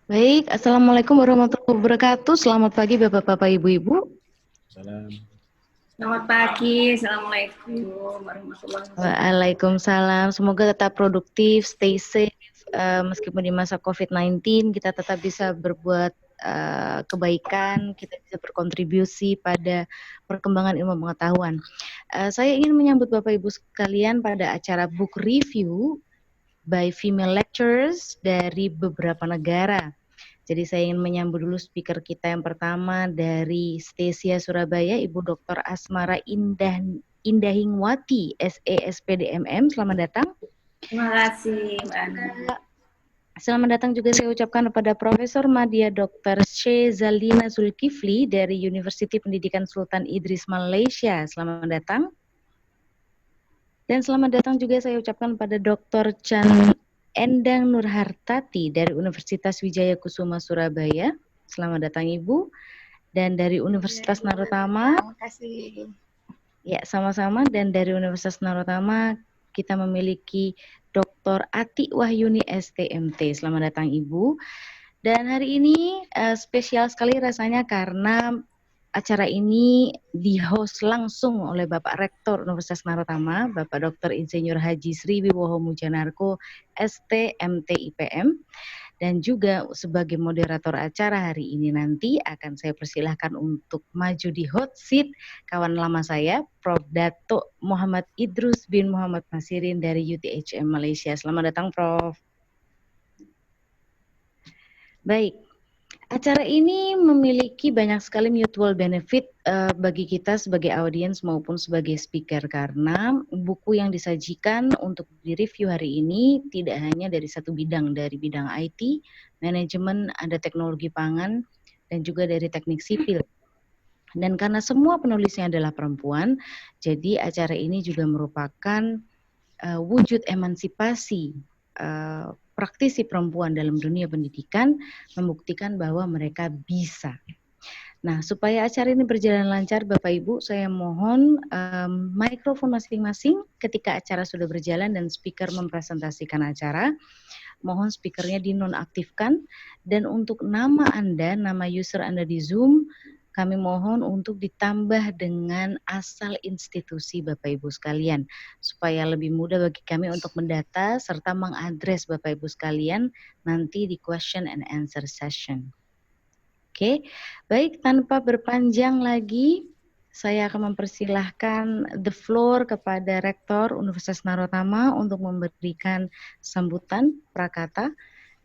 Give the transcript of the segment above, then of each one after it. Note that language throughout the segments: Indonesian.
Baik, Assalamualaikum warahmatullahi wabarakatuh. Selamat pagi Bapak-Bapak, Ibu-Ibu. Salam. Selamat pagi, Assalamualaikum warahmatullahi wabarakatuh. Waalaikumsalam. Semoga tetap produktif, stay safe. Meskipun di masa COVID-19, kita tetap bisa berbuat kebaikan, kita bisa berkontribusi pada perkembangan ilmu pengetahuan. Saya ingin menyambut Bapak Ibu sekalian pada acara book review by female lecturers dari beberapa negara. Jadi saya ingin menyambut dulu speaker kita yang pertama dari Stesia Surabaya, Ibu Dr. Asmara Indahingwati, SE SPDMM. Selamat datang. Terima kasih, Mbak Ana. Selamat datang juga saya ucapkan kepada Profesor Madya Dr. Zalina Zulkifli dari Universiti Pendidikan Sultan Idris Malaysia. Selamat datang. Dan selamat datang juga saya ucapkan pada Dr. Chan Endang Nurhartati dari Universitas Wijaya Kusuma Surabaya. Selamat datang Ibu. Dan dari Universitas Narotama. Terima kasih. Ya, sama-sama. Dan dari Universitas Narotama kita memiliki Dr. Ati Wahyuni STMT. Selamat datang Ibu. Dan hari ini spesial sekali rasanya karena acara ini di-host langsung oleh Bapak Rektor Universitas Narotama, Bapak Dr. Insinyur Haji Sri Wiwoho Mujanarko, STMT IPM. Dan juga sebagai moderator acara hari ini nanti akan saya persilahkan untuk maju di hot seat kawan lama saya, Prof. Dato Muhammad Idrus bin Muhammad Nasirin dari UTHM Malaysia. Selamat datang Prof. Baik. Acara ini memiliki banyak sekali mutual benefit bagi kita sebagai audiens maupun sebagai speaker karena buku yang disajikan untuk direview hari ini tidak hanya dari satu bidang, dari bidang IT, manajemen, ada teknologi pangan, dan juga dari teknik sipil. Dan karena semua penulisnya adalah perempuan, jadi acara ini juga merupakan wujud emansipasi praktisi perempuan dalam dunia pendidikan, membuktikan bahwa mereka bisa. Nah, supaya acara ini berjalan lancar, Bapak Ibu, saya mohon mikrofon masing-masing ketika acara sudah berjalan dan speaker mempresentasikan acara. Mohon speakernya dinonaktifkan, dan untuk nama Anda, nama user Anda di Zoom, kami mohon untuk ditambah dengan asal institusi Bapak Ibu sekalian, supaya lebih mudah bagi kami untuk mendata serta mengadres Bapak Ibu sekalian nanti di question and answer session. Oke, baik, tanpa berpanjang lagi, saya akan mempersilahkan the floor kepada Rektor Universitas Narotama untuk memberikan sambutan prakata.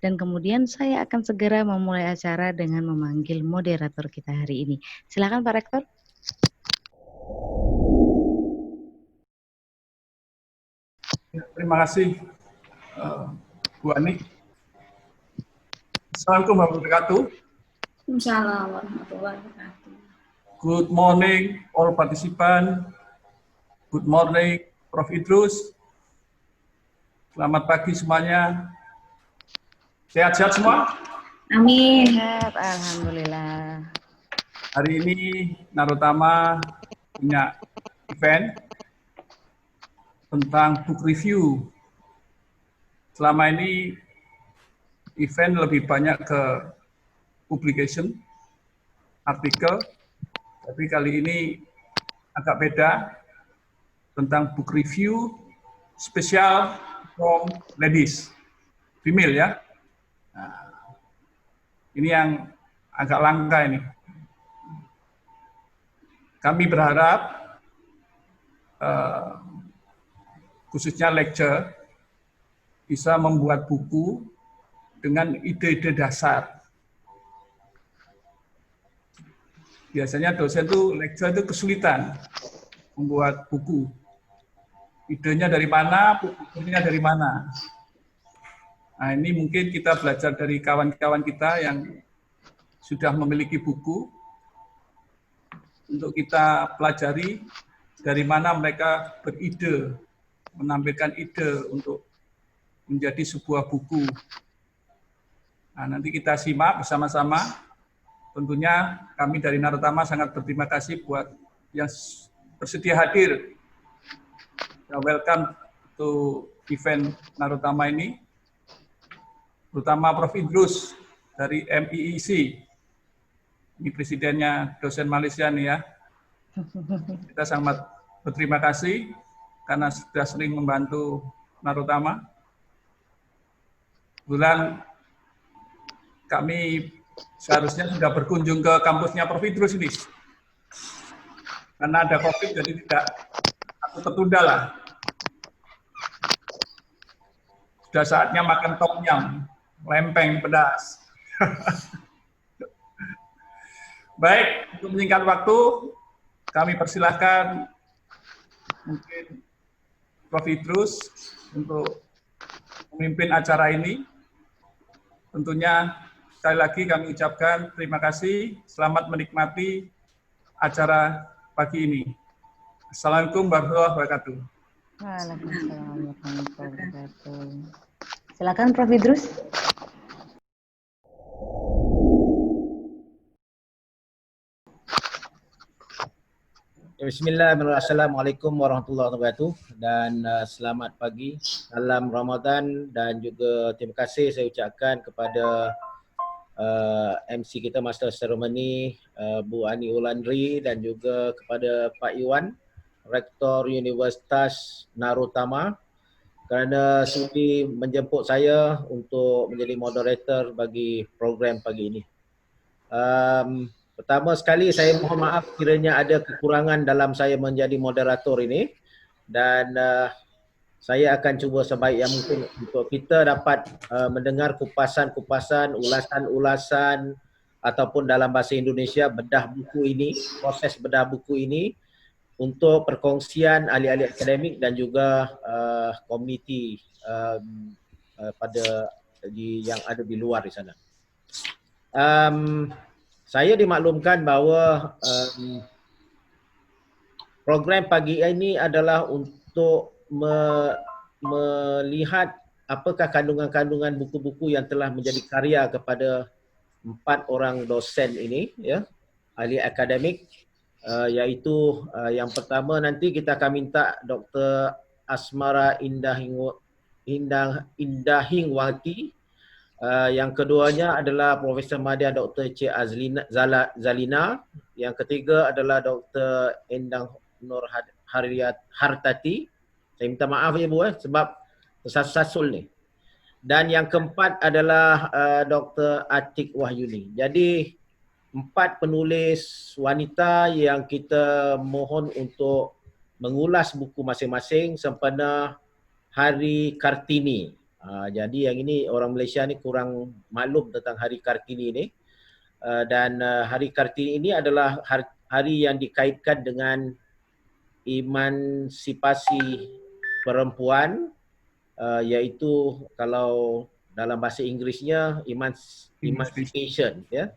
Dan kemudian saya akan segera memulai acara dengan memanggil moderator kita hari ini. Silakan Pak Rektor. Terima kasih Bu Ani. Assalamualaikum warahmatullahi wabarakatuh. Waalaikumsalam warahmatullahi wabarakatuh. Good morning all participant. Good morning Prof. Idrus. Selamat pagi semuanya. Sehat-sehat semua? Amin. Sehat, alhamdulillah. Hari ini Narotama punya event tentang book review. Selama ini event lebih banyak ke publication, artikel, tapi kali ini agak beda tentang book review spesial from ladies, female ya. Nah, ini yang agak langka ini. Kami berharap khususnya lecture bisa membuat buku dengan ide-ide dasar. Biasanya dosen tuh lecture itu kesulitan membuat buku. Idenya dari mana, bukunya dari mana. Nah, ini mungkin kita belajar dari kawan-kawan kita yang sudah memiliki buku untuk kita pelajari dari mana mereka beride, menampilkan ide untuk menjadi sebuah buku. Nah, nanti kita simak bersama-sama. Tentunya kami dari Narotama sangat berterima kasih buat yang bersedia hadir. Welcome to event Narotama ini. Terutama Prof. Idrus dari MIIC. Ini presidennya dosen Malaysia nih ya. Kita sangat berterima kasih karena sudah sering membantu Narutama. Kebetulan kami seharusnya sudah berkunjung ke kampusnya Prof. Idrus ini. Karena ada COVID jadi tidak, atau tertunda lah. Sudah saatnya makan tom yum, lempeng pedas. Baik, untuk menyingkat waktu, kami persilahkan mungkin Prof. Idrus untuk memimpin acara ini. Tentunya sekali lagi kami ucapkan terima kasih, selamat menikmati acara pagi ini. Assalamualaikum warahmatullahi wabarakatuh. Waalaikumsalam warahmatullahi wabarakatuh. Silakan Prof. Idrus. Bismillahirrahmanirrahim. Assalamualaikum warahmatullahi wabarakatuh dan selamat pagi, salam Ramadan dan juga terima kasih saya ucapkan kepada MC kita Master Ceremony Bu Ani Ulandri dan juga kepada Pak Iwan, Rektor Universitas Narutama kerana sudi menjemput saya untuk menjadi moderator bagi program pagi ini. Pertama sekali saya mohon maaf kiranya ada kekurangan dalam saya menjadi moderator ini dan saya akan cuba sebaik yang mungkin untuk kita dapat mendengar kupasan-kupasan, ulasan-ulasan ataupun dalam bahasa Indonesia bedah buku ini, proses bedah buku ini untuk perkongsian ahli-ahli akademik dan juga komuniti pada yang ada di luar di sana. Saya dimaklumkan bahawa program pagi ini adalah untuk melihat apakah kandungan-kandungan buku-buku yang telah menjadi karya kepada 4 orang dosen ini, ya, ahli akademik, iaitu yang pertama nanti kita akan minta Dr. Asmara Indahingwati. Yang keduanya adalah Profesor Madya Dr. Cik Zalina. Yang ketiga adalah Dr. Endang Nur Hartati. Saya minta maaf ya Bu sebab tersasul ni. Dan yang keempat adalah Dr. Atik Wahyuni. Jadi 4 penulis wanita yang kita mohon untuk mengulas buku masing-masing sempena Hari Kartini. Jadi yang ini orang Malaysia ni kurang maklum tentang Hari Kartini ni. Dan Hari Kartini ini adalah hari yang dikaitkan dengan emansipasi perempuan, iaitu kalau dalam bahasa Inggerisnya emancipation, ya.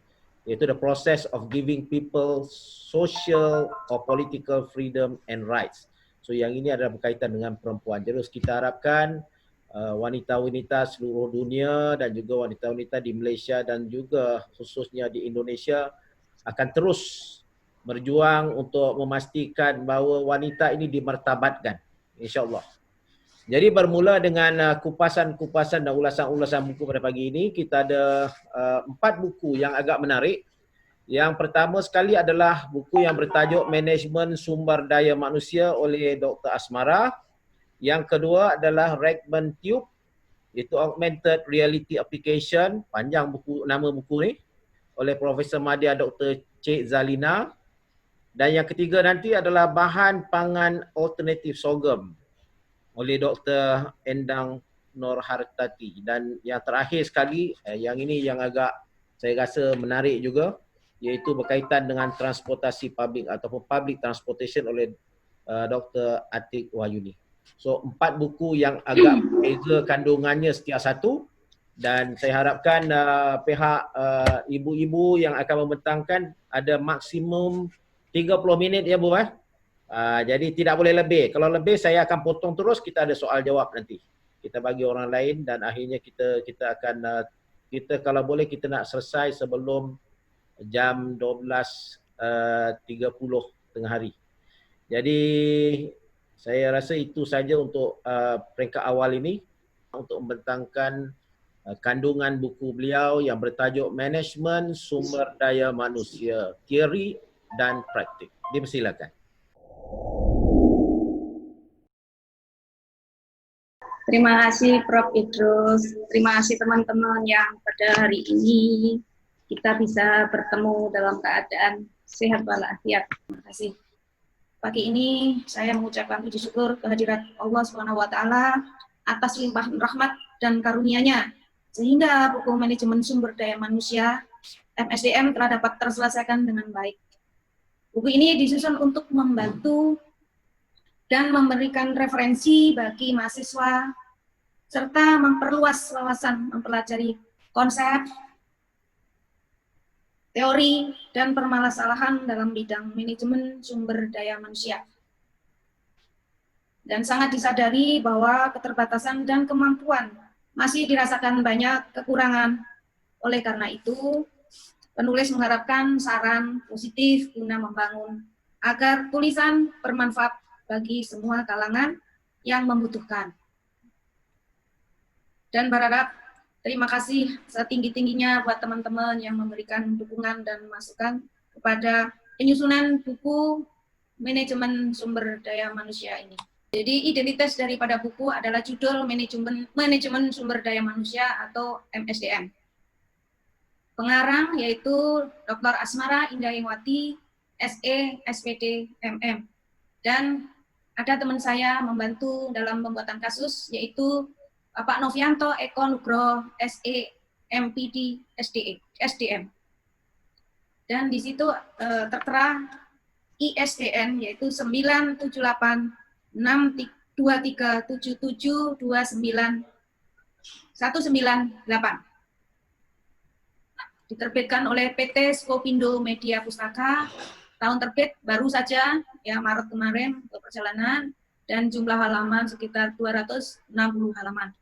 Iaitu the process of giving people social or political freedom and rights. So yang ini adalah berkaitan dengan perempuan. Jadi kita harapkan wanita-wanita seluruh dunia dan juga wanita-wanita di Malaysia dan juga khususnya di Indonesia akan terus berjuang untuk memastikan bahawa wanita ini dimartabatkan, insya-Allah. Jadi bermula dengan kupasan-kupasan dan ulasan-ulasan buku pada pagi ini, kita ada 4 buku yang agak menarik. Yang pertama sekali adalah buku yang bertajuk Manajemen Sumber Daya Manusia oleh Dr. Asmara. Yang kedua adalah Rackman Tube, iaitu Augmented Reality Application, panjang nama buku ni, oleh Profesor Madya Dr. Cik Zalina. Dan yang ketiga nanti adalah Bahan Pangan Alternatif Sorghum oleh Dr. Endang Nur Hartati. Dan yang terakhir sekali, yang ini yang agak saya rasa menarik juga, iaitu berkaitan dengan transportasi publik ataupun public transportation oleh Dr. Atik Wahyuni. So 4 buku yang agak berbeza kandungannya setiap satu, dan saya harapkan pihak ibu-ibu yang akan membentangkan ada maksimum 30 minit ya Bu. Jadi tidak boleh lebih. Kalau lebih saya akan potong terus, kita ada soal jawab nanti. Kita bagi orang lain dan akhirnya kita akan kalau boleh kita nak selesai sebelum jam 12.30 tengah hari. Jadi saya rasa itu saja untuk peringkat awal ini untuk membentangkan kandungan buku beliau yang bertajuk Manajemen Sumber Daya Manusia, Teori dan Praktik. Dipersilakan. Terima kasih Prof. Idrus. Terima kasih teman-teman yang pada hari ini kita bisa bertemu dalam keadaan sehat walafiat. Terima kasih. Pagi ini saya mengucapkan puji syukur kehadirat Allah SWT atas limpahan rahmat dan karunia-Nya, sehingga buku Manajemen Sumber Daya Manusia MSDM telah dapat terselesaikan dengan baik. Buku ini disusun untuk membantu dan memberikan referensi bagi mahasiswa, serta memperluas wawasan mempelajari konsep, teori, dan permasalahan dalam bidang manajemen sumber daya manusia. Dan sangat disadari bahwa keterbatasan dan kemampuan masih dirasakan banyak kekurangan. Oleh karena itu, penulis mengharapkan saran positif guna membangun agar tulisan bermanfaat bagi semua kalangan yang membutuhkan. Dan berharap terima kasih setinggi-tingginya buat teman-teman yang memberikan dukungan dan masukan kepada penyusunan buku Manajemen Sumber Daya Manusia ini. Jadi identitas daripada buku adalah judul Manajemen Sumber Daya Manusia atau MSDM. Pengarang yaitu Dr. Asmara Indahiwati, SE, SPD, MM. Dan ada teman saya membantu dalam pembuatan kasus, yaitu Bapak Novianto Eko Nugroho, SE, MPD, SDM. Dan di situ tertera ISDN, yaitu 978637729 diterbitkan oleh PT Skopindo Media Pustaka. Tahun terbit baru saja, ya Maret kemarin untuk perjalanan, dan jumlah halaman sekitar 260 halaman.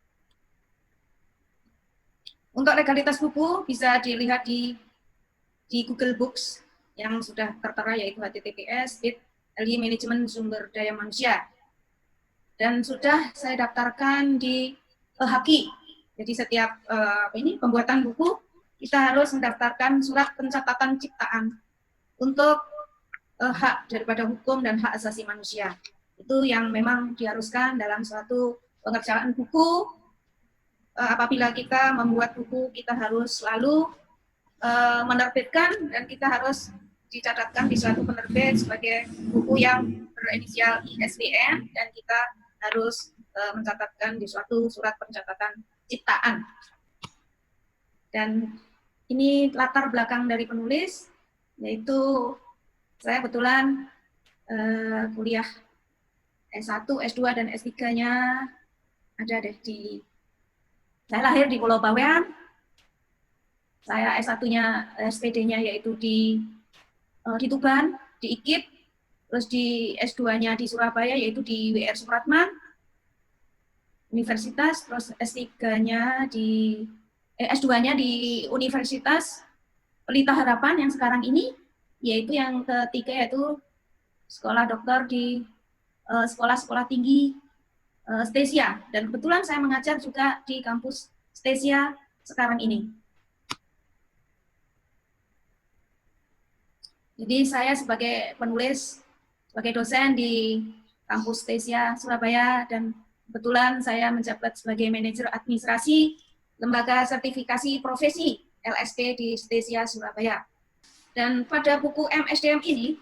Untuk legalitas buku bisa dilihat di Google Books yang sudah tertera, yaitu https://LI Manajemen Sumber Daya Manusia. Dan sudah saya daftarkan di HAKI. Jadi setiap pembuatan buku, kita harus mendaftarkan surat pencatatan ciptaan untuk hak daripada hukum dan hak asasi manusia. Itu yang memang diharuskan dalam suatu pengerjaan buku. Apabila kita membuat buku, kita harus selalu menerbitkan dan kita harus dicatatkan di suatu penerbit sebagai buku yang berinisial ISBN, dan kita harus mencatatkan di suatu surat pencatatan ciptaan. Dan ini latar belakang dari penulis, yaitu saya kebetulan kuliah S1, S2, dan S3-nya ada deh di... Saya lahir di Pulau Bawean. Saya S1-nya, SPD-nya yaitu di Tuban, di IKIP. Terus di S2-nya di Surabaya, yaitu di WR Supratman Universitas. Terus S3-nya di... S2-nya di Universitas Pelita Harapan yang sekarang ini, yaitu yang ketiga yaitu sekolah dokter di sekolah-sekolah tinggi Stesia, dan kebetulan saya mengajar juga di kampus Stesia sekarang ini. Jadi saya sebagai penulis, sebagai dosen di kampus Stesia Surabaya, dan kebetulan saya menjabat sebagai manajer administrasi Lembaga Sertifikasi Profesi LSP di Stesia Surabaya. Dan pada buku MSDM ini,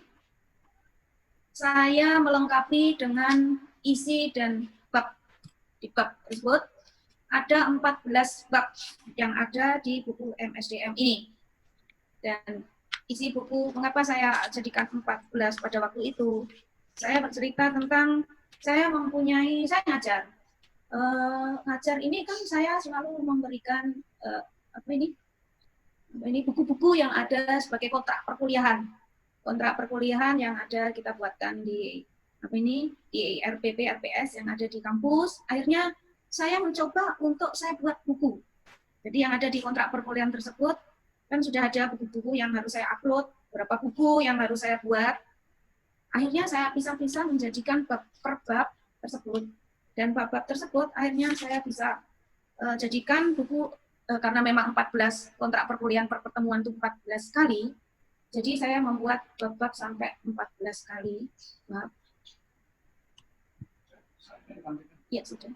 saya melengkapi dengan isi dan bab. Di bab tersebut ada 14 bab yang ada di buku MSDM ini. Dan isi buku, mengapa saya jadikan 14 pada waktu itu? Saya bercerita tentang saya ngajar. Ngajar ini kan saya selalu memberikan buku-buku yang ada sebagai kontrak perkuliahan. Kontrak perkuliahan yang ada kita buatkan di di RPP, RPS yang ada di kampus. Akhirnya saya mencoba untuk saya buat buku. Jadi yang ada di kontrak perkuliahan tersebut kan sudah ada buku-buku yang harus saya upload, beberapa buku yang harus saya buat. Akhirnya saya pisah-pisah menjadikan bab per bab tersebut. Dan bab-bab tersebut akhirnya saya bisa jadikan buku karena memang 14 kontrak perkuliahan per pertemuan itu 14 kali, jadi saya membuat bab-bab sampai 14 kali. Bab. Ya, sudah.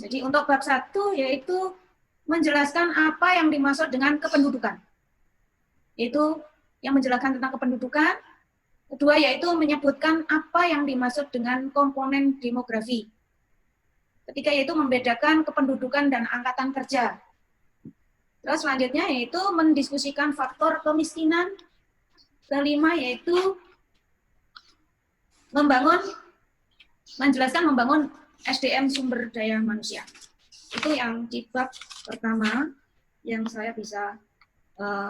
Jadi untuk bab 1 yaitu menjelaskan apa yang dimaksud dengan kependudukan. Yaitu yang menjelaskan tentang kependudukan. Kedua yaitu menyebutkan apa yang dimaksud dengan komponen demografi. Ketiga yaitu membedakan kependudukan dan angkatan kerja. Terus selanjutnya yaitu mendiskusikan faktor kemiskinan. Kelima yaitu menjelaskan membangun SDM sumber daya manusia. Itu yang di bab pertama yang saya bisa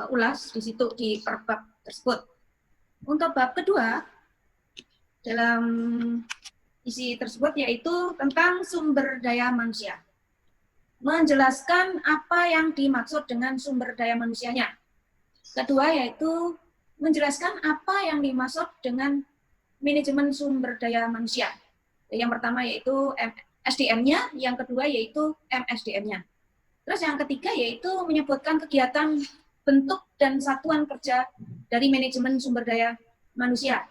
ulas di situ di per bab tersebut. Untuk bab kedua dalam isi tersebut yaitu tentang sumber daya manusia. Menjelaskan apa yang dimaksud dengan sumber daya manusianya. Kedua yaitu menjelaskan apa yang dimaksud dengan manajemen sumber daya manusia. Yang pertama yaitu SDM-nya, yang kedua yaitu MSDM-nya. Terus yang ketiga yaitu menyebutkan kegiatan bentuk dan satuan kerja dari manajemen sumber daya manusia.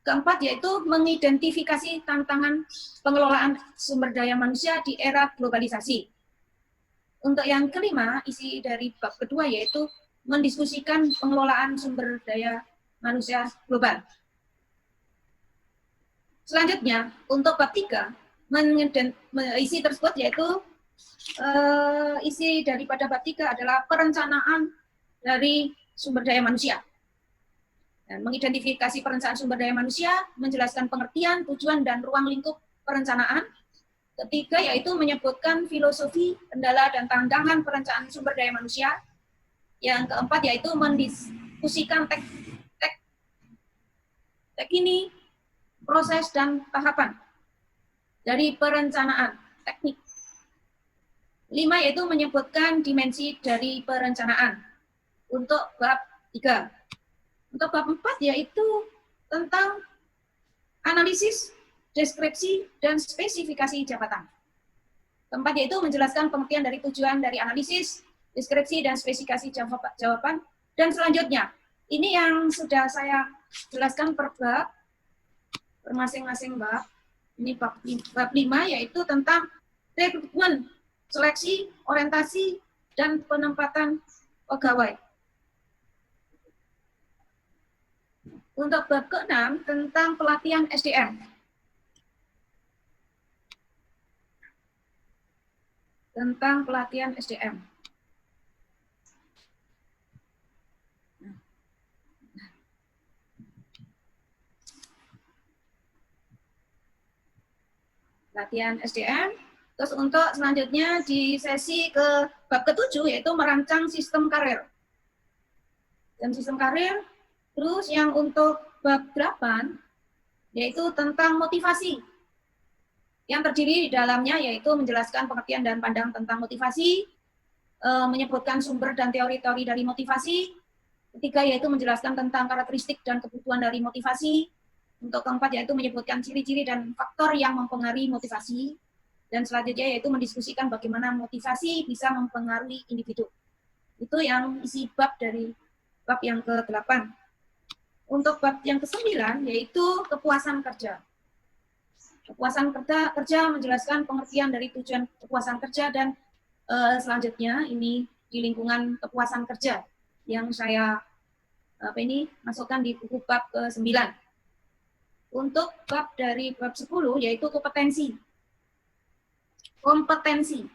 Keempat yaitu mengidentifikasi tantangan pengelolaan sumber daya manusia di era globalisasi. Untuk yang kelima, isi dari bab kedua yaitu mendiskusikan pengelolaan sumber daya manusia global. Selanjutnya, untuk bab 3, isi tersebut yaitu isi daripada bab 3 adalah perencanaan dari sumber daya manusia. Dan mengidentifikasi perencanaan sumber daya manusia, menjelaskan pengertian, tujuan, dan ruang lingkup perencanaan. Ketiga, yaitu menyebutkan filosofi, kendala, dan tantangan perencanaan sumber daya manusia. Yang keempat, yaitu mendiskusikan teknik, proses, dan tahapan dari perencanaan teknik. 5, yaitu menyebutkan dimensi dari perencanaan. Untuk bab 3. Untuk bab 4 yaitu tentang analisis, deskripsi, dan spesifikasi jabatan. Keempat yaitu menjelaskan pengertian dari tujuan dari analisis, deskripsi, dan spesifikasi jawaban. Dan selanjutnya, ini yang sudah saya jelaskan per bab, per masing-masing bab. Ini bab 5 yaitu tentang rekrutmen, seleksi, orientasi, dan penempatan pegawai. Untuk bab ke-6 tentang pelatihan SDM. Tentang pelatihan SDM. Pelatihan SDM. Terus untuk selanjutnya di sesi ke bab ke-7 yaitu merancang sistem karir. Dan sistem karir. Terus yang untuk bab 8 yaitu tentang motivasi. Yang terdiri di dalamnya yaitu menjelaskan pengertian dan pandangan tentang motivasi, menyebutkan sumber dan teori-teori dari motivasi. Ketiga yaitu menjelaskan tentang karakteristik dan kebutuhan dari motivasi. Untuk keempat yaitu menyebutkan ciri-ciri dan faktor yang mempengaruhi motivasi. Dan selanjutnya yaitu mendiskusikan bagaimana motivasi bisa mempengaruhi individu. Itu yang isi bab dari bab yang ke-8. Untuk bab yang ke-9 yaitu kepuasan kerja. Kepuasan kerja menjelaskan pengertian dari tujuan kepuasan kerja dan selanjutnya ini di lingkungan kepuasan kerja yang saya masukkan di buku bab ke-9. Untuk bab dari bab 10 yaitu kompetensi. Kompetensi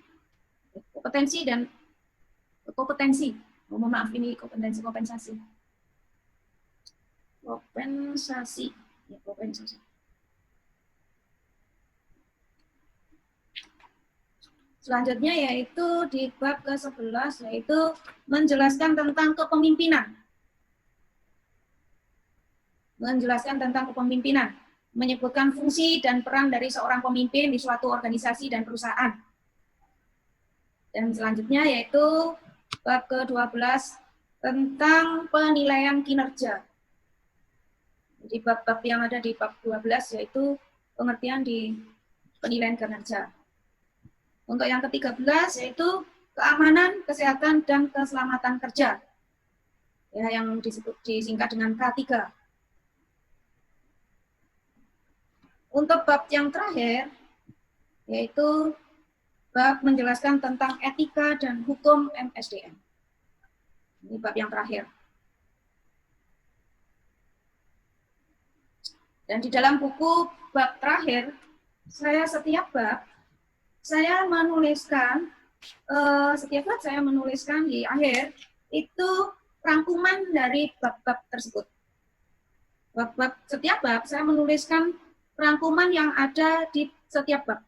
dan kompetensi. Mohon maaf ini kompensasi. Kompensasi. Selanjutnya yaitu di bab ke-11 yaitu menjelaskan tentang kepemimpinan. Menyebutkan fungsi dan peran dari seorang pemimpin di suatu organisasi dan perusahaan. Dan selanjutnya yaitu bab ke-12 tentang penilaian kinerja. Jadi bab-bab yang ada di bab 12 yaitu pengertian di penilaian kinerja. Untuk yang ke-13 yaitu keamanan, kesehatan, dan keselamatan kerja, ya, yang disingkat dengan K3. Untuk bab yang terakhir, yaitu bab menjelaskan tentang etika dan hukum MSDM. Ini bab yang terakhir. Dan di dalam buku bab terakhir, setiap bab saya menuliskan di akhir itu rangkuman dari bab-bab tersebut. Setiap bab saya menuliskan rangkuman yang ada di setiap bab.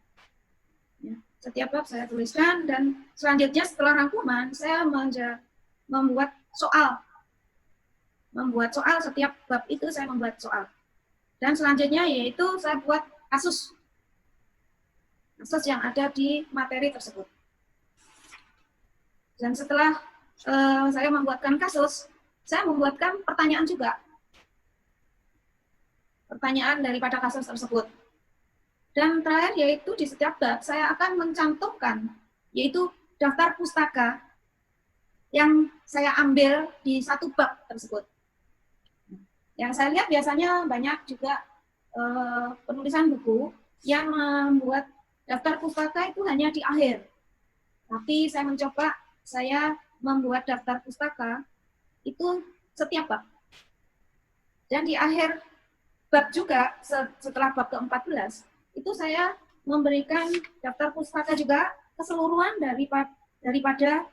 Ya, setiap bab saya tuliskan, dan selanjutnya setelah rangkuman saya membuat soal. Setiap bab itu saya membuat soal. Dan selanjutnya yaitu saya buat kasus yang ada di materi tersebut. Dan setelah saya membuatkan kasus, saya membuatkan pertanyaan juga. Pertanyaan daripada kasus tersebut. Dan terakhir yaitu di setiap bab saya akan mencantumkan yaitu daftar pustaka yang saya ambil di satu bab tersebut. Yang saya lihat biasanya banyak juga penulisan buku yang membuat daftar pustaka itu hanya di akhir. Tapi saya membuat daftar pustaka itu setiap bab. Dan di akhir bab juga, setelah bab ke-14, itu saya memberikan daftar pustaka juga keseluruhan daripada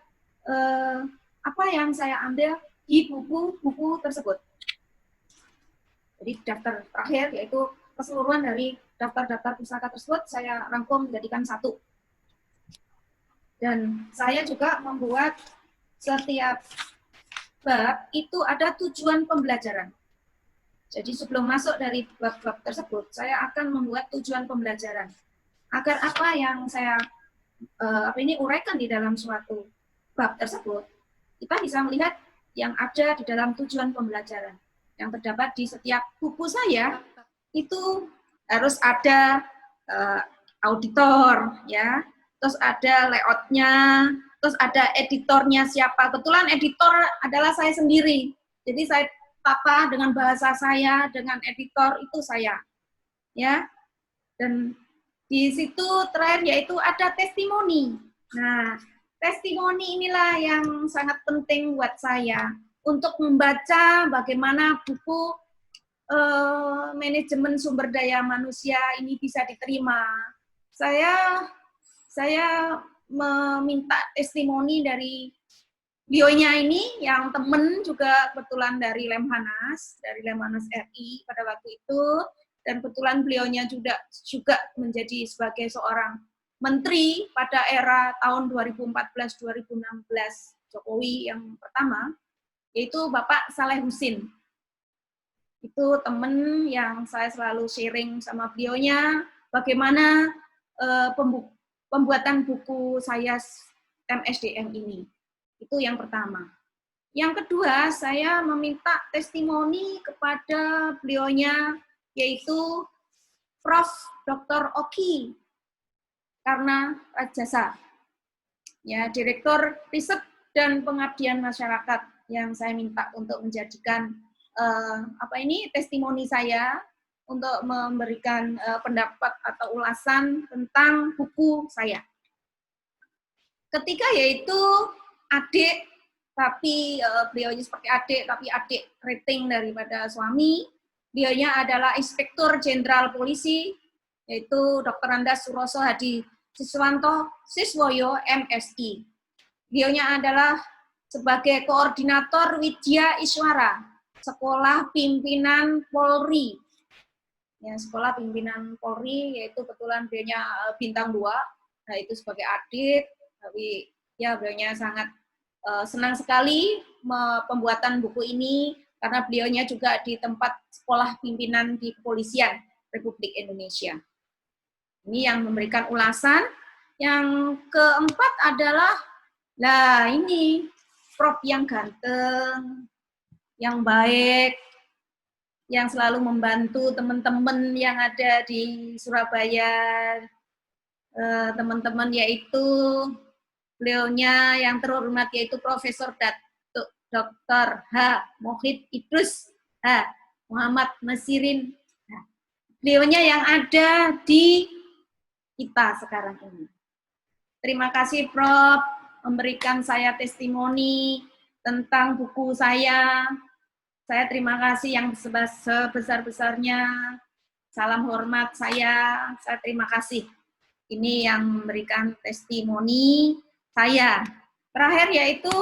apa yang saya ambil di buku-buku tersebut. Jadi daftar terakhir yaitu keseluruhan dari daftar-daftar pustaka tersebut saya rangkum menjadikan satu. Dan saya juga membuat setiap bab itu ada tujuan pembelajaran. Jadi sebelum masuk dari bab-bab tersebut, saya akan membuat tujuan pembelajaran. Agar apa yang saya uraikan di dalam suatu bab tersebut, kita bisa melihat yang ada di dalam tujuan pembelajaran. Yang terdapat di setiap buku saya, itu harus ada auditor, ya, terus ada layoutnya, terus ada editornya siapa. Kebetulan editor adalah saya sendiri. Jadi saya tata dengan bahasa saya, dengan editor itu saya, ya. Dan di situ terakhir yaitu ada testimoni. Nah, testimoni inilah yang sangat penting buat saya untuk membaca bagaimana buku manajemen sumber daya manusia ini bisa diterima. Saya meminta testimoni dari beliaunya ini, yang temen juga kebetulan dari Lemhanas RI pada waktu itu, dan kebetulan beliaunya juga menjadi sebagai seorang menteri pada era tahun 2014-2016 Jokowi yang pertama, yaitu Bapak Saleh Husin. Itu temen yang saya selalu sharing sama beliaunya, bagaimana pembuatan buku saya MSDM ini. Itu yang pertama. Yang kedua, saya meminta testimoni kepada beliaunya, yaitu Prof. Dr. Oki Karna Rajasa, ya, Direktur Riset dan Pengabdian Masyarakat, yang saya minta untuk menjadikan testimoni saya untuk memberikan pendapat atau ulasan tentang buku saya. Ketiga yaitu adik, tapi beliaunya seperti adik, tapi adik rating daripada suami. Beliaunya adalah Inspektur Jenderal Polisi, yaitu Dr. Andas Suroso Hadi Siswanto Siswoyo MSI. Beliaunya adalah sebagai Koordinator Widya Iswara, Sekolah Pimpinan Polri. Ya, Sekolah Pimpinan Polri, yaitu kebetulan beliaunya bintang 2, nah itu sebagai adik, tapi ya beliaunya sangat senang sekali pembuatan buku ini, karena beliaunya juga di tempat sekolah pimpinan di Kepolisian Republik Indonesia. Ini yang memberikan ulasan. Yang keempat adalah, ini Prof yang ganteng, yang baik, yang selalu membantu teman-teman yang ada di Surabaya, teman-teman, yaitu beliaunya yang terhormat yaitu Profesor Dr. H. Mohid Idrus H. Muhammad Nasirin. Nah, beliaunya yang ada di kita sekarang ini. Terima kasih Prof. memberikan saya testimoni tentang buku saya. Saya terima kasih yang sebesar-besarnya. Salam hormat saya terima kasih. Ini yang memberikan testimoni saya. Terakhir yaitu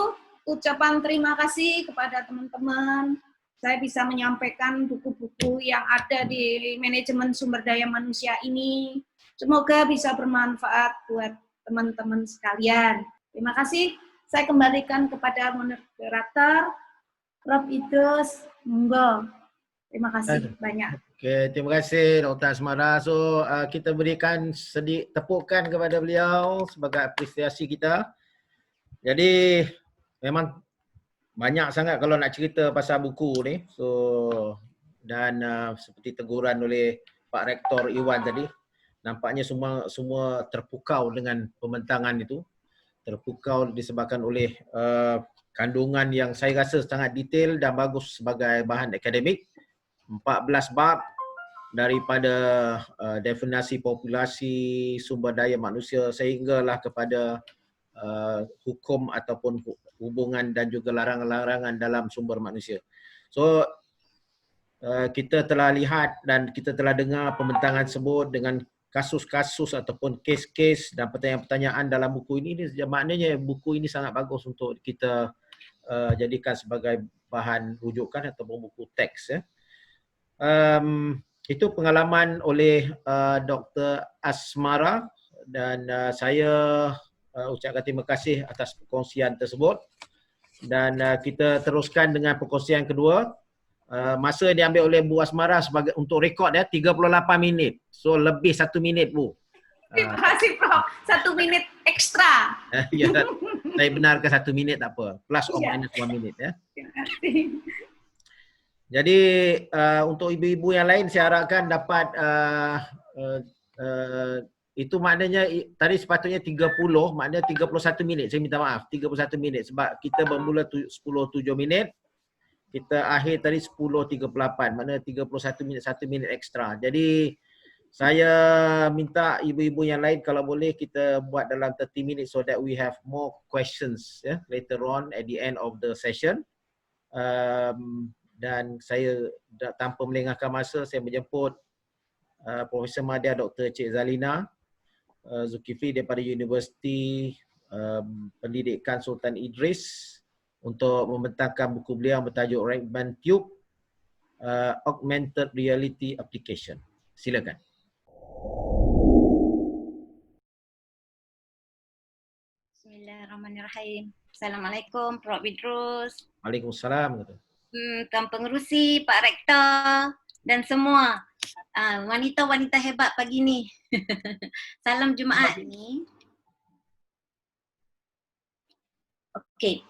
ucapan terima kasih kepada teman-teman. Saya bisa menyampaikan buku-buku yang ada di manajemen sumber daya manusia ini. Semoga bisa bermanfaat buat teman-teman sekalian. Terima kasih. Saya kembalikan kepada moderator, Prof. Idrus. Monggo. Terima kasih banyak. Oke, terima kasih Dr. Asmara. So, kita berikan sedikit tepukan kepada beliau sebagai apresiasi kita. Jadi, memang banyak sangat kalau nak cerita pasal buku ni. So, dan seperti teguran oleh Pak Rektor Iwan tadi, nampaknya semua terpukau dengan pembentangan itu. Terpukau disebabkan oleh kandungan yang saya rasa sangat detail dan bagus sebagai bahan akademik. 14 bab daripada definisi populasi, sumber daya manusia sehinggalah kepada hukum ataupun hubungan dan juga larangan-larangan dalam sumber manusia. So kita telah lihat dan kita telah dengar pembentangan tersebut dengan kasus-kasus ataupun kes-kes dan pertanyaan-pertanyaan dalam buku ini. Maknanya buku ini sangat bagus untuk kita jadikan sebagai bahan rujukan ataupun buku teks, ya. Itu pengalaman oleh Dr. Asmara dan saya ucapkan terima kasih atas perkongsian tersebut. Dan kita teruskan dengan perkongsian kedua. Masa yang diambil oleh Bu Asmara sebagai untuk rekod 38 minit. So lebih 1 minit, Bu. Terima kasih Prof. 1 minit ekstra. Ya, saya benarkan 1 minit tak apa. Plus or minus 1 minit, ya. Terima kasih. Jadi untuk ibu-ibu yang lain saya harapkan dapat itu maknanya tadi sepatutnya 30, maknanya 31 minit. Saya minta maaf, 31 minit sebab kita bermula 10.7 minit. Kita akhir tadi 10.38, maknanya 31 minit, 1 minit ekstra. Jadi saya minta ibu-ibu yang lain kalau boleh kita buat dalam 30 minit so that we have more questions, ya, later on at the end of the session. Dan saya tanpa melengahkan masa, saya menjemput Profesor Madya Dr. Cik Zalina Zulkifli daripada Universiti Pendidikan Sultan Idris untuk membentangkan buku beliau bertajuk Ray-Ban Tube Augmented Reality Application. Silakan. Bismillahirrahmanirrahim. Assalamualaikum Prof. Idrus. Waalaikumsalam. Tuan Pengerusi, Pak Rektor dan semua wanita-wanita hebat pagi ni. Salam Jumaat ni. Okey.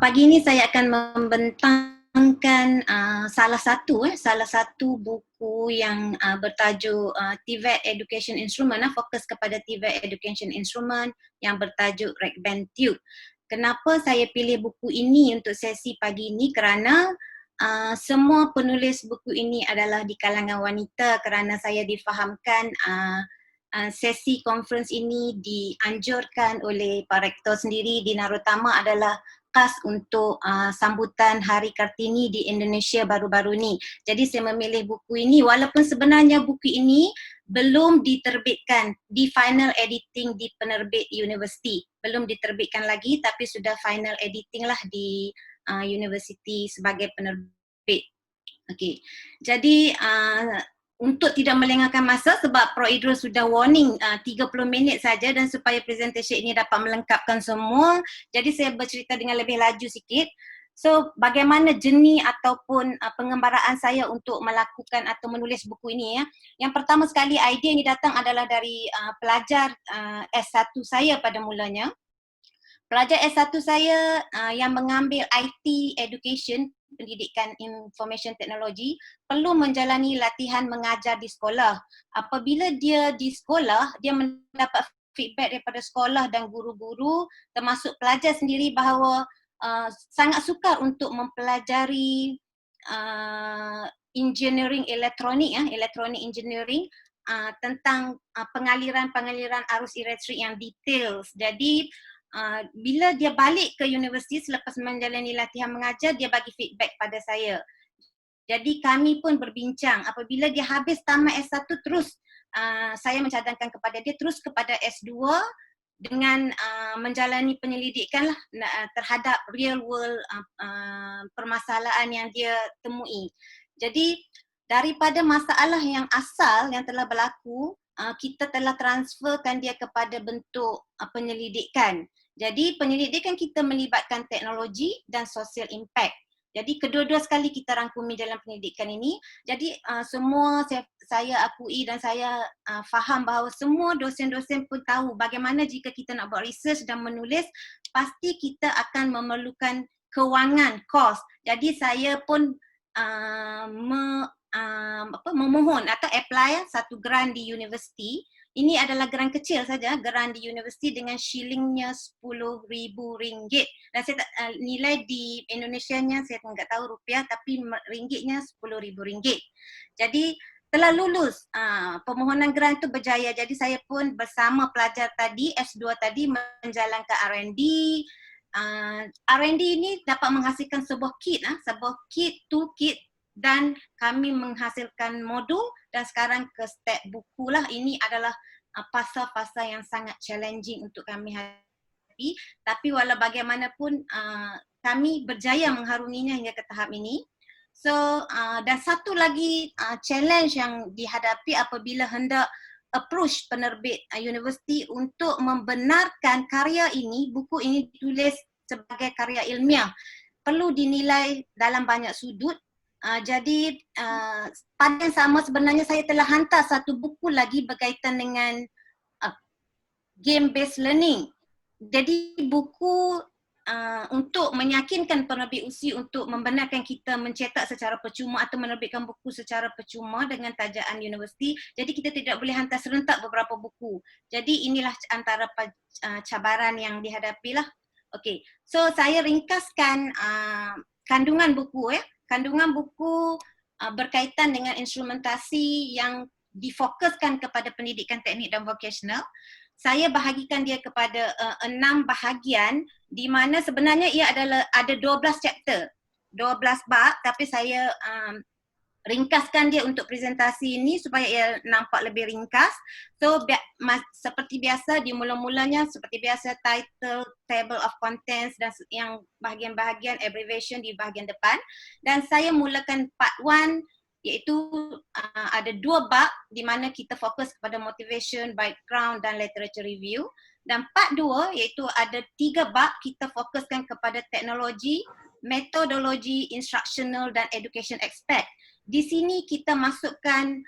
Pagi ni saya akan membentangkan salah satu buku yang bertajuk TVET Education Instrument, fokus kepada TVET Education Instrument yang bertajuk Ray-Ban Tube. Kenapa saya pilih buku ini untuk sesi pagi ini? Kerana semua penulis buku ini adalah di kalangan wanita, kerana saya difahamkan sesi conference ini dianjurkan oleh Pak Rektor sendiri di Narutama adalah khas untuk sambutan Hari Kartini di Indonesia baru-baru ni. Jadi saya memilih buku ini walaupun sebenarnya buku ini belum diterbitkan di final editing di penerbit universiti. Belum diterbitkan lagi tapi sudah final editing lah di universiti sebagai penerbit. Okey. Jadi untuk tidak melengahkan masa sebab Prof. Idrus sudah warning 30 minit saja dan supaya presentation ini dapat melengkapkan semua, jadi saya bercerita dengan lebih laju sikit. So, bagaimana jenis ataupun pengembaraan saya untuk melakukan atau menulis buku ini, ya. Yang pertama sekali, idea ini datang adalah dari pelajar S1 saya pada mulanya. Pelajar S1 saya yang mengambil IT Education, pendidikan information technology, perlu menjalani latihan mengajar di sekolah. Apabila dia di sekolah, dia mendapat feedback daripada sekolah dan guru-guru termasuk pelajar sendiri bahawa sangat sukar untuk mempelajari engineering elektronik, elektronik engineering, tentang pengaliran arus elektrik yang details. Jadi bila dia balik ke universiti selepas menjalani latihan mengajar, dia bagi feedback pada saya. Jadi kami pun berbincang, apabila dia habis tamat S1 terus saya mencadangkan kepada dia terus kepada S2 dengan menjalani penyelidikan lah terhadap real world permasalahan yang dia temui. Jadi daripada masalah yang asal yang telah berlaku, kita telah transferkan dia kepada bentuk penyelidikan. Jadi penyelidikan kita melibatkan teknologi dan social impact. Jadi kedua-dua sekali kita rangkumi dalam pendidikan ini. Jadi semua saya akui dan saya faham bahawa semua dosen-dosen pun tahu bagaimana jika kita nak buat research dan menulis, pasti kita akan memerlukan kewangan, kos. Jadi saya pun memohon atau apply satu grant di universiti. Ini adalah grant kecil saja, grant di universiti dengan shillingnya RM10,000. Dan saya nilai di Indonesianya saya tidak tahu rupiah, tapi ringgitnya RM10,000. Jadi telah lulus, permohonan grant itu berjaya. Jadi saya pun bersama pelajar tadi, S2 tadi menjalankan R&D. R&D ini dapat menghasilkan sebuah kit, toolkit, dan kami menghasilkan modul dan sekarang ke step buku lah. Ini adalah fasa-fasa yang sangat challenging untuk kami hadapi, tapi walau bagaimanapun kami berjaya mengharunginya hingga ke tahap ini. So dan satu lagi challenge yang dihadapi apabila hendak approach penerbit universiti untuk membenarkan karya ini, buku ini ditulis sebagai karya ilmiah, perlu dinilai dalam banyak sudut. Jadi pada yang sama sebenarnya saya telah hantar satu buku lagi berkaitan dengan game based learning. Jadi buku untuk meyakinkan penerbit USI untuk membenarkan kita mencetak secara percuma atau menerbitkan buku secara percuma dengan tajaan universiti. Jadi kita tidak boleh hantar serentak beberapa buku. Jadi inilah antara cabaran yang dihadapi lah. Okey, so saya ringkaskan kandungan buku Kandungan buku berkaitan dengan instrumentasi yang difokuskan kepada pendidikan teknik dan vocational. Saya bahagikan dia kepada 6 bahagian di mana sebenarnya ia adalah ada 12 chapter, 12 bab, tapi saya ringkaskan dia untuk presentasi ini supaya ia nampak lebih ringkas. So seperti biasa di mula-mulanya seperti biasa title, table of contents dan yang bahagian-bahagian abbreviation di bahagian depan. Dan saya mulakan part 1 iaitu ada 2 bab di mana kita fokus kepada motivation, background dan literature review. Dan part 2 iaitu ada 3 bab kita fokuskan kepada teknologi, metodologi, instructional dan education aspect. Di sini kita masukkan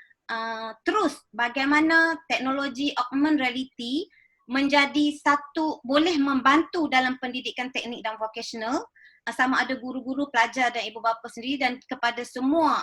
terus bagaimana teknologi augmented reality menjadi satu, boleh membantu dalam pendidikan teknik dan vocational, sama ada guru-guru, pelajar dan ibu bapa sendiri dan kepada semua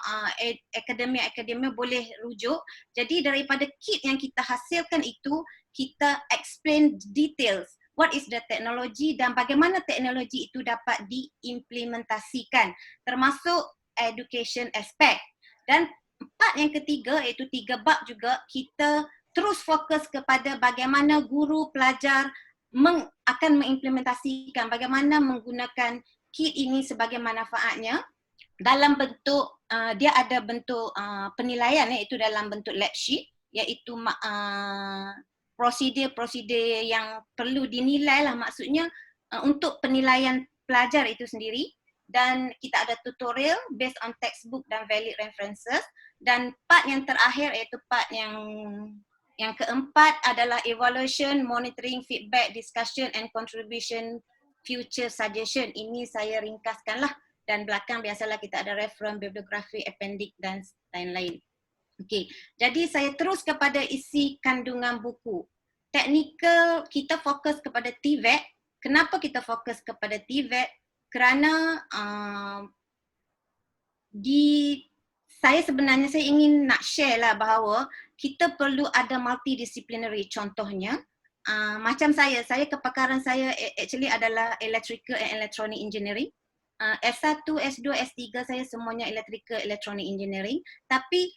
akademia boleh rujuk. Jadi daripada kit yang kita hasilkan itu, kita explain details. What is the technology dan bagaimana teknologi itu dapat diimplementasikan, termasuk education aspect. Dan part yang ketiga iaitu 3 bab juga kita terus fokus kepada bagaimana guru pelajar akan mengimplementasikan, bagaimana menggunakan kit ini sebagai manfaatnya dalam bentuk dia ada bentuk penilaian iaitu dalam bentuk lab sheet, iaitu prosedur yang perlu dinilai lah maksudnya untuk penilaian pelajar itu sendiri. Dan kita ada tutorial based on textbook dan valid references. Dan part yang terakhir iaitu part yang keempat adalah evaluation, monitoring, feedback, discussion and contribution, future suggestion. Ini saya ringkaskan lah. Dan belakang biasalah kita ada reference, bibliografi, appendix dan lain-lain. Okey, jadi saya terus kepada isi kandungan buku. Teknikal kita fokus kepada TVET. Kenapa kita fokus kepada TVET? Kerana saya ingin nak share lah bahawa kita perlu ada multidisciplinary. Contohnya, macam saya kepakaran saya actually adalah Electrical and Electronic Engineering. S1, S2, S3 saya semuanya Electrical Electronic Engineering. Tapi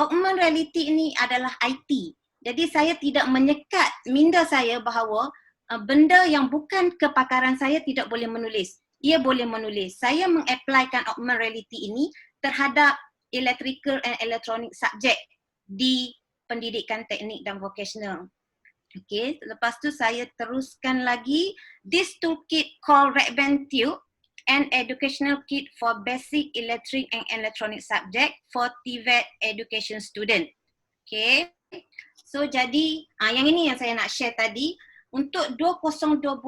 augmented reality ini adalah IT. Jadi saya tidak menyekat minda saya bahawa benda yang bukan kepakaran saya tidak boleh menulis. Ia boleh menulis. Saya mengapplykan augmented reality ini terhadap electrical and electronic subject di pendidikan teknik dan vocational. Okay, lepas tu saya teruskan lagi this toolkit called Red-Band Tube, an educational kit for basic electric and electronic subject for TVET education student. Okay, so jadi yang ini yang saya nak share tadi. Untuk 202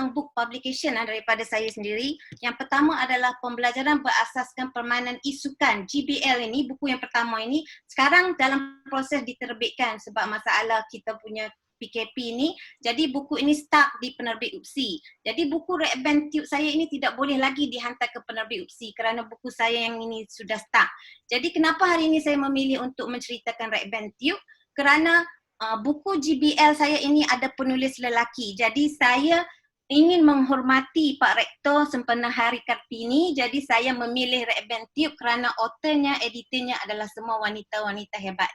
book publication daripada saya sendiri. Yang pertama adalah pembelajaran berasaskan permainan isukan, GBL ini, buku yang pertama ini. Sekarang dalam proses diterbitkan sebab masalah kita punya PKP ini. Jadi buku ini stuck di penerbit UPSI. Jadi buku Red-Band Tube saya ini tidak boleh lagi dihantar ke penerbit UPSI kerana buku saya yang ini sudah stuck. Jadi kenapa hari ini saya memilih untuk menceritakan Red-Band Tube? Kerana buku GBL saya ini ada penulis lelaki. Jadi saya ingin menghormati Pak Rektor Sempena Hari Kartini. Jadi saya memilih Red-Band Tube kerana authornya, editornya adalah semua wanita-wanita hebat.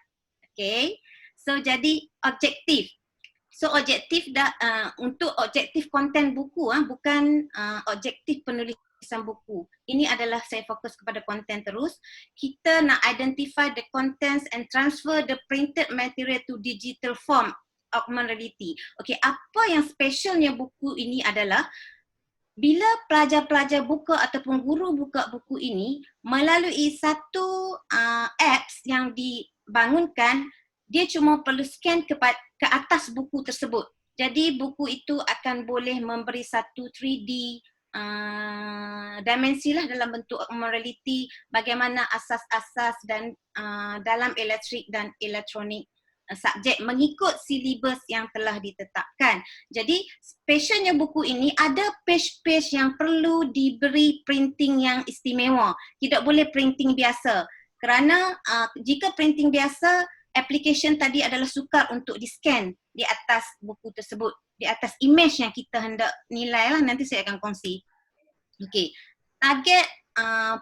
Okay. So jadi objektif. So objektif untuk objektif konten buku, bukan objektif penulisan buku. Ini adalah saya fokus kepada konten terus. Kita nak identify the contents and transfer the printed material to digital form, augmented reality. Okay, apa yang specialnya buku ini adalah bila pelajar-pelajar buka ataupun guru buka buku ini melalui satu apps yang dibangunkan, dia cuma perlu scan ke atas buku tersebut. Jadi buku itu akan boleh memberi satu 3D dimensi lah dalam bentuk augmented reality, bagaimana asas-asas dan dalam elektrik dan elektronik subjek mengikut silibus yang telah ditetapkan. Jadi specialnya buku ini ada page-page yang perlu diberi printing yang istimewa. Tidak boleh printing biasa. Kerana jika printing biasa, application tadi adalah sukar untuk di-scan di atas buku tersebut, di atas image yang kita hendak nilai lah, nanti saya akan kongsi. Okey, target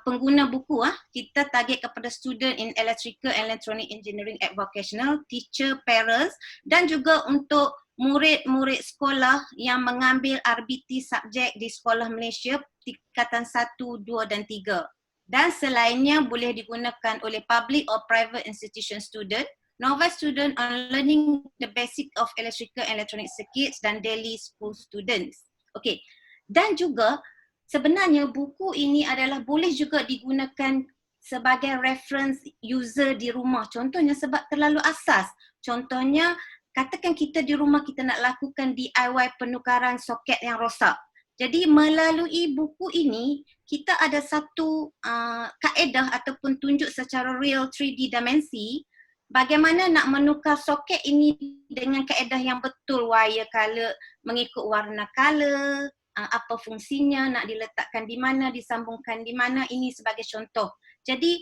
pengguna buku, kita target kepada student in electrical and electronic engineering at vocational, teacher, parents dan juga untuk murid-murid sekolah yang mengambil RBT subjek di sekolah Malaysia tingkatan 1, 2 dan 3. Dan selainnya boleh digunakan oleh public or private institution student, novice student on learning the basic of electrical and electronic circuits dan daily school students. Okey. Dan juga sebenarnya buku ini adalah boleh juga digunakan sebagai reference user di rumah. Contohnya sebab terlalu asas. Contohnya katakan kita di rumah kita nak lakukan DIY penukaran soket yang rosak. Jadi melalui buku ini kita ada satu kaedah ataupun tunjuk secara real 3D dimensi bagaimana nak menukar soket ini dengan kaedah yang betul, wire color mengikut warna color, apa fungsinya, nak diletakkan di mana, disambungkan di mana, ini sebagai contoh. Jadi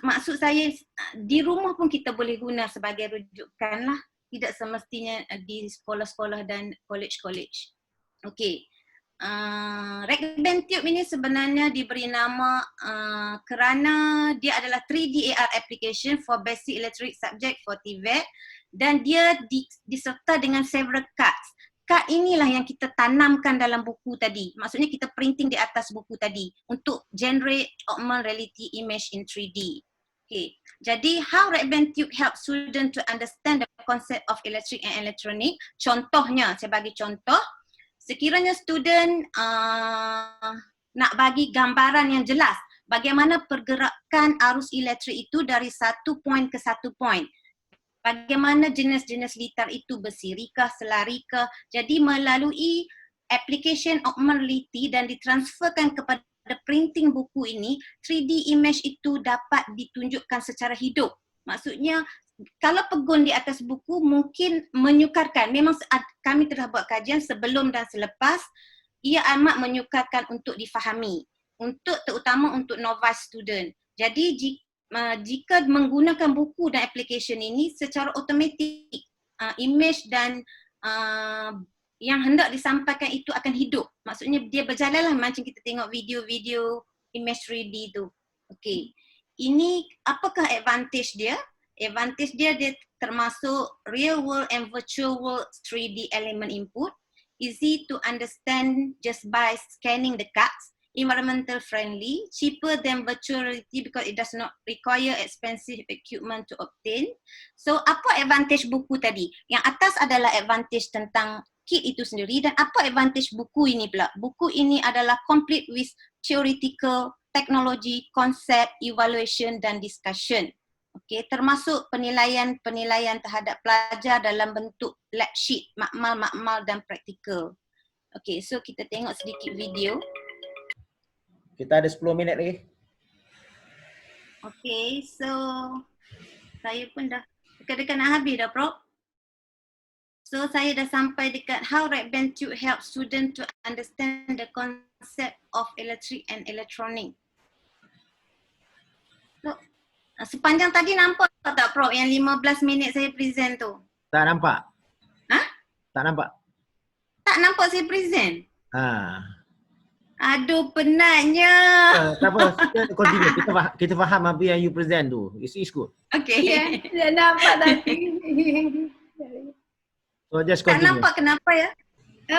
maksud saya di rumah pun kita boleh guna sebagai rujukan lah, tidak semestinya di sekolah-sekolah dan college-college. Okey. Red-Band Tube ini sebenarnya diberi nama kerana dia adalah 3D AR application for basic electric subject for TVET dan dia diserta dengan several cards. Kad inilah yang kita tanamkan dalam buku tadi. Maksudnya kita printing di atas buku tadi untuk generate augmented reality image in 3D. Okay. Jadi how Red-Band Tube help student to understand the concept of electric and electronic. Contohnya, saya bagi contoh. Sekiranya student nak bagi gambaran yang jelas bagaimana pergerakan arus elektrik itu dari satu point ke satu point. Bagaimana jenis-jenis litar itu bersirikah, selarikah. Jadi melalui application augmented reality dan ditransferkan kepada printing buku ini, 3D image itu dapat ditunjukkan secara hidup. Maksudnya kalau pegun di atas buku mungkin menyukarkan. Memang kami telah buat kajian sebelum dan selepas, ia amat menyukarkan untuk difahami. Terutama untuk novice student. Jadi jika menggunakan buku dan application ini secara automatik image dan yang hendak disampaikan itu akan hidup. Maksudnya dia berjalanlah macam kita tengok video-video image 3D tu. Okey. Ini apakah advantage dia? Advantage dia termasuk real world and virtual world 3D element input, easy to understand just by scanning the cards, environmental friendly, cheaper than virtual reality because it does not require expensive equipment to obtain. So apa advantage buku tadi? Yang atas adalah advantage tentang kit itu sendiri, dan apa advantage buku ini pula? Buku ini adalah complete with theoretical, technology, concept, evaluation dan discussion. Okey, termasuk penilaian terhadap pelajar dalam bentuk lab sheet, makmal dan praktikal. Okey, so kita tengok sedikit video. Kita ada 10 minit lagi. Okay, so saya pun dah dekat-dekat nak habis dah, Prof. So saya dah sampai dekat how Red Band Tube help student to understand the concept of electric and electronic. So, sepanjang tadi nampak tak, Prof, yang 15 minit saya present tu? Tak nampak? Ha? Tak nampak? Tak nampak saya present? Ha. Aduh, penatnya. Tak apa, kita continue. Kita faham apa yang you present tu. It's good. Okay. Ya, dah nampak tadi. So just Tak continue. nampak kenapa ya?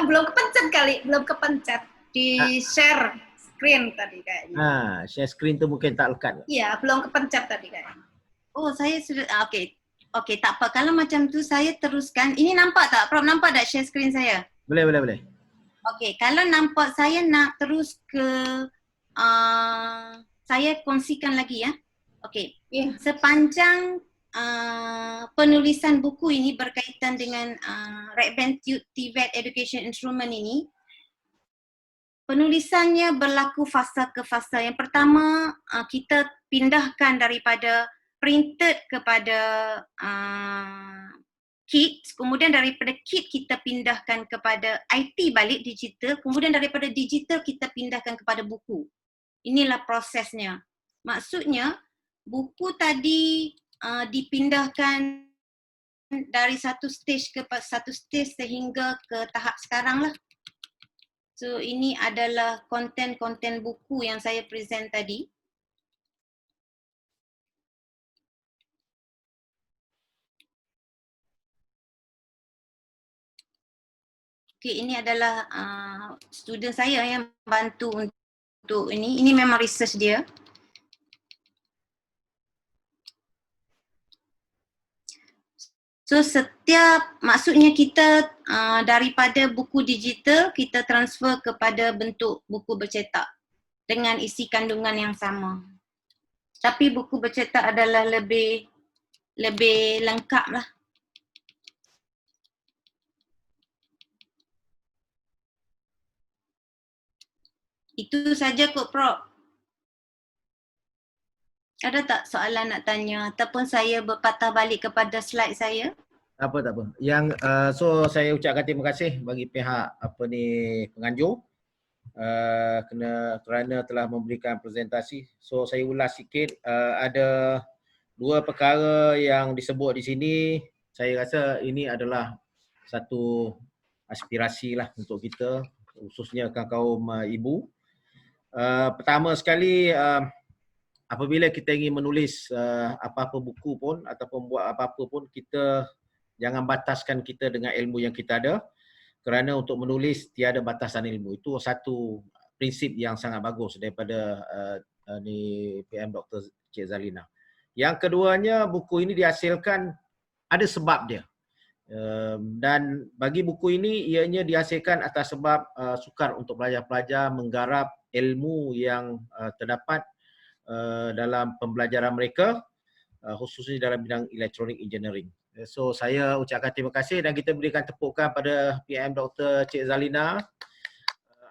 Belum kepencet kali, belum kepencet. Di share screen tadi kayaknya. Share screen tu mungkin tak lekat. Iya, belum kepencet tadi kayaknya. Oh, saya sudah, okay. Okay, tak apa. Kalau macam tu saya teruskan. Ini nampak tak? Prof, nampak tak share screen saya? Boleh. Okay, kalau nampak saya nak terus ke, saya kongsikan lagi ya. Okay, Ya. sepanjang penulisan buku ini berkaitan dengan Red Band Tube TVET Education Instrument ini, penulisannya berlaku fasa ke fasa. Yang pertama, kita pindahkan daripada printed kepada kit, kemudian daripada kit kita pindahkan kepada IT balik digital, kemudian daripada digital kita pindahkan kepada buku. Inilah prosesnya. Maksudnya buku tadi dipindahkan dari satu stage ke satu stage sehingga ke tahap sekarang lah. So ini adalah konten-konten buku yang saya present tadi. Okay, ini adalah student saya yang bantu untuk ini. Ini memang research dia. So maksudnya kita daripada buku digital kita transfer kepada bentuk buku bercetak dengan isi kandungan yang sama. Tapi buku bercetak adalah lebih lengkap lah. Itu saja kot, Prof. Ada tak soalan nak tanya ataupun saya berpatah balik kepada slide saya? Tak apa. Yang so saya ucapkan terima kasih bagi pihak penganjur kerana telah memberikan presentasi. So saya ulas sikit, ada dua perkara yang disebut di sini. Saya rasa ini adalah satu aspirasi lah untuk kita, khususnya kaum ibu. Pertama sekali, apabila kita ingin menulis apa-apa buku pun ataupun buat apa-apa pun, kita jangan bataskan kita dengan ilmu yang kita ada, kerana untuk menulis tiada batasan ilmu. Itu satu prinsip yang sangat bagus daripada PM Dr. Cik Zalina. Yang keduanya, buku ini dihasilkan ada sebab dia. Dan bagi buku ini, ianya dihasilkan atas sebab sukar untuk pelajar-pelajar menggarap ilmu yang terdapat dalam pembelajaran mereka, khususnya dalam bidang electronic engineering. So saya ucapkan terima kasih dan kita berikan tepukan pada PM Dr. Cik Zalina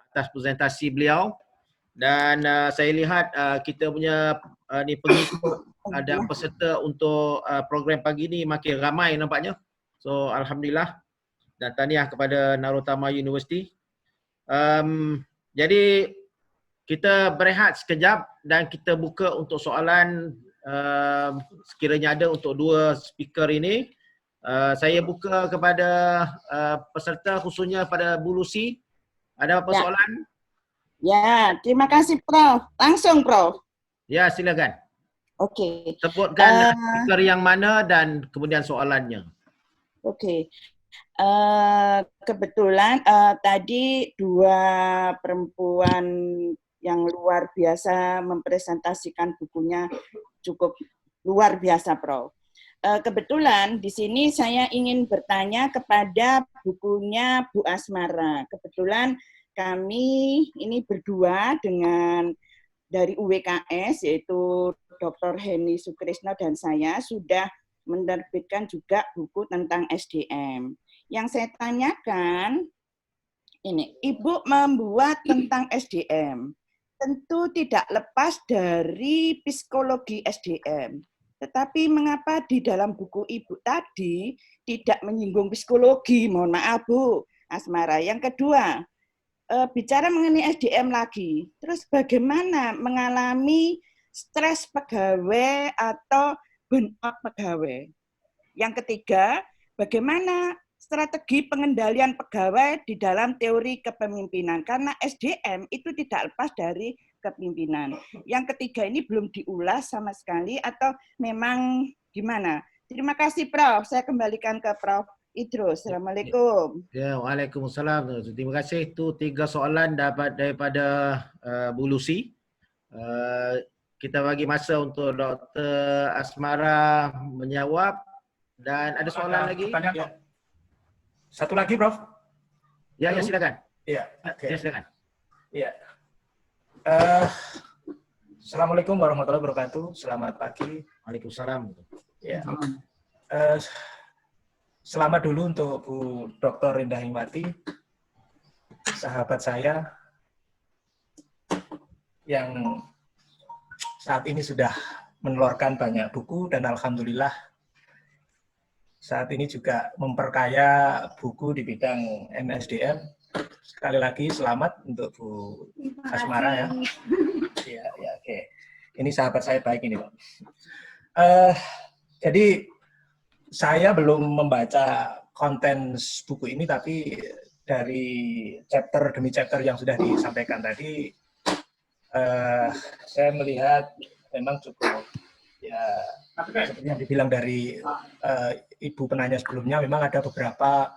atas presentasi beliau. Dan saya lihat kita punya pengikut dan peserta untuk program pagi ini makin ramai nampaknya. So alhamdulillah dan tahniah kepada Narotama University. Jadi kita berehat sekejap dan kita buka untuk soalan sekiranya ada untuk dua speaker ini. Saya buka kepada peserta, khususnya pada Bu Lucy. Ada apa soalan? Ya, terima kasih Prof. Langsung Prof. Ya, silakan. Oke. Sebutkan speaker yang mana dan kemudian soalannya. Oke. Kebetulan tadi dua perempuan yang luar biasa mempresentasikan bukunya cukup luar biasa, Prof. Kebetulan di sini saya ingin bertanya kepada bukunya Bu Asmara. Kebetulan kami ini berdua dengan dari UWKS, yaitu Dr. Heni Sukrisno dan saya sudah menerbitkan juga buku tentang SDM. Yang saya tanyakan, ini Ibu membuat tentang SDM, tentu tidak lepas dari psikologi SDM. Tetapi mengapa di dalam buku Ibu tadi tidak menyinggung psikologi? Mohon maaf Bu Asmara. Yang kedua, bicara mengenai SDM lagi, terus bagaimana mengalami stres pegawai atau burnout pegawai. Yang ketiga, bagaimana strategi pengendalian pegawai di dalam teori kepemimpinan, karena SDM itu tidak lepas dari kepemimpinan. Yang ketiga ini belum diulas sama sekali atau memang gimana? Terima kasih Prof. Saya kembalikan ke Prof. Idrus. Assalamualaikum. Ya, waalaikumsalam. Terima kasih. Itu 3 soalan daripada Bu Lucy. Kita bagi masa untuk Dr. Asmara menjawab. Dan ada soalan lagi? Ya. Satu lagi, Prof. Ya, ya silakan. Iya, oke. Ya, silakan. Iya. Assalamualaikum warahmatullahi wabarakatuh. Selamat pagi. Waalaikumsalam. Ya. Selamat dulu untuk Bu Dr. Indah Hingwati, sahabat saya yang saat ini sudah mengeluarkan banyak buku dan alhamdulillah saat ini juga memperkaya buku di bidang MSDM. Sekali lagi selamat untuk Bu Asmara ya. Ya, ya, oke. Ini sahabat saya baik ini, Pak. Jadi saya belum membaca konten buku ini, tapi dari chapter demi chapter yang sudah disampaikan tadi, saya melihat memang cukup, ya seperti yang dibilang dari Ibu penanya sebelumnya, memang ada beberapa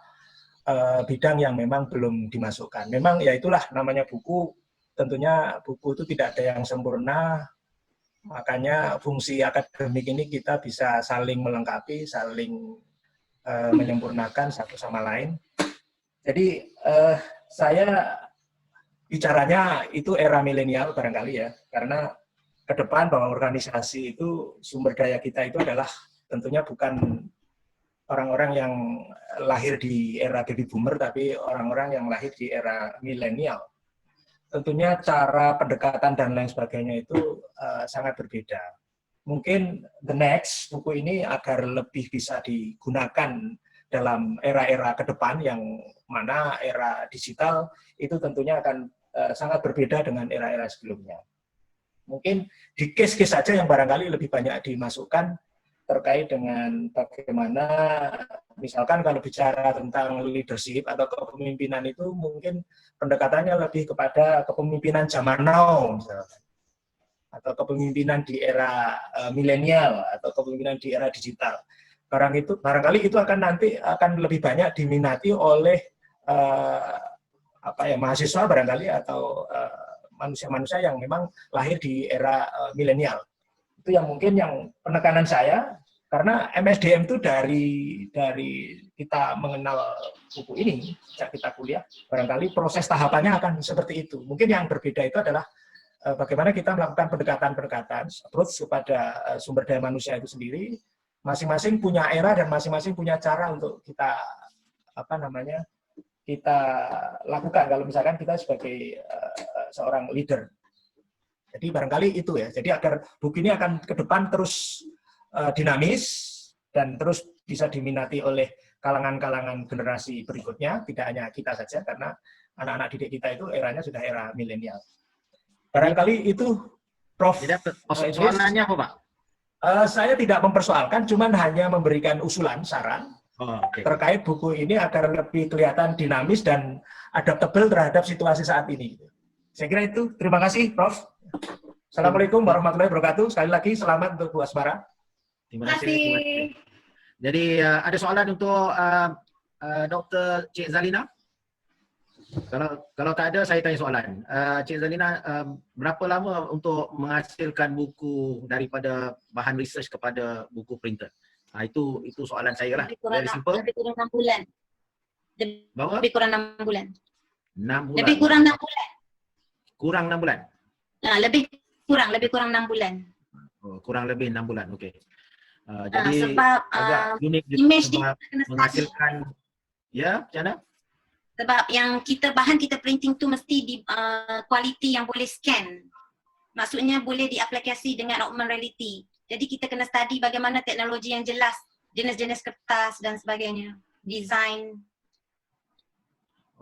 bidang yang memang belum dimasukkan. Memang ya itulah namanya buku, tentunya buku itu tidak ada yang sempurna. Makanya fungsi akademik ini kita bisa saling melengkapi, saling menyempurnakan satu sama lain. Jadi saya bicaranya itu era milenial barangkali ya, karena ke depan bahwa organisasi itu sumber daya kita itu adalah tentunya bukan orang-orang yang lahir di era baby boomer, tapi orang-orang yang lahir di era milenial. Tentunya cara pendekatan dan lain sebagainya itu sangat berbeda. Mungkin the next buku ini agar lebih bisa digunakan dalam era-era ke depan yang mana era digital itu tentunya akan sangat berbeda dengan era-era sebelumnya. Mungkin di case-case saja yang barangkali lebih banyak dimasukkan terkait dengan bagaimana, misalkan kalau bicara tentang leadership atau kepemimpinan itu mungkin pendekatannya lebih kepada kepemimpinan zaman now, misalkan. Atau kepemimpinan di era milenial, atau kepemimpinan di era digital. Barangkali itu akan nanti akan lebih banyak diminati oleh mahasiswa barangkali atau manusia-manusia yang memang lahir di era milenial. Itu yang mungkin yang penekanan saya, karena MSDM itu dari kita mengenal buku ini sejak kita kuliah, barangkali proses tahapannya akan seperti itu. Mungkin yang berbeda itu adalah bagaimana kita melakukan pendekatan-pendekatan approach kepada sumber daya manusia itu sendiri. Masing-masing punya era dan masing-masing punya cara untuk kita kita lakukan kalau misalkan kita sebagai seorang leader. Jadi barangkali itu ya. Jadi agar buku ini akan ke depan terus dinamis dan terus bisa diminati oleh kalangan-kalangan generasi berikutnya, tidak hanya kita saja, karena anak-anak didik kita itu eranya sudah era milenial. Barangkali itu, Prof. Soalannya apa, Pak? Saya tidak mempersoalkan, cuman hanya memberikan usulan, saran, Oh, oke. terkait buku ini agar lebih kelihatan dinamis dan adaptable terhadap situasi saat ini. Saya kira itu. Terima kasih, Prof. Assalamualaikum warahmatullahi wabarakatuh. Sekali lagi selamat untuk Bu Asmara. Terima kasih. Jadi ada soalan untuk Dr. Cik Zalina? Kalau tak ada, saya tanya soalan. Cik Zalina, berapa lama untuk menghasilkan buku daripada bahan research kepada buku printed? Itu soalan saya lah. Very simple. Lebih kurang 6 bulan. Lebih kurang 6 bulan. 6 bulan. Lebih kurang 6 bulan. Kurang 6 bulan? Lebih kurang 6 bulan. Oh, kurang lebih 6 bulan, okey. Jadi sebab agak unik image sebab menghasilkan, ya, macam mana? Sebab yang bahan kita printing tu mesti di kualiti yang boleh scan. Maksudnya boleh diaplikasi dengan augmented reality. Jadi kita kena study bagaimana teknologi yang jelas, jenis-jenis kertas dan sebagainya, design.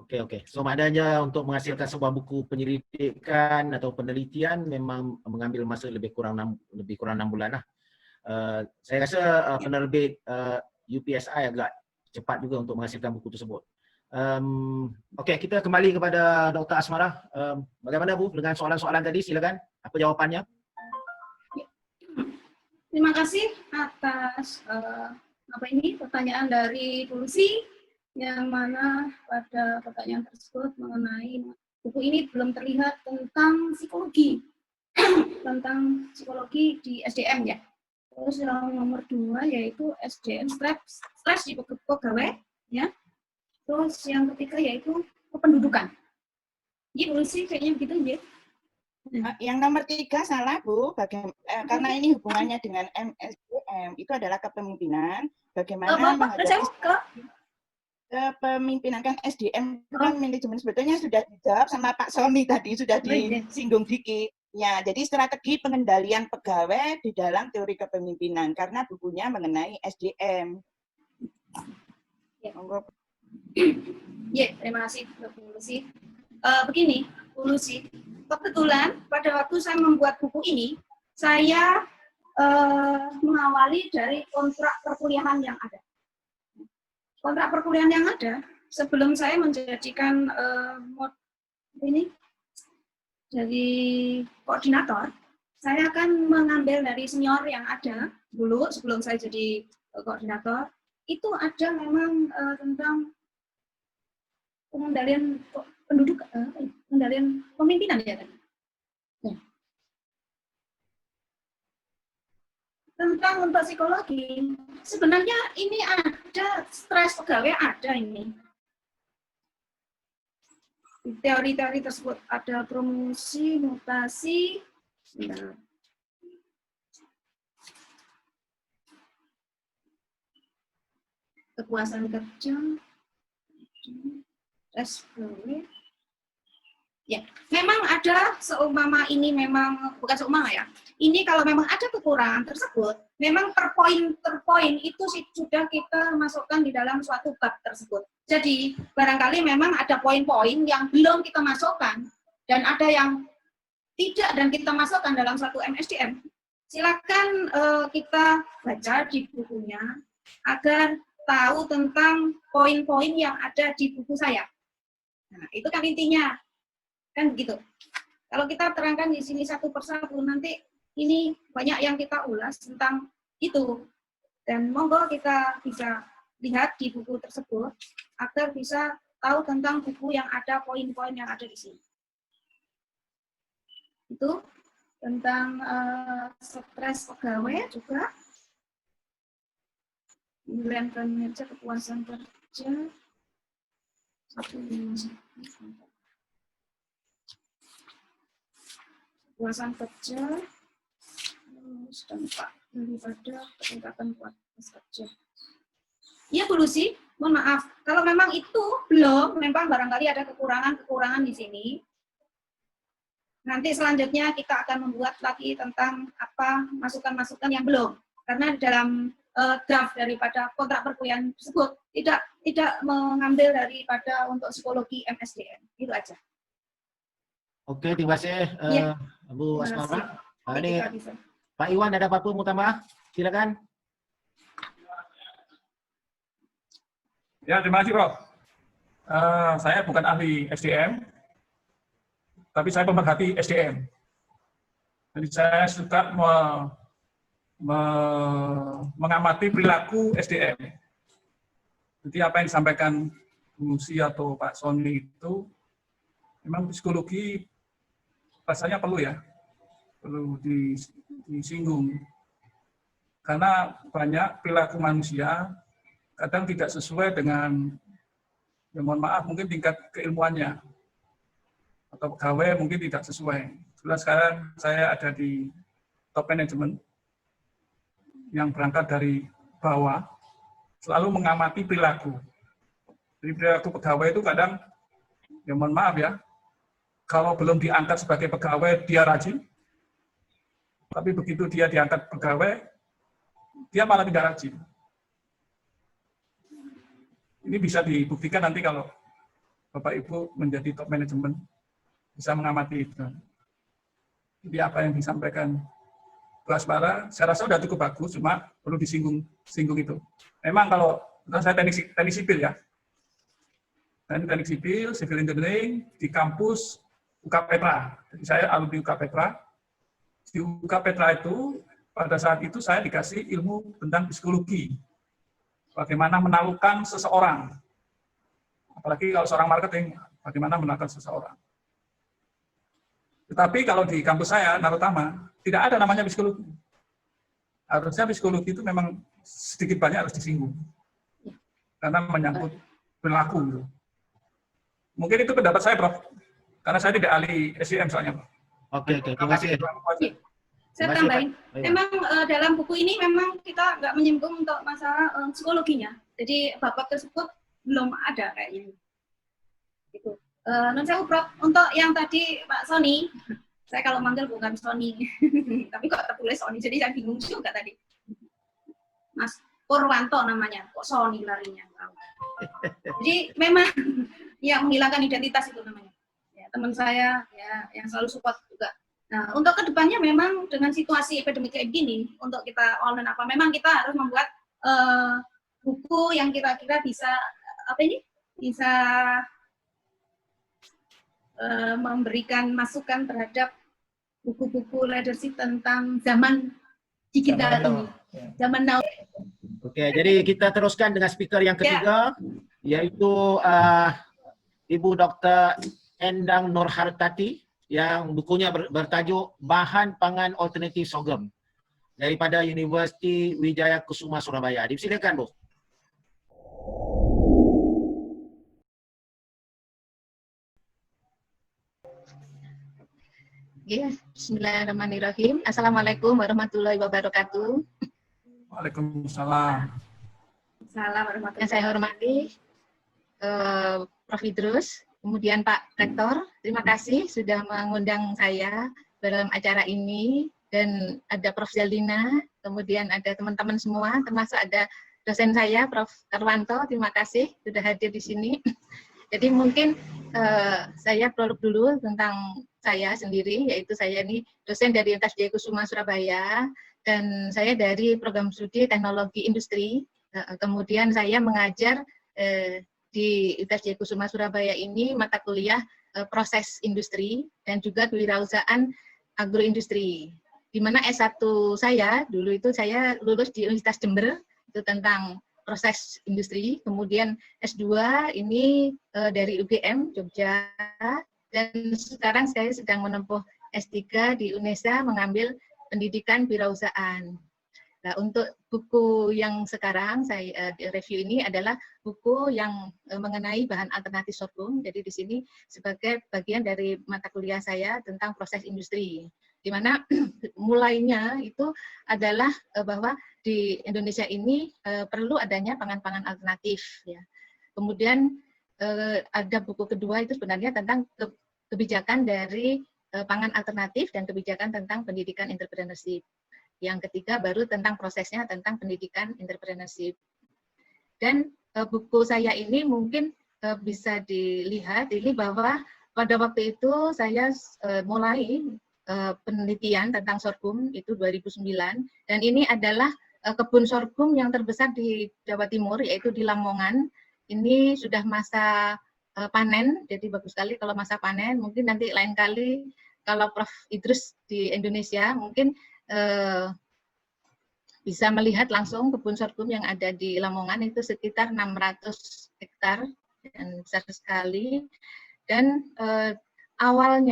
Okey. So maknanya untuk menghasilkan sebuah buku penyelidikan atau penelitian memang mengambil masa lebih kurang 6 bulan lah. Saya rasa penerbit UPSI agak cepat juga untuk menghasilkan buku tersebut. Okey, kita kembali kepada Dr. Asmara. Bagaimana Bu dengan soalan-soalan tadi? Silakan. Apa jawapannya? Terima kasih atas pertanyaan dari Bu Lucy, yang mana pada pertanyaan tersebut mengenai buku ini belum terlihat tentang psikologi tentang psikologi di SDM ya. Terus yang nomor 2 yaitu SDM stres di pegawai ya. Terus yang ketiga yaitu kependudukan. Jadi Bu Lucy kayaknya begitu ya. Yang nomor 3 salah Bu, karena ini hubungannya dengan MSDM, itu adalah kepemimpinan. Bagaimana menghadapi kepemimpinan, kan SDM itu kan manajemen, sebetulnya sudah dijawab sama Pak Sony tadi, sudah disinggung dikit. Ya, jadi strategi pengendalian pegawai di dalam teori kepemimpinan, karena bukunya mengenai SDM. Ya, terima kasih Bu Lucy. Begini, Bu Lucy, kebetulan pada waktu saya membuat buku ini, saya mengawali dari kontrak perkuliahan yang ada. Kontrak perkuliahan yang ada, sebelum saya menjadikan jadi koordinator, saya akan mengambil dari senior yang ada dulu sebelum saya jadi koordinator. Itu ada memang tentang pengendalian penduduk, pengendalian pemimpinan ya tadi. Ya. Tentang untuk psikologi, sebenarnya ini ada stres pegawai, ada ini. Teori-teori tersebut ada promosi, mutasi, kepuasan kerja, stres pegawai. Ya, memang ada seumpama ini memang bukan seumpama ya. Ini kalau memang ada kekurangan tersebut, memang per poin itu sudah kita masukkan di dalam suatu bab tersebut. Jadi barangkali memang ada poin-poin yang belum kita masukkan dan ada yang tidak dan kita masukkan dalam satu MSDM. Silakan kita baca di bukunya agar tahu tentang poin-poin yang ada di buku saya. Nah, itu kan intinya. Kan begitu. Kalau kita terangkan di sini satu persatu, nanti ini banyak yang kita ulas tentang itu. Dan monggo kita bisa lihat di buku tersebut agar bisa tahu tentang buku yang ada, poin-poin yang ada di sini. Itu tentang stres pegawai juga. Nilai kinerja, kepuasan kerja. 151. Kepuasan kerja, dampak daripada peningkatan kualitas kerja. Iya Bu Lucy, mohon maaf, kalau memang itu belum, memang barangkali ada kekurangan di sini. Nanti selanjutnya kita akan membuat lagi tentang apa masukan-masukan yang belum, karena dalam draft daripada kontrak perkuliahan tersebut tidak mengambil daripada untuk psikologi MSDM, itu aja. Oke, terima kasih Bu Asmara. Ini Pak Iwan ada apa-apa mau tambah? Silakan. Ya, terima kasih, Prof. Saya bukan ahli SDM, tapi saya pemerhati SDM. Jadi saya suka mengamati perilaku SDM. Jadi apa yang disampaikan Bu Lucy atau Pak Sony itu, memang psikologi rasanya perlu ya, perlu disinggung. Karena banyak perilaku manusia kadang tidak sesuai dengan, ya mohon maaf, mungkin tingkat keilmuannya. Atau pegawai mungkin tidak sesuai. Jelas sekarang saya ada di top management yang berangkat dari bawah, selalu mengamati perilaku. Jadi perilaku pegawai itu kadang, ya mohon maaf ya, kalau belum diangkat sebagai pegawai, dia rajin. Tapi begitu dia diangkat pegawai, dia malah tidak rajin. Ini bisa dibuktikan nanti kalau Bapak Ibu menjadi top management, bisa mengamati itu. Jadi apa yang disampaikan Bu Asmara, saya rasa sudah cukup bagus, cuma perlu disinggung itu. Memang kalau saya teknik sipil ya, teknik sipil, civil engineering di kampus UK Petra. Jadi saya alumni UK Petra. Di UK Petra itu pada saat itu saya dikasih ilmu tentang psikologi, bagaimana menaklukkan seseorang. Apalagi kalau seorang marketing, bagaimana menaklukkan seseorang. Tetapi kalau di kampus saya, Narutama, tidak ada namanya psikologi. Harusnya psikologi itu memang sedikit banyak harus disinggung. Karena menyangkut perilaku. Gitu. Mungkin itu pendapat saya, Prof. Karena saya tidak ahli SDM soalnya, Prof. Oke, terima kasih. Saya tambahin, memang dalam buku ini memang kita nggak menyinggung untuk masalah psikologinya. Jadi bab tersebut belum ada kayaknya. Gitu. Non sewu, Prof, untuk yang tadi Pak Sony, saya kalau manggil bukan Sony, tapi kok tertulis Sony, jadi saya bingung juga tadi. Mas Purwanto namanya, kok Sony larinya. Jadi memang ya menghilangkan identitas itu namanya. Ya, teman saya ya yang selalu support juga. Nah, untuk kedepannya memang dengan situasi epidemi kayak gini, untuk kita online apa, memang kita harus membuat buku yang kira-kira bisa bisa memberikan masukan terhadap buku-buku leadership tentang zaman digital ini, zaman now. Oke, jadi kita teruskan dengan speaker yang ketiga, yaitu Ibu Dr. Endang Nurhartati, yang bukunya bertajuk Bahan Pangan Alternatif Sorghum daripada Universiti Wijaya Kusuma Surabaya. Dipersilakan, Bu. Ya, bismillahirrahmanirrahim. Assalamualaikum warahmatullahi wabarakatuh. Waalaikumsalam. Salam warahmatullahi Yang saya hormati Prof. Idrus, kemudian Pak Rektor, terima kasih sudah mengundang saya dalam acara ini, dan ada Prof. Zaldina, kemudian ada teman-teman semua, termasuk ada dosen saya, Prof. Arwanto, terima kasih sudah hadir di sini. Jadi mungkin saya prolog dulu tentang saya sendiri, yaitu saya ini dosen dari Universitas Wijaya Kusuma Surabaya, dan saya dari program studi teknologi industri. Kemudian saya mengajar di Universitas Wijaya Kusuma Surabaya ini mata kuliah proses industri dan juga kewirausahaan agroindustri. Di mana S1 saya dulu itu saya lulus di Universitas Jember itu tentang proses industri, kemudian S2 ini dari UGM Jogja, dan sekarang saya sedang menempuh S3 di UNESA mengambil pendidikan wirausahaan. Nah, untuk buku yang sekarang saya review ini adalah buku yang mengenai bahan alternatif sorghum. Jadi di sini sebagai bagian dari mata kuliah saya tentang proses industri, di mana mulainya itu adalah bahwa di Indonesia ini perlu adanya pangan-pangan alternatif. Ya. Kemudian ada buku kedua itu sebenarnya tentang kebijakan dari pangan alternatif dan kebijakan tentang pendidikan entrepreneurship. Yang ketiga baru tentang prosesnya tentang pendidikan entrepreneurship. Dan buku saya ini mungkin bisa dilihat ini bahwa pada waktu itu saya mulai penelitian tentang sorghum itu 2009, dan ini adalah kebun sorghum yang terbesar di Jawa Timur, yaitu di Lamongan, ini sudah masa panen, jadi bagus sekali kalau masa panen. Mungkin nanti lain kali kalau Prof. Idrus di Indonesia mungkin bisa melihat langsung kebun sorghum yang ada di Lamongan, itu sekitar 600 hektar dan besar sekali. Dan awal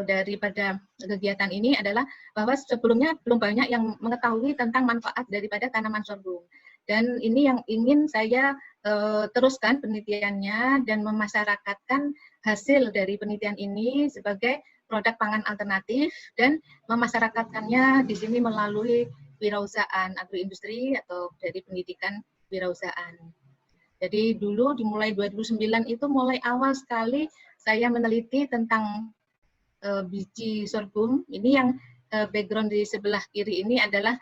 daripada kegiatan ini adalah bahwa sebelumnya belum banyak yang mengetahui tentang manfaat daripada tanaman sorghum. Dan ini yang ingin saya teruskan penelitiannya dan memasyarakatkan hasil dari penelitian ini sebagai produk pangan alternatif dan memasyarakatkannya di sini melalui wirausahaan agroindustri atau dari pendidikan wirausahaan. Jadi dulu dimulai 2009 itu mulai awal sekali saya meneliti tentang biji sorghum. Ini yang background di sebelah kiri ini adalah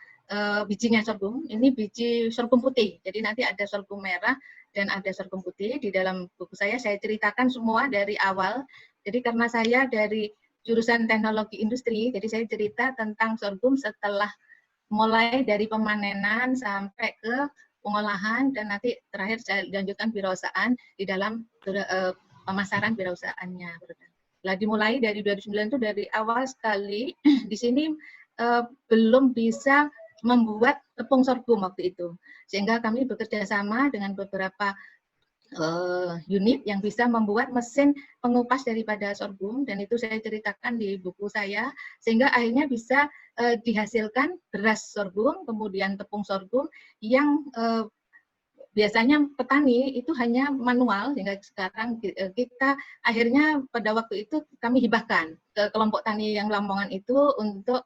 bijinya sorghum. Ini biji sorghum putih. Jadi nanti ada sorghum merah dan ada sorghum putih. Di dalam buku saya ceritakan semua dari awal. Jadi karena saya dari jurusan teknologi industri, jadi saya cerita tentang sorghum setelah mulai dari pemanenan sampai ke pengolahan dan nanti terakhir saya lanjutkan wirausahaan di dalam pemasaran wirausahaannya. Lah dimulai dari 2009 itu dari awal sekali di sini belum bisa membuat tepung sorghum waktu itu, sehingga kami bekerja sama dengan beberapa unit yang bisa membuat mesin pengupas daripada sorghum, dan itu saya ceritakan di buku saya, sehingga akhirnya bisa dihasilkan beras sorghum, kemudian tepung sorghum yang biasanya petani itu hanya manual, sehingga sekarang kita akhirnya pada waktu itu kami hibahkan ke kelompok tani yang Lamongan itu untuk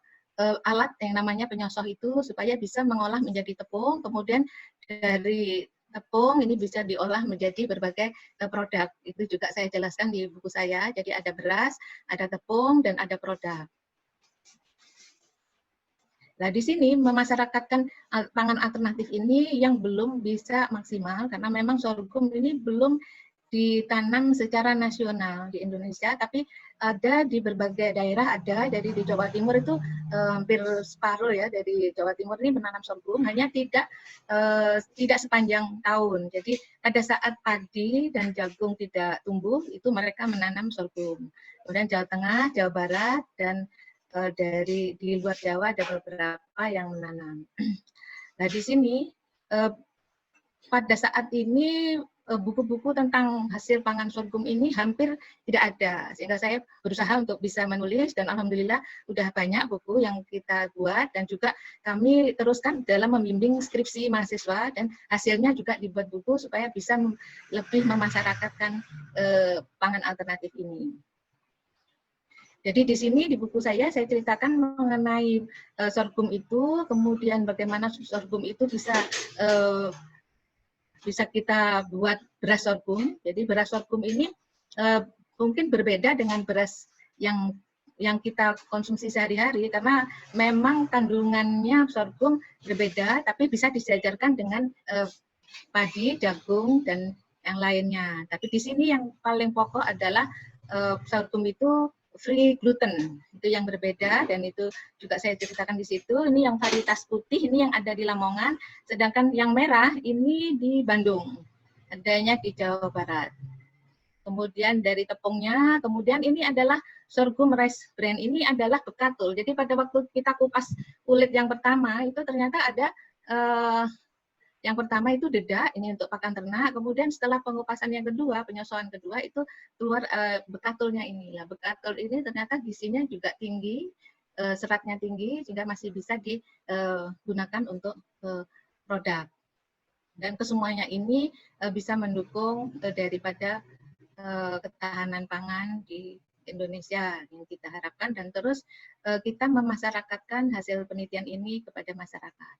alat yang namanya penyosoh itu supaya bisa mengolah menjadi tepung, kemudian dari tepung ini bisa diolah menjadi berbagai produk. Itu juga saya jelaskan di buku saya. Jadi ada beras, ada tepung, dan ada produk. Nah, di sini memasyarakatkan pangan alternatif ini yang belum bisa maksimal karena memang sorghum ini belum ditanam secara nasional di Indonesia, tapi ada di berbagai daerah, ada. Jadi di Jawa Timur itu hampir separuh ya dari Jawa Timur ini menanam sorghum, hanya tidak sepanjang tahun. Jadi pada saat padi dan jagung tidak tumbuh itu mereka menanam sorghum. Kemudian Jawa Tengah, Jawa Barat, dan di luar Jawa ada beberapa yang menanam. Nah di sini pada saat ini buku-buku tentang hasil pangan sorghum ini hampir tidak ada, sehingga saya berusaha untuk bisa menulis dan alhamdulillah udah banyak buku yang kita buat dan juga kami teruskan dalam membimbing skripsi mahasiswa dan hasilnya juga dibuat buku supaya bisa lebih memasyarakatkan pangan alternatif ini. Jadi di sini di buku saya ceritakan mengenai sorghum itu, kemudian bagaimana sorghum itu bisa kita buat beras sorghum. Jadi beras sorghum ini mungkin berbeda dengan beras yang kita konsumsi sehari-hari karena memang kandungannya sorghum berbeda, tapi bisa disejajarkan dengan padi, jagung, dan yang lainnya. Tapi di sini yang paling pokok adalah sorghum itu free gluten, itu yang berbeda dan itu juga saya ceritakan di situ. Ini yang varietas putih, ini yang ada di Lamongan, sedangkan yang merah ini di Bandung, adanya di Jawa Barat. Kemudian dari tepungnya, kemudian ini adalah sorghum rice bran, ini adalah bekatul. Jadi pada waktu kita kupas kulit yang pertama itu ternyata ada yang pertama itu dedak, ini untuk pakan ternak. Kemudian setelah pengupasan yang kedua, penyosohan kedua itu keluar bekatulnya ini. Lah bekatul ini ternyata gizinya juga tinggi, seratnya tinggi, sehingga masih bisa digunakan untuk produk. Dan kesemuanya ini bisa mendukung daripada ketahanan pangan di Indonesia yang kita harapkan, dan terus kita memasyarakatkan hasil penelitian ini kepada masyarakat.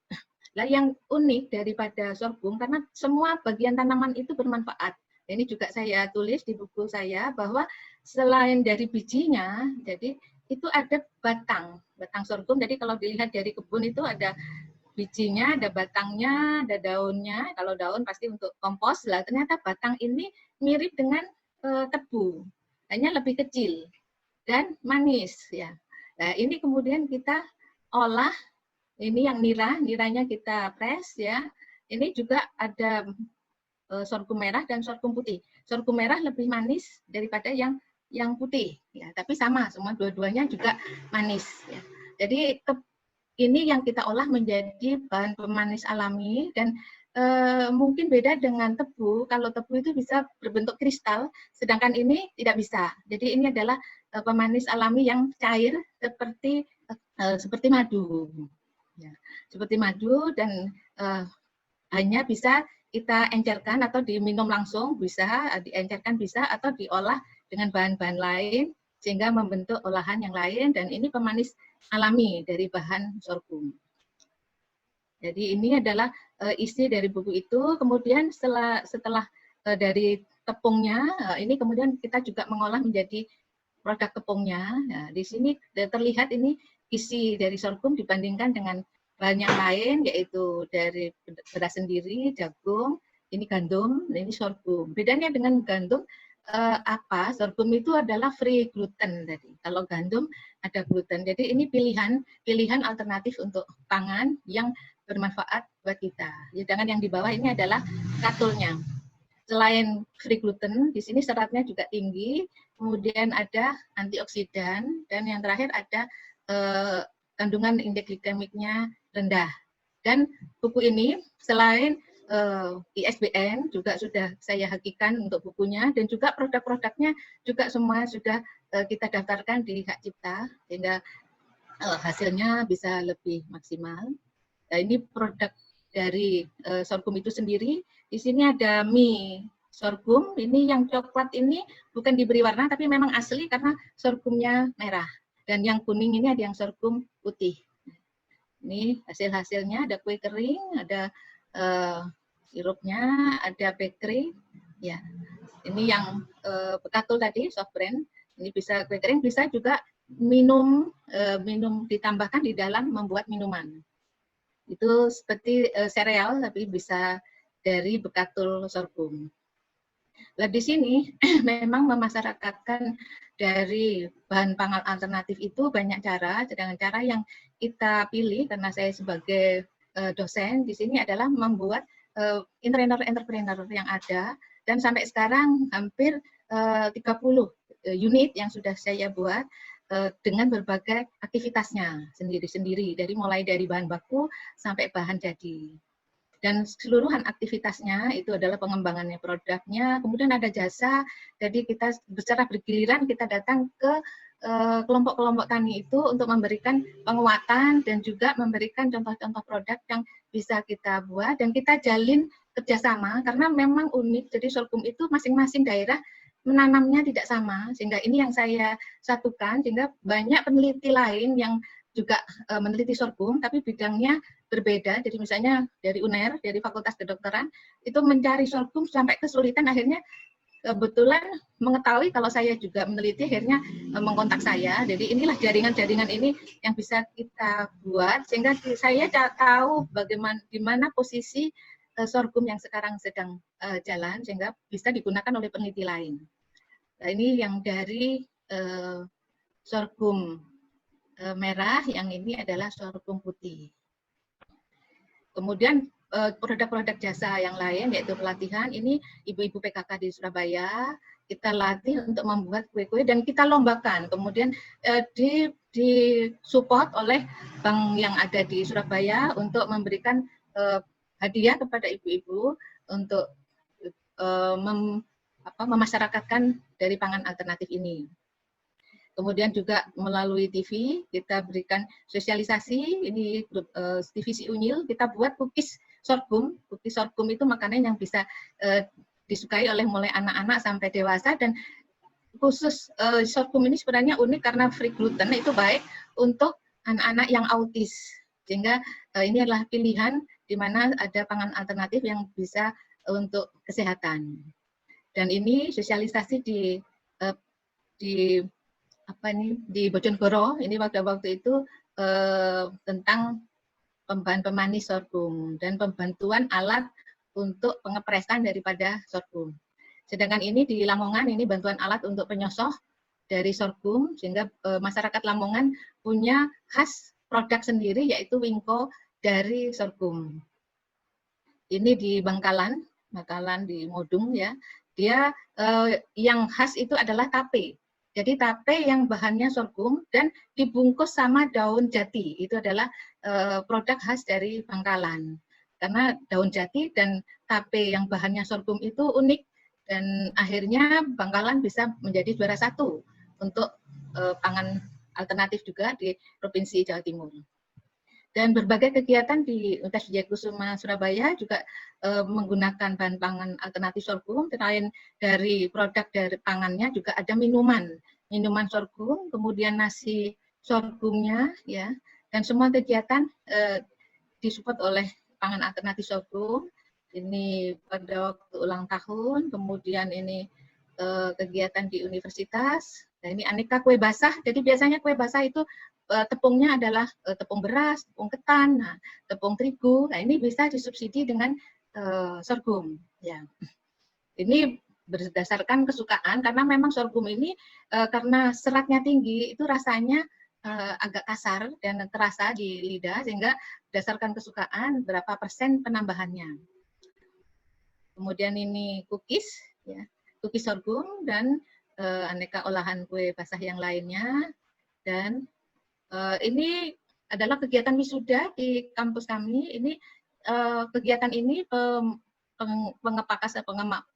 Nah, yang unik daripada sorghum karena semua bagian tanaman itu bermanfaat. Ini juga saya tulis di buku saya bahwa selain dari bijinya, jadi itu ada batang sorghum. Jadi kalau dilihat dari kebun itu ada bijinya, ada batangnya, ada daunnya. Kalau daun pasti untuk kompos lah. Ternyata batang ini mirip dengan tebu, hanya lebih kecil dan manis ya. Nah, ini kemudian kita olah. Ini yang niranya kita press ya. Ini juga ada sorghum merah dan sorghum putih. Sorghum merah lebih manis daripada yang putih, ya. Tapi sama, semua dua-duanya juga manis. Ya. Jadi ini yang kita olah menjadi bahan pemanis alami dan mungkin beda dengan tebu. Kalau tebu itu bisa berbentuk kristal, sedangkan ini tidak bisa. Jadi ini adalah pemanis alami yang cair seperti madu, ya. Seperti madu dan hanya bisa kita encerkan atau diminum langsung bisa, diencerkan bisa atau diolah dengan bahan-bahan lain sehingga membentuk olahan yang lain dan ini pemanis alami dari bahan sorghum. Jadi ini adalah isi dari buku itu. Kemudian setelah dari tepungnya, ini kemudian kita juga mengolah menjadi produk tepungnya. Nah, di sini terlihat ini isi dari sorghum dibandingkan dengan bahan yang lain, yaitu dari beras sendiri, jagung, ini gandum, ini sorghum. Bedanya dengan gandum sorghum itu adalah free gluten tadi. Kalau gandum ada gluten. Jadi ini pilihan alternatif untuk pangan yang bermanfaat buat kita. Sedangkan yang di bawah ini adalah katulnya. Selain free gluten, di sini seratnya juga tinggi, kemudian ada antioksidan, dan yang terakhir ada kandungan indeks glikemiknya rendah. Dan buku ini selain ISBN juga sudah saya hakikan untuk bukunya, dan juga produk-produknya juga semua sudah kita daftarkan di Hak Cipta, sehingga hasilnya bisa lebih maksimal. Nah, ini produk dari sorghum itu sendiri. Di sini ada mie sorghum. Ini yang coklat ini bukan diberi warna, tapi memang asli karena sorghumnya merah. Dan yang kuning ini ada yang sorghum putih. Ini hasil-hasilnya, ada kue kering, ada sirupnya, ada bakery. Ya, ini yang bekatul tadi, soft brand. Ini bisa kue kering, bisa juga minum ditambahkan di dalam membuat minuman. Itu seperti sereal, tapi bisa dari bekatul sorghum. Nah, di sini memang memasyarakatkan dari bahan pangan alternatif itu banyak cara, sedangkan cara yang kita pilih karena saya sebagai dosen di sini adalah membuat entrepreneur yang ada, dan sampai sekarang hampir 30 unit yang sudah saya buat dengan berbagai aktivitasnya sendiri-sendiri, mulai dari bahan baku sampai bahan jadi. Dan keseluruhan aktivitasnya itu adalah pengembangannya produknya, kemudian ada jasa, jadi kita secara bergiliran kita datang ke kelompok-kelompok tani itu untuk memberikan penguatan dan juga memberikan contoh-contoh produk yang bisa kita buat, dan kita jalin kerjasama karena memang unik. Jadi sorghum itu masing-masing daerah menanamnya tidak sama, sehingga ini yang saya satukan, sehingga banyak peneliti lain yang juga meneliti sorghum, tapi bidangnya berbeda. Jadi misalnya dari UNER, dari Fakultas Kedokteran, itu mencari sorghum sampai kesulitan, akhirnya kebetulan mengetahui kalau saya juga meneliti, akhirnya mengkontak saya. Jadi inilah jaringan-jaringan ini yang bisa kita buat, sehingga saya tahu bagaimana di mana posisi sorghum yang sekarang sedang jalan, sehingga bisa digunakan oleh peneliti lain. Nah, ini yang dari sorghum merah, yang ini adalah sorghum putih. Kemudian produk-produk jasa yang lain, yaitu pelatihan, ini ibu-ibu PKK di Surabaya, kita latih untuk membuat kue-kue dan kita lombakan. Kemudian disupport oleh bank yang ada di Surabaya untuk memberikan hadiah kepada ibu-ibu untuk memasyarakatkan dari pangan alternatif ini. Kemudian juga melalui TV kita berikan sosialisasi, ini grup divisi Unyil, kita buat cookies sorghum. Cookies sorghum itu makanan yang bisa disukai oleh mulai anak-anak sampai dewasa, dan khusus sorghum ini sebenarnya unik karena free gluten, itu baik untuk anak-anak yang autis. Sehingga ini adalah pilihan di mana ada pangan alternatif yang bisa untuk kesehatan. Dan ini sosialisasi di Bojonegoro, ini waktu itu tentang bahan pemanis sorghum dan pembantuan alat untuk pengepresan daripada sorghum. Sedangkan ini di Lamongan, ini bantuan alat untuk penyosoh dari sorghum, sehingga masyarakat Lamongan punya khas produk sendiri, yaitu wingko dari sorghum. Ini di Bangkalan, Bangkalan di Modung ya. Dia yang khas itu adalah tape. Jadi tape yang bahannya sorghum dan dibungkus sama daun jati. Itu adalah produk khas dari Bangkalan. Karena daun jati dan tape yang bahannya sorghum itu unik dan akhirnya Bangkalan bisa menjadi juara 1 untuk pangan alternatif juga di Provinsi Jawa Timur. Dan berbagai kegiatan di Universitas Wijayakusuma Surabaya juga menggunakan bahan pangan alternatif sorghum. Selain dari produk dari pangannya juga ada minuman sorghum, kemudian nasi sorghumnya ya, dan semua kegiatan disupport oleh pangan alternatif sorghum. Ini pada waktu ulang tahun, kemudian ini kegiatan di universitas. Nah, ini aneka kue basah. Jadi biasanya kue basah itu tepungnya adalah tepung beras, tepung ketan, nah, tepung terigu. Nah, ini bisa disubsidi dengan sorghum. Ya. Ini berdasarkan kesukaan karena memang sorghum ini karena seratnya tinggi itu rasanya agak kasar dan terasa di lidah sehingga berdasarkan kesukaan berapa persen penambahannya. Kemudian ini cookies, ya, cookies sorghum dan aneka olahan kue basah yang lainnya. Dan ini adalah kegiatan wisuda di kampus kami. Ini kegiatan ini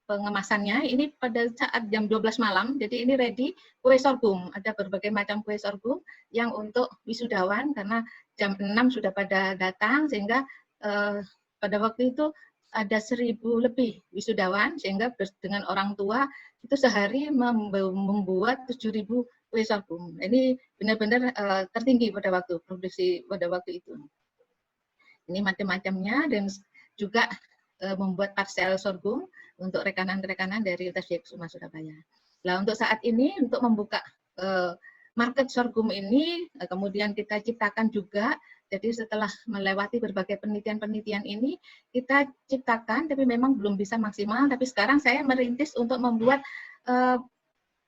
pengemasannya ini pada saat jam 12 malam. Jadi ini ready kue sorghum. Ada berbagai macam kue sorghum yang untuk wisudawan karena jam 6 sudah pada datang sehingga pada waktu itu ada 1.000 lebih wisudawan sehingga dengan orang tua itu sehari membuat 7.000 kue sorghum. Ini benar-benar tertinggi pada waktu produksi pada waktu itu. Ini macam-macamnya dan juga membuat parsel sorghum untuk rekanan-rekanan dari Universitas Wijayakusuma Surabaya. Nah, untuk saat ini untuk membuka market sorghum ini kemudian kita ciptakan juga. Jadi setelah melewati berbagai penelitian-penelitian ini kita ciptakan tapi memang belum bisa maksimal. Tapi sekarang saya merintis untuk membuat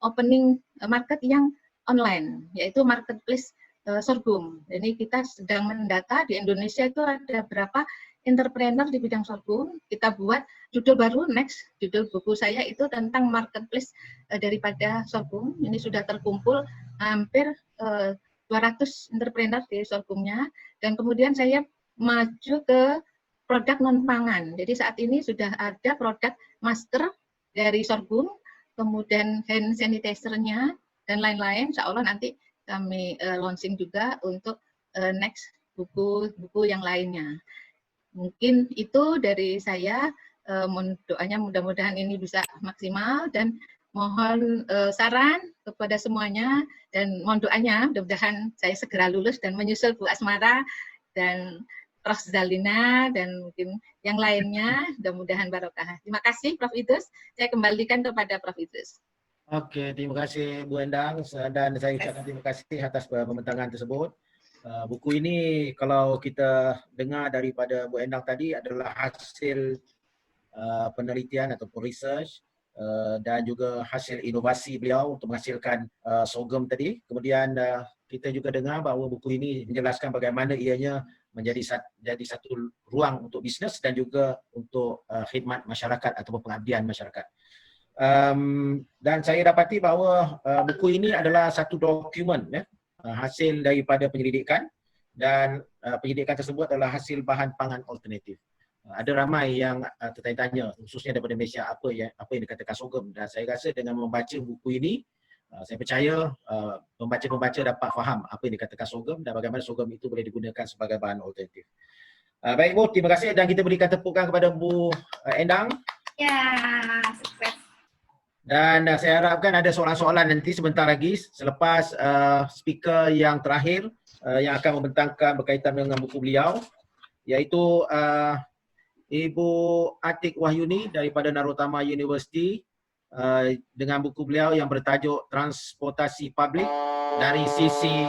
opening market yang online, yaitu marketplace sorghum. Jadi kita sedang mendata di Indonesia itu ada berapa entrepreneur di bidang sorghum. Kita buat judul baru, next, judul buku saya itu tentang marketplace daripada sorghum. Ini sudah terkumpul hampir 200 entrepreneur di sorghumnya. Dan kemudian saya maju ke produk non-pangan. Jadi saat ini sudah ada produk masker dari sorghum, kemudian hand sanitizer-nya, dan lain-lain. Insya Allah nanti kami launching juga untuk next buku-buku yang lainnya. Mungkin itu dari saya, doanya mudah-mudahan ini bisa maksimal dan mohon saran kepada semuanya dan mohon doanya mudah-mudahan saya segera lulus dan menyusul Bu Asmara dan Prof. Zalina dan mungkin yang lainnya, mudah-mudahan barokah. Terima kasih Prof. Idrus, saya kembalikan kepada Prof. Idrus. Oke, terima kasih Bu Endang dan saya ucapkan terima kasih atas pembentangan tersebut. Buku ini kalau kita dengar daripada Bu Endang tadi adalah hasil penelitian ataupun research dan juga hasil inovasi beliau untuk menghasilkan sorghum tadi. Kemudian kita juga dengar bahawa buku ini menjelaskan bagaimana ianya menjadi satu ruang untuk bisnes dan juga untuk khidmat masyarakat ataupun pengabdian masyarakat. Dan saya dapati bahawa buku ini adalah satu dokumen ya, hasil daripada penyelidikan dan penyelidikan tersebut adalah hasil bahan pangan alternatif. Ada ramai yang tertanya-tanya khususnya daripada Malaysia apa yang dikatakan sorghum, dan saya rasa dengan membaca buku ini saya percaya pembaca-pembaca dapat faham apa yang dikatakan sorghum dan bagaimana sorghum itu boleh digunakan sebagai bahan alternatif. Baik Bu, terima kasih dan kita berikan tepukan kepada Bu Endang. Ya, sukses. Dan saya harapkan ada soalan-soalan nanti sebentar lagi selepas speaker yang terakhir yang akan membentangkan berkaitan dengan buku beliau, iaitu Ibu Atik Wahyuni daripada Narotama University dengan buku beliau yang bertajuk Transportasi Publik dari Sisi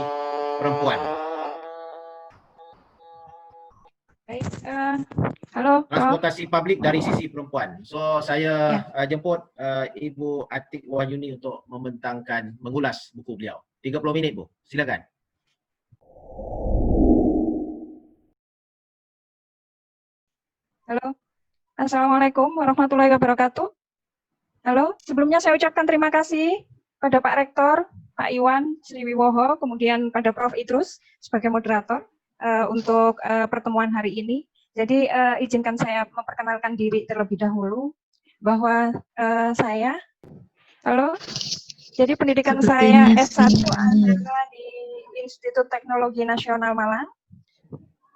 Perempuan. Baik, halo. Transportasi publik dari sisi perempuan. So saya jemput Ibu Atik Wahyuni untuk membentangkan, mengulas buku beliau. 30 minit Bu, silakan. Halo. Assalamualaikum warahmatullahi wabarakatuh. Halo, sebelumnya saya ucapkan terima kasih pada Pak Rektor, Pak Iwan Sriwiwoho, kemudian pada Prof. Idrus sebagai moderator untuk pertemuan hari ini. Jadi izinkan saya memperkenalkan diri terlebih dahulu, bahwa saya, jadi pendidikan saya S1 adalah di Institut Teknologi Nasional Malang.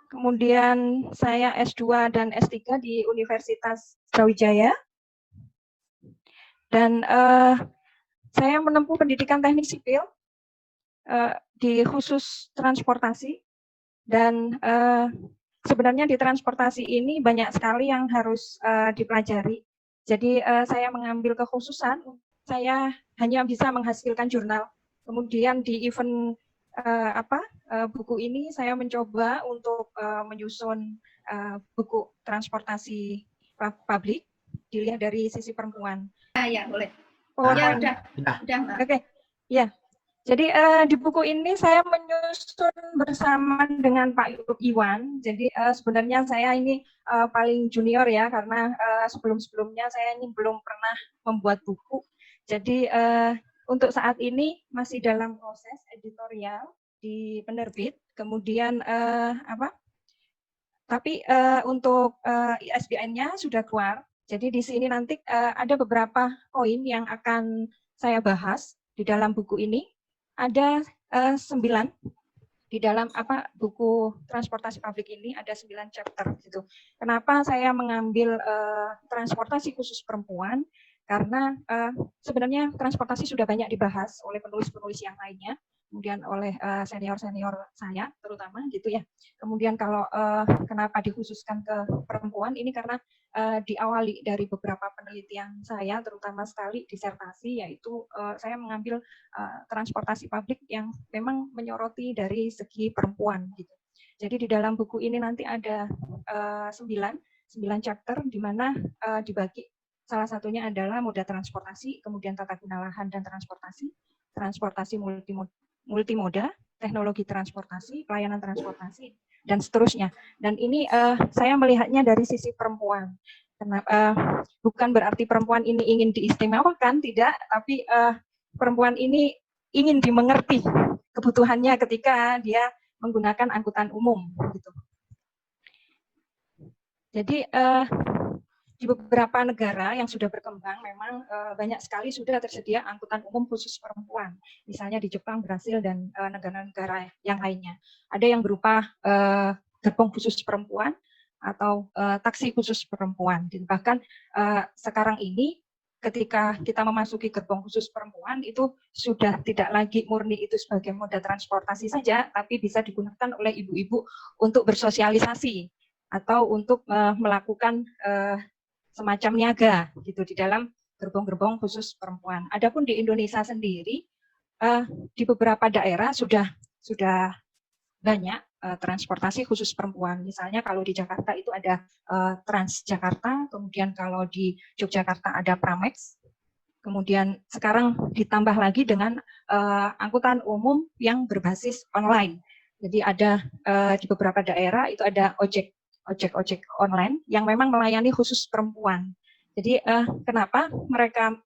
Kemudian saya S2 dan S3 di Universitas Brawijaya. Dan saya menempuh pendidikan teknik sipil di khusus transportasi. Dan sebenarnya di transportasi ini banyak sekali yang harus dipelajari. Jadi saya mengambil kekhususan, saya hanya bisa menghasilkan jurnal. Kemudian di event buku ini saya mencoba untuk menyusun buku transportasi publik dilihat dari sisi perempuan. Ya, boleh. PowerPoint. Udah. Oke. Ya. Jadi di buku ini saya menyusun bersama dengan Pak Iwan. Jadi sebenarnya saya ini paling junior ya, karena sebelum-sebelumnya saya ini belum pernah membuat buku. Jadi untuk saat ini masih dalam proses editorial di penerbit, kemudian tapi untuk ISBN-nya sudah keluar. Jadi di sini nanti ada beberapa poin yang akan saya bahas di dalam buku ini. Ada 9 di dalam buku transportasi publik ini, ada 9 chapter gitu. Kenapa saya mengambil transportasi khusus perempuan? Karena sebenarnya transportasi sudah banyak dibahas oleh penulis-penulis yang lainnya, kemudian oleh senior-senior saya terutama gitu ya. Kemudian kalau kenapa dikhususkan ke perempuan, ini karena diawali dari beberapa penelitian saya, terutama sekali disertasi, yaitu saya mengambil transportasi publik yang memang menyoroti dari segi perempuan gitu. Jadi di dalam buku ini nanti ada 9 chapter di mana dibagi. Salah satunya adalah moda transportasi, kemudian tata guna lahan dan transportasi multimoda, teknologi transportasi, pelayanan transportasi, dan seterusnya. Dan ini saya melihatnya dari sisi perempuan. Kenapa? Bukan berarti perempuan ini ingin diistimewakan, tidak, tapi perempuan ini ingin dimengerti kebutuhannya ketika dia menggunakan angkutan umum. Gitu. Jadi di beberapa negara yang sudah berkembang memang banyak sekali sudah tersedia angkutan umum khusus perempuan. Misalnya di Jepang, Brasil, dan negara-negara yang lainnya. Ada yang berupa gerbong khusus perempuan atau taksi khusus perempuan. Dan bahkan sekarang ini ketika kita memasuki gerbong khusus perempuan itu sudah tidak lagi murni itu sebagai moda transportasi saja, tapi bisa digunakan oleh ibu-ibu untuk bersosialisasi atau untuk melakukan semacam niaga gitu di dalam gerbong-gerbong khusus perempuan. Adapun di Indonesia sendiri di beberapa daerah sudah banyak transportasi khusus perempuan. Misalnya kalau di Jakarta itu ada Transjakarta, kemudian kalau di Yogyakarta ada Pramex, kemudian sekarang ditambah lagi dengan angkutan umum yang berbasis online. Jadi ada di beberapa daerah itu ada ojek online yang memang melayani khusus perempuan. Jadi kenapa mereka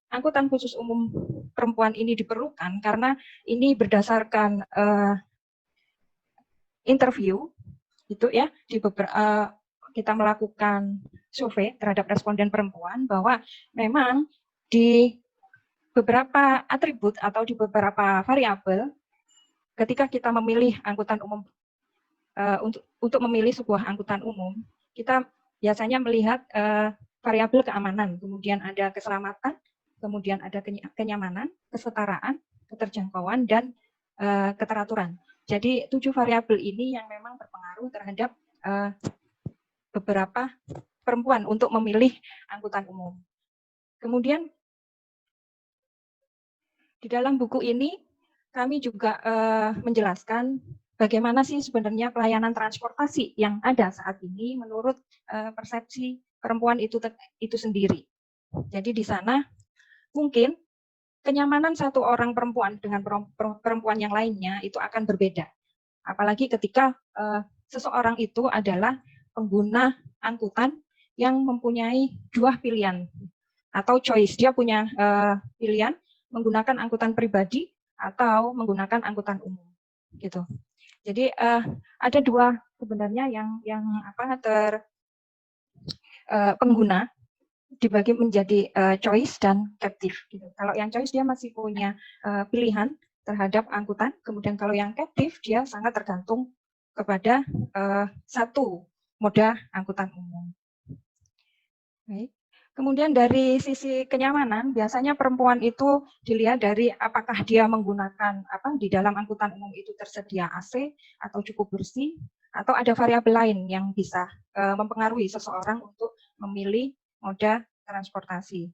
angkutan khusus umum perempuan ini diperlukan? Karena ini berdasarkan interview itu ya di kita melakukan survei terhadap responden perempuan bahwa memang di beberapa atribut atau di beberapa variabel ketika kita memilih angkutan umum untuk memilih sebuah angkutan umum, kita biasanya melihat variabel keamanan, kemudian ada keselamatan, kemudian ada kenyamanan, kesetaraan, keterjangkauan, dan keteraturan. Jadi 7 variabel ini yang memang berpengaruh terhadap beberapa perempuan untuk memilih angkutan umum. Kemudian di dalam buku ini kami juga menjelaskan bagaimana sih sebenarnya pelayanan transportasi yang ada saat ini menurut persepsi perempuan itu sendiri. Jadi di sana mungkin kenyamanan satu orang perempuan dengan perempuan yang lainnya itu akan berbeda. Apalagi ketika seseorang itu adalah pengguna angkutan yang mempunyai dua pilihan atau choice. Dia punya pilihan menggunakan angkutan pribadi atau menggunakan angkutan umum, gitu. Jadi ada dua sebenarnya yang pengguna dibagi menjadi choice dan captive. Gitu. Kalau yang choice dia masih punya pilihan terhadap angkutan, kemudian kalau yang captive dia sangat tergantung kepada satu moda angkutan umum. Baik. Kemudian dari sisi kenyamanan, biasanya perempuan itu dilihat dari apakah dia menggunakan di dalam angkutan umum itu tersedia AC atau cukup bersih, atau ada variabel lain yang bisa mempengaruhi seseorang untuk memilih moda transportasi.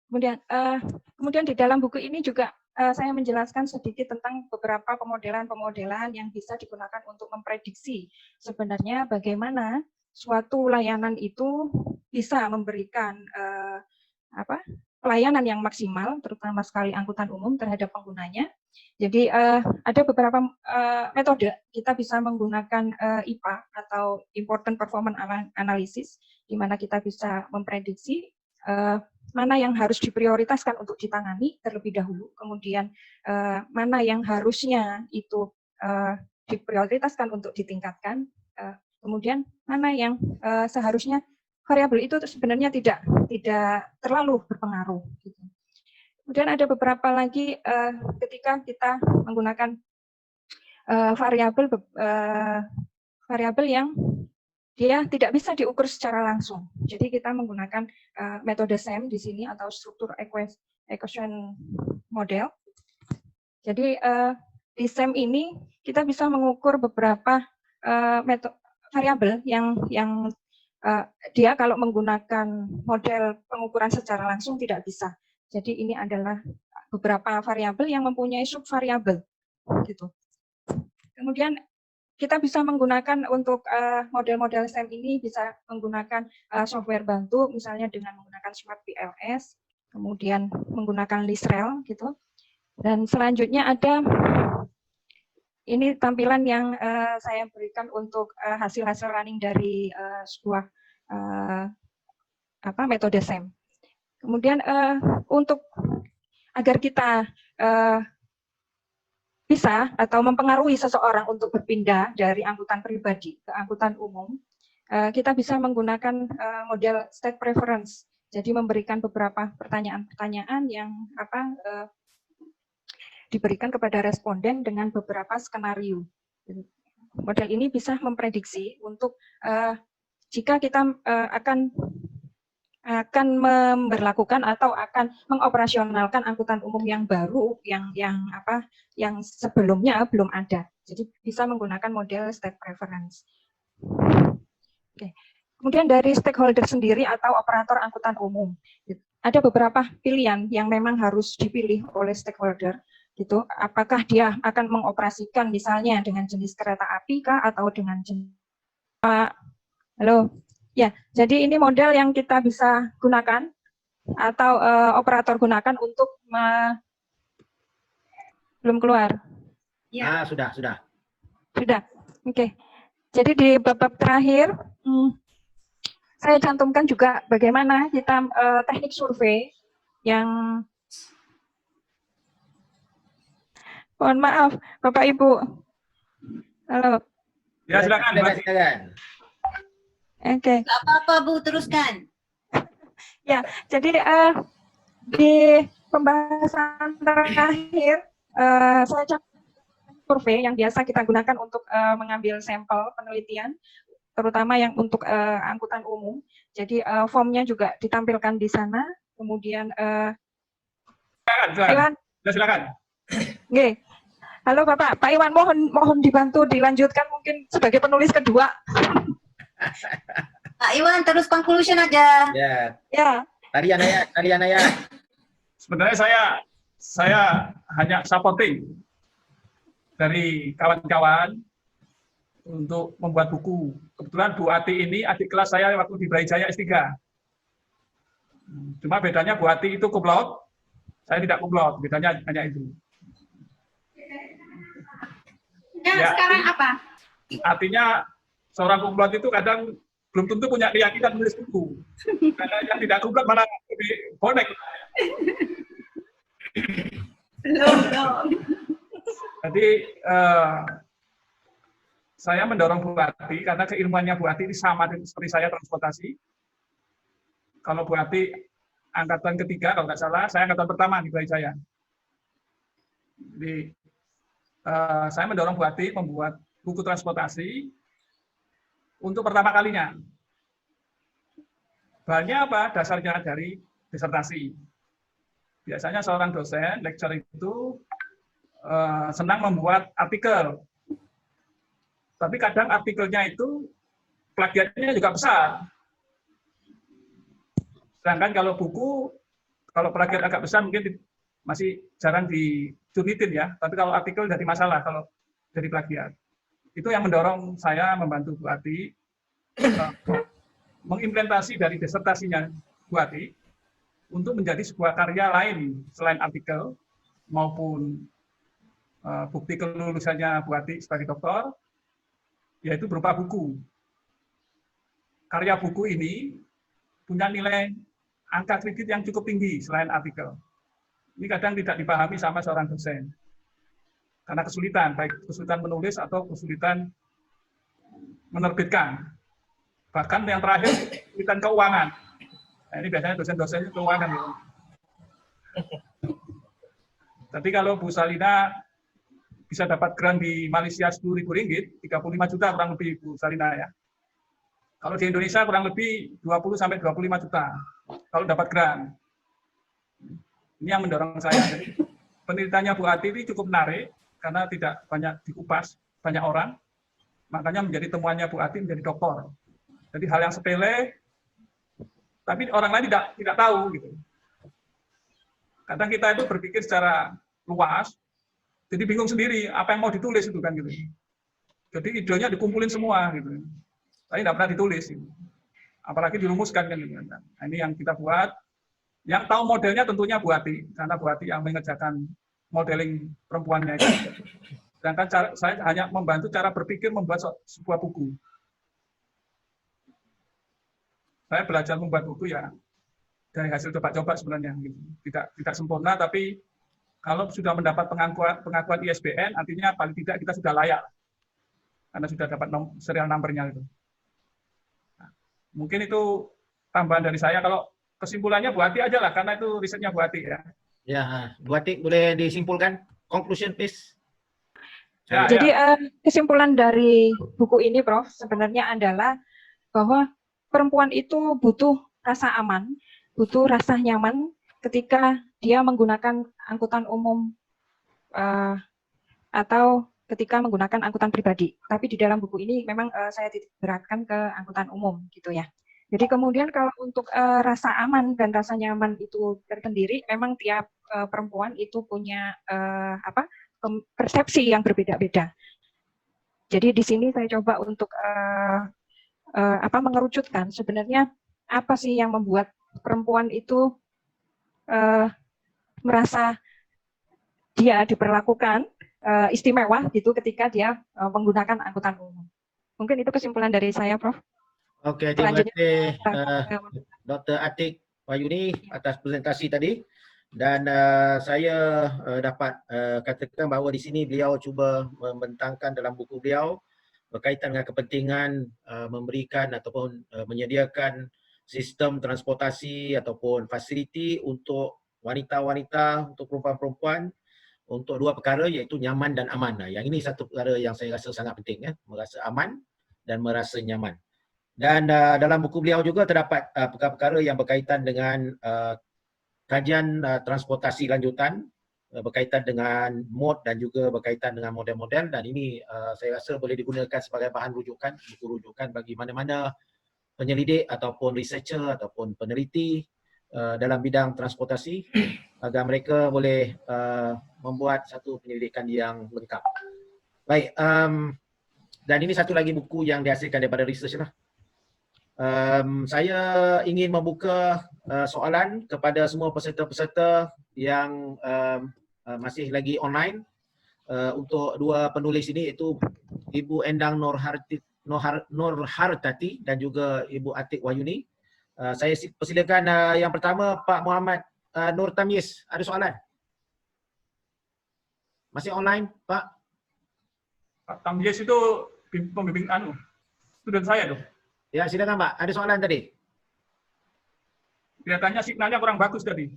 Kemudian di dalam buku ini juga saya menjelaskan sedikit tentang beberapa pemodelan-pemodelan yang bisa digunakan untuk memprediksi sebenarnya bagaimana suatu layanan itu bisa memberikan pelayanan yang maksimal, terutama sekali angkutan umum terhadap penggunanya. Jadi ada beberapa metode kita bisa menggunakan IPA atau Important Performance Analysis, di mana kita bisa memprediksi mana yang harus diprioritaskan untuk ditangani terlebih dahulu, kemudian mana yang harusnya itu diprioritaskan untuk ditingkatkan, kemudian mana yang seharusnya variabel itu sebenarnya tidak terlalu berpengaruh. Gitu. Kemudian ada beberapa lagi ketika kita menggunakan variabel yang dia tidak bisa diukur secara langsung. Jadi kita menggunakan metode SEM di sini atau struktur equation model. Jadi di SEM ini kita bisa mengukur beberapa variabel yang dia kalau menggunakan model pengukuran secara langsung tidak bisa. Jadi ini adalah beberapa variabel yang mempunyai subvariabel, gitu. Kemudian kita bisa menggunakan untuk model-model SEM ini bisa menggunakan software bantu, misalnya dengan menggunakan Smart PLS, kemudian menggunakan LISREL, gitu. Dan selanjutnya ada ini tampilan yang saya berikan untuk hasil-hasil running dari sebuah metode SEM. Kemudian untuk agar kita bisa atau mempengaruhi seseorang untuk berpindah dari angkutan pribadi ke angkutan umum, kita bisa menggunakan model state preference. Jadi memberikan beberapa pertanyaan-pertanyaan yang diberikan kepada responden dengan beberapa skenario. Model ini bisa memprediksi untuk jika kita akan memberlakukan atau akan mengoperasionalkan angkutan umum yang baru, yang sebelumnya belum ada. Jadi bisa menggunakan model state preference. Oke. Kemudian dari stakeholder sendiri atau operator angkutan umum, ada beberapa pilihan yang memang harus dipilih oleh stakeholder. Gitu. Apakah dia akan mengoperasikan misalnya dengan jenis kereta api kah atau dengan jenis halo. Ya, jadi ini model yang kita bisa gunakan atau operator gunakan untuk belum keluar. Ya, sudah. Sudah. Oke. Jadi di bab terakhir saya cantumkan juga bagaimana kita teknik survei yang mohon maaf, Bapak Ibu. Halo. Ya, silakan. Nggak Oke. apa-apa Bu, teruskan. Ya, jadi di pembahasan terakhir saya cantumkan survei yang biasa kita gunakan untuk mengambil sampel penelitian, terutama yang untuk angkutan umum. Jadi formnya juga ditampilkan di sana. Kemudian silakan. Oke. Halo Bapak, Pak Iwan mohon dibantu dilanjutkan mungkin sebagai penulis kedua. Pak Iwan, terus conclusion aja. Ya. Tarian Ayat. Sebenarnya saya hanya supporting dari kawan-kawan untuk membuat buku. Kebetulan Bu Ati ini adik kelas saya waktu di Brawijaya S3. Cuma bedanya Bu Ati itu cum laude, saya tidak cum laude, bedanya hanya itu. Ya, sekarang apa? Artinya seorang kumlot itu kadang belum tentu punya keyakinan menulis buku. Karena yang tidak kumlot malah lebih bonek. Belum. Jadi saya mendorong Bu Ati karena keilmuannya Bu Ati ini sama seperti saya transportasi. Kalau Bu Ati angkatan ketiga kalau nggak salah, saya angkatan pertama di bayi saya. Jadi saya mendorong Bu Ati membuat buku transportasi untuk pertama kalinya. Bahannya apa? Dasarnya dari disertasi. Biasanya seorang dosen, lecturer itu senang membuat artikel. Tapi kadang artikelnya itu plagiatnya juga besar. Sedangkan kalau buku, kalau plagiat agak besar mungkin masih jarang dicuritin ya. Tapi kalau artikel jadi masalah kalau dari plagiat. Itu yang mendorong saya membantu Bu Ati mengimplementasi dari disertasinya Bu Ati untuk menjadi sebuah karya lain selain artikel maupun bukti kelulusannya Bu Ati sebagai doktor, yaitu berupa buku. Karya buku ini punya nilai angka kredit yang cukup tinggi selain artikel. Ini kadang tidak dipahami sama seorang dosen. Karena kesulitan, baik kesulitan menulis atau kesulitan menerbitkan. Bahkan yang terakhir, kesulitan keuangan. Nah, ini biasanya dosen-dosen keuangan. Ya. Tapi kalau Bu Salina bisa dapat grant di Malaysia Rp10.000, 35 juta kurang lebih Bu Salina ya. Kalau di Indonesia kurang lebih 20-25 juta kalau dapat grant. Ini yang mendorong saya. Jadi, penelitiannya Bu Ati ini cukup menarik karena tidak banyak dikupas banyak orang. Makanya menjadi temuannya Bu Ati menjadi doktor. Jadi hal yang sepele, tapi orang lain tidak tahu gitu. Kadang kita itu berpikir secara luas, jadi bingung sendiri apa yang mau ditulis itu kan gitu. Jadi idenya dikumpulin semua gitu. Tapi tidak pernah ditulis. Gitu. Apalagi dirumuskan kan gitu. Nah, ini yang kita buat. Yang tahu modelnya tentunya Bu Ati, karena Bu Ati yang mengerjakan modeling perempuannya itu. Sedangkan saya hanya membantu cara berpikir membuat sebuah buku. Saya belajar membuat buku ya dari hasil coba-coba sebenarnya. Gitu. Tidak sempurna, tapi kalau sudah mendapat pengakuan ISBN, artinya paling tidak kita sudah layak. Karena sudah dapat serial number-nya itu. Nah, mungkin itu tambahan dari saya. Kalau kesimpulannya Bu Ati aja lah, karena itu risetnya Bu Ati ya. Ya, Bu Ati boleh disimpulkan? Conclusion please. Ya, jadi kesimpulan dari buku ini Prof sebenarnya adalah bahwa perempuan itu butuh rasa aman, butuh rasa nyaman ketika dia menggunakan angkutan umum atau ketika menggunakan angkutan pribadi. Tapi di dalam buku ini memang saya titik beratkan ke angkutan umum gitu ya. Jadi kemudian kalau untuk rasa aman dan rasa nyaman itu tersendiri, memang tiap perempuan itu punya persepsi yang berbeda-beda. Jadi di sini saya coba untuk mengerucutkan sebenarnya apa sih yang membuat perempuan itu merasa dia diperlakukan istimewa gitu ketika dia menggunakan angkutan umum. Mungkin itu kesimpulan dari saya, Prof. Oke, terima kasih Dr. Atik Wahyuni atas presentasi tadi. Dan saya dapat katakan bahawa di sini beliau cuba membentangkan dalam buku beliau berkaitan dengan kepentingan memberikan ataupun menyediakan sistem transportasi ataupun fasiliti untuk wanita-wanita, untuk perempuan-perempuan untuk dua perkara iaitu nyaman dan aman. Yang ini satu perkara yang saya rasa sangat penting, ya, merasa aman dan merasa nyaman. Dan dalam buku beliau juga terdapat perkara-perkara yang berkaitan dengan kajian transportasi lanjutan berkaitan dengan mod dan juga berkaitan dengan model-model, dan ini saya rasa boleh digunakan sebagai bahan rujukan, buku rujukan bagi mana-mana penyelidik ataupun researcher ataupun peneliti dalam bidang transportasi agar mereka boleh membuat satu penyelidikan yang lengkap. Baik, dan ini satu lagi buku yang dihasilkan daripada research lah. Saya ingin membuka soalan kepada semua peserta-peserta yang masih lagi online untuk dua penulis ini, iaitu Ibu Endang Nurhartati dan juga Ibu Atik Wahyuni. Saya persilakan yang pertama Pak Muhammad Nur Tamyiz. Ada soalan? Masih online, Pak? Pak Tamyiz itu pembimbing student saya tuh. Ya, silakan Pak. Ada soalan tadi? Kelihatannya signalnya kurang bagus tadi.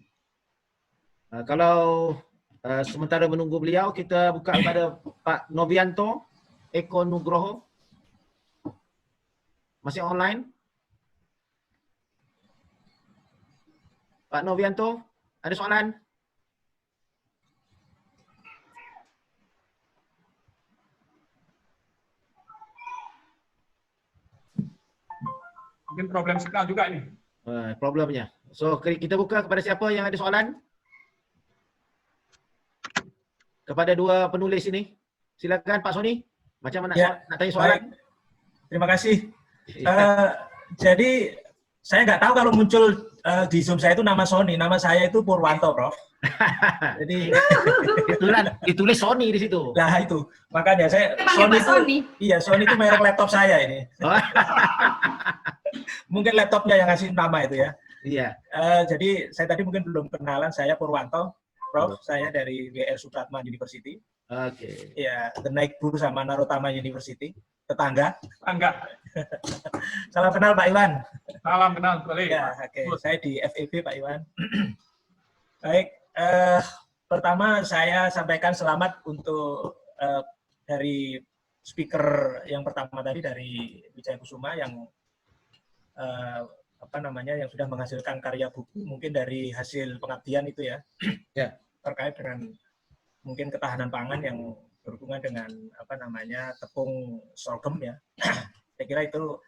Kalau sementara menunggu beliau, kita buka kepada Pak Novianto Eko Nugroho. Masih online? Pak Novianto, ada soalan? Mungkin problem signal juga ini. Problemnya. So, kita buka kepada siapa yang ada soalan? Kepada dua penulis ini. Silakan Pak Sony. Macam mana Ya, nak tanya soalan? baik. Terima kasih. Jadi saya nggak tahu kalau muncul di Zoom saya itu nama Sony, nama saya itu Purwanto, Prof. Jadi ditulis Sony di situ. Nah itu, makanya saya Sony. Iya, Sony itu merek laptop saya ini. Mungkin laptopnya yang ngasih nama itu ya. Iya. Jadi saya tadi mungkin belum kenalan, saya Purwanto, Prof. Saya dari WR Supratman University. Oke. Ya, The Naikbu sama Narotama University. Tetangga. Salam kenal Pak Iwan. Salam kenal, boleh. Ya, oke. Saya di FEB Pak Iwan. Baik, pertama saya sampaikan selamat untuk dari speaker yang pertama tadi dari Wijaya Kusuma yang yang sudah menghasilkan karya buku mungkin dari hasil pengabdian itu ya. Ya. Terkait dengan mungkin ketahanan pangan yang berhubungan dengan tepung sorghum ya. Saya kira itu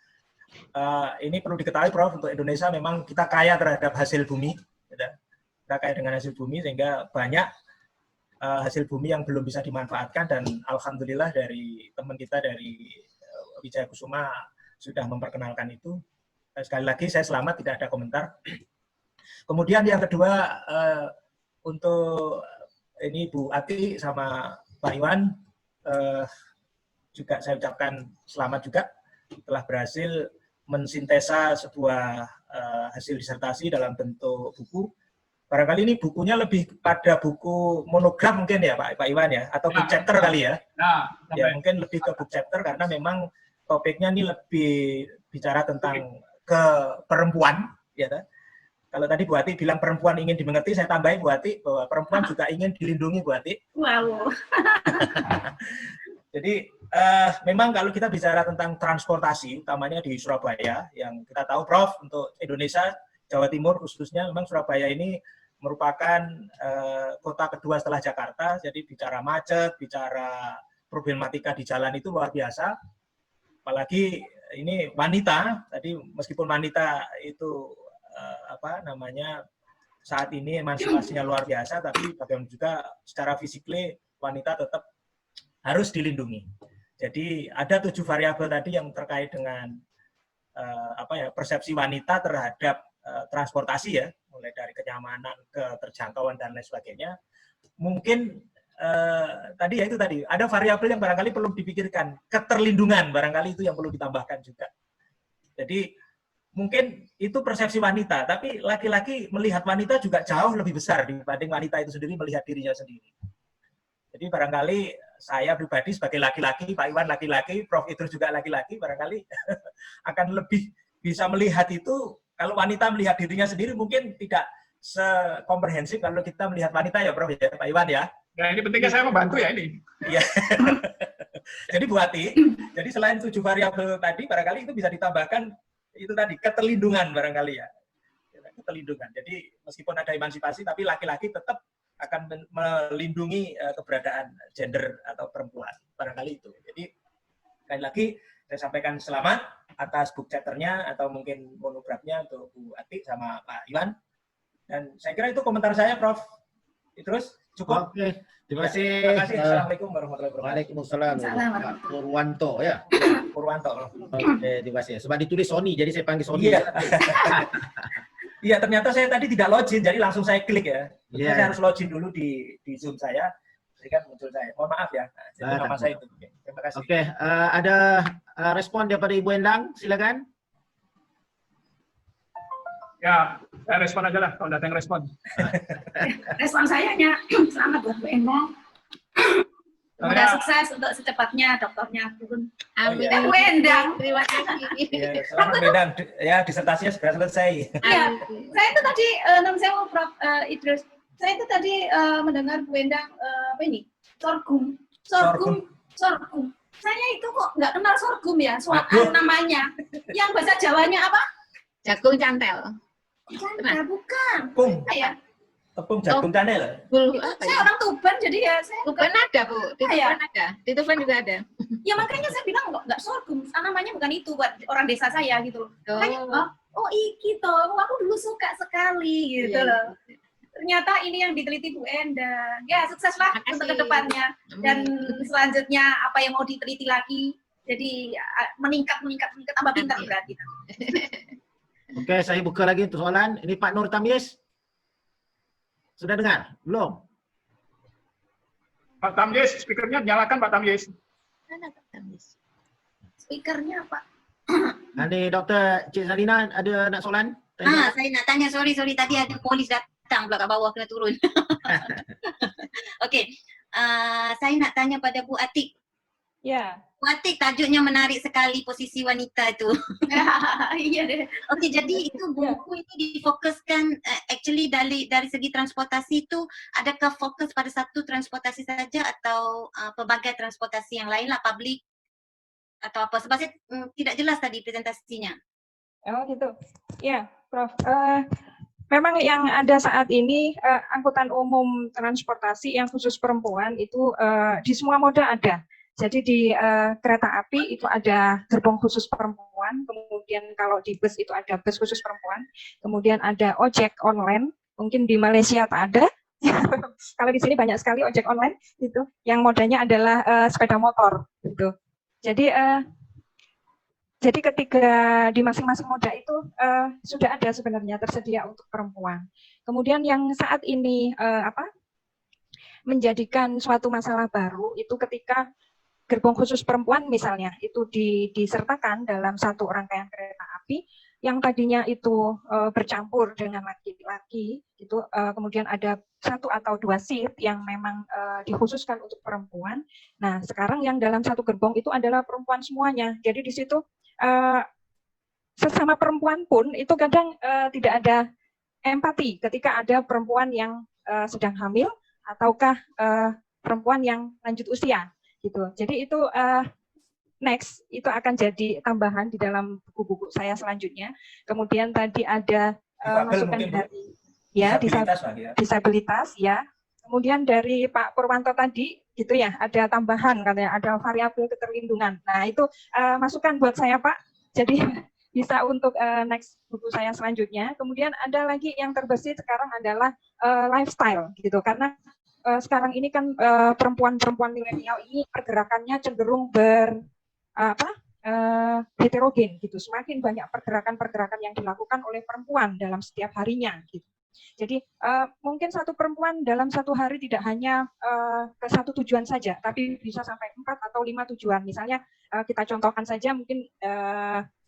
ini perlu diketahui Prof, untuk Indonesia memang kita kaya terhadap hasil bumi, kita kaya dengan hasil bumi sehingga banyak hasil bumi yang belum bisa dimanfaatkan dan alhamdulillah dari teman kita dari Wijaya Kusuma sudah memperkenalkan itu. Sekali lagi saya selamat, tidak ada komentar. Kemudian yang kedua untuk ini Bu Ati sama Pak Iwan juga saya ucapkan selamat juga telah berhasil mensintesa sebuah hasil disertasi dalam bentuk buku. Barangkali ini bukunya lebih pada buku monogram mungkin ya Pak Iwan ya, atau book chapter kali ya. Ya mungkin lebih ke book chapter karena memang topiknya ini lebih bicara tentang ke perempuan ya. Kalau tadi Bu Ati bilang perempuan ingin dimengerti, saya tambahin Bu Ati bahwa perempuan juga ingin dilindungi Bu Ati. Wow. Jadi memang kalau kita bicara tentang transportasi, utamanya di Surabaya, yang kita tahu Prof, untuk Indonesia, Jawa Timur khususnya, memang Surabaya ini merupakan kota kedua setelah Jakarta, jadi bicara macet, bicara problematika di jalan itu luar biasa. Apalagi ini wanita, tadi meskipun wanita itu saat ini emansipasinya luar biasa, tapi bagaimana juga secara fisikly wanita tetap harus dilindungi. Jadi ada 7 variabel tadi yang terkait dengan persepsi wanita terhadap transportasi ya, mulai dari kenyamanan, keterjangkauan dan lain sebagainya. Mungkin tadi ada variabel yang barangkali perlu dipikirkan, keterlindungan barangkali itu yang perlu ditambahkan juga. Jadi mungkin itu persepsi wanita, tapi laki-laki melihat wanita juga jauh lebih besar dibanding wanita itu sendiri melihat dirinya sendiri. Jadi barangkali saya pribadi sebagai laki-laki, Pak Iwan laki-laki, Prof Idrus juga laki-laki, barangkali akan lebih bisa melihat itu. Kalau wanita melihat dirinya sendiri mungkin tidak sekomprehensif kalau kita melihat wanita ya Prof ya, Pak Iwan ya. Nah ini pentingnya saya membantu ya ini. Iya. Jadi Bu Ati, jadi selain 7 variabel tadi, barangkali itu bisa ditambahkan itu tadi, keterlindungan barangkali ya. Keterlindungan. Jadi meskipun ada emansipasi, tapi laki-laki tetap akan melindungi keberadaan gender atau perempuan. Barangkali itu. Jadi sekali lagi saya sampaikan selamat atas book chapter-nya atau mungkin monografnya untuk Bu Ati sama Pak Iwan. Dan saya kira itu komentar saya, Prof. Terus cukup. Oke. Terima kasih. Terima kasih. Assalamualaikum warahmatullahi wabarakatuh. Waalaikumsalam. Pak Purwanto ya. Purwanto. Oke, terima kasih. Sebab ditulis Sony, jadi saya panggil Sony. Iya. Iya, ternyata saya tadi tidak login, jadi langsung saya klik ya. Saya harus login dulu di Zoom saya. jadi kan muncul saya. Mohon maaf ya. Nah, jadi nama saya itu. Oke, terima kasih. Oke, ada respon daripada Ibu Endang, silakan. Ya, saya respon aja lah kalau ada yang respon. Respon saya hanya selamat buat Bu Endang. Semoga sukses untuk secepatnya dokternya turun. Amin. Bu Endang. Terima kasih. Ya, selamat Bu Endang. Ya, disertasinya segera selesai. Iya, saya itu tadi nama saya Prof. Idrus. Saya itu tadi mendengar Bu Endang apa ini? Sorghum. Saya itu kok nggak kenal sorghum ya, suatu namanya. Yang bahasa Jawanya apa? Jagung cantel. Cantel, bukan. Tepung jagung cantel. Saya orang Tuban, jadi ya saya Tuban ada, Bu. Di Tuban ada. Di Tuban juga ada. Ya makanya saya bilang nggak sorghum, namanya bukan itu buat orang desa saya gitu loh. Makanya, oh iki toh, aku dulu suka sekali gitu loh. Ternyata ini yang diteliti Bu Endang. Ya sukseslah untuk kedepannya dan selanjutnya apa yang mau diteliti lagi. Jadi meningkat tambah pintar berarti. Oke, saya buka lagi untuk soalan. Ini Pak Nur Tamyiz. Sudah dengar? Belum? Pak Tamyiz, speakernya nyalakan Pak Tamyiz. Mana Pak Tamyiz? Speakernya Pak. Nanti Dr. Cik Zalina ada nak soalan? Saya nak tanya, sorry tadi ada polis datang pula kat bawah kena turun. Okey, saya nak tanya pada Bu Atik. Ya. Bu Atik, tajuknya menarik sekali, posisi wanita itu. Iya deh. Okey, jadi itu buku ini difokuskan actually dari segi transportasi itu, adakah fokus pada satu transportasi saja atau pelbagai transportasi yang lain lah, public atau apa? Sebab saya tidak jelas tadi presentasinya. Oh gitu. Ya, Prof. Memang yang ada saat ini angkutan umum transportasi yang khusus perempuan itu di semua moda ada. Jadi di kereta api itu ada gerbong khusus perempuan, kemudian kalau di bus itu ada bus khusus perempuan, kemudian ada ojek online, mungkin di Malaysia tak ada. Kalau di sini banyak sekali ojek online gitu, yang modanya adalah sepeda motor gitu. Jadi ketika di masing-masing moda itu sudah ada sebenarnya tersedia untuk perempuan. Kemudian yang saat ini menjadikan suatu masalah baru itu ketika gerbong khusus perempuan misalnya itu disertakan dalam satu rangkaian kereta api yang tadinya itu bercampur dengan laki-laki itu kemudian ada satu atau dua seat yang memang dikhususkan untuk perempuan. Nah, sekarang yang dalam satu gerbong itu adalah perempuan semuanya. Jadi di situ sesama perempuan pun itu kadang tidak ada empati ketika ada perempuan yang sedang hamil ataukah perempuan yang lanjut usia gitu. Jadi itu next itu akan jadi tambahan di dalam buku-buku saya selanjutnya. Kemudian tadi ada masukan dari disabilitas ya. Kemudian dari Pak Purwanto tadi gitu ya, ada tambahan katanya ada variabel keterlindungan. Nah, itu masukan buat saya Pak. Jadi bisa untuk next buku saya selanjutnya. Kemudian ada lagi yang terbesit sekarang adalah lifestyle gitu. Karena sekarang ini kan perempuan-perempuan milenial ini pergerakannya cenderung heterogen gitu. Semakin banyak pergerakan-pergerakan yang dilakukan oleh perempuan dalam setiap harinya gitu. Jadi mungkin satu perempuan dalam satu hari tidak hanya ke satu tujuan saja, tapi bisa sampai 4 atau 5 tujuan. Misalnya kita contohkan saja mungkin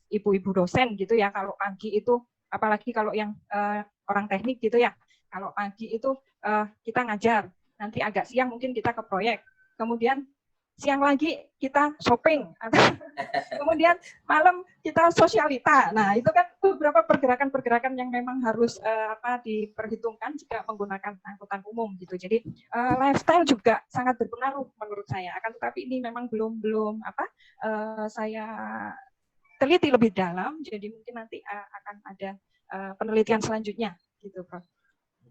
ibu-ibu dosen gitu ya, kalau pagi itu, apalagi kalau yang orang teknik gitu ya, kalau pagi itu kita ngajar, nanti agak siang mungkin kita ke proyek, kemudian siang lagi kita shopping, kemudian malam kita sosialita. Nah, itu kan beberapa pergerakan-pergerakan yang memang harus diperhitungkan jika menggunakan angkutan umum gitu. Jadi lifestyle juga sangat berpengaruh menurut saya. Akan tetapi ini memang belum saya teliti lebih dalam. Jadi mungkin nanti akan ada penelitian selanjutnya gitu, Prof.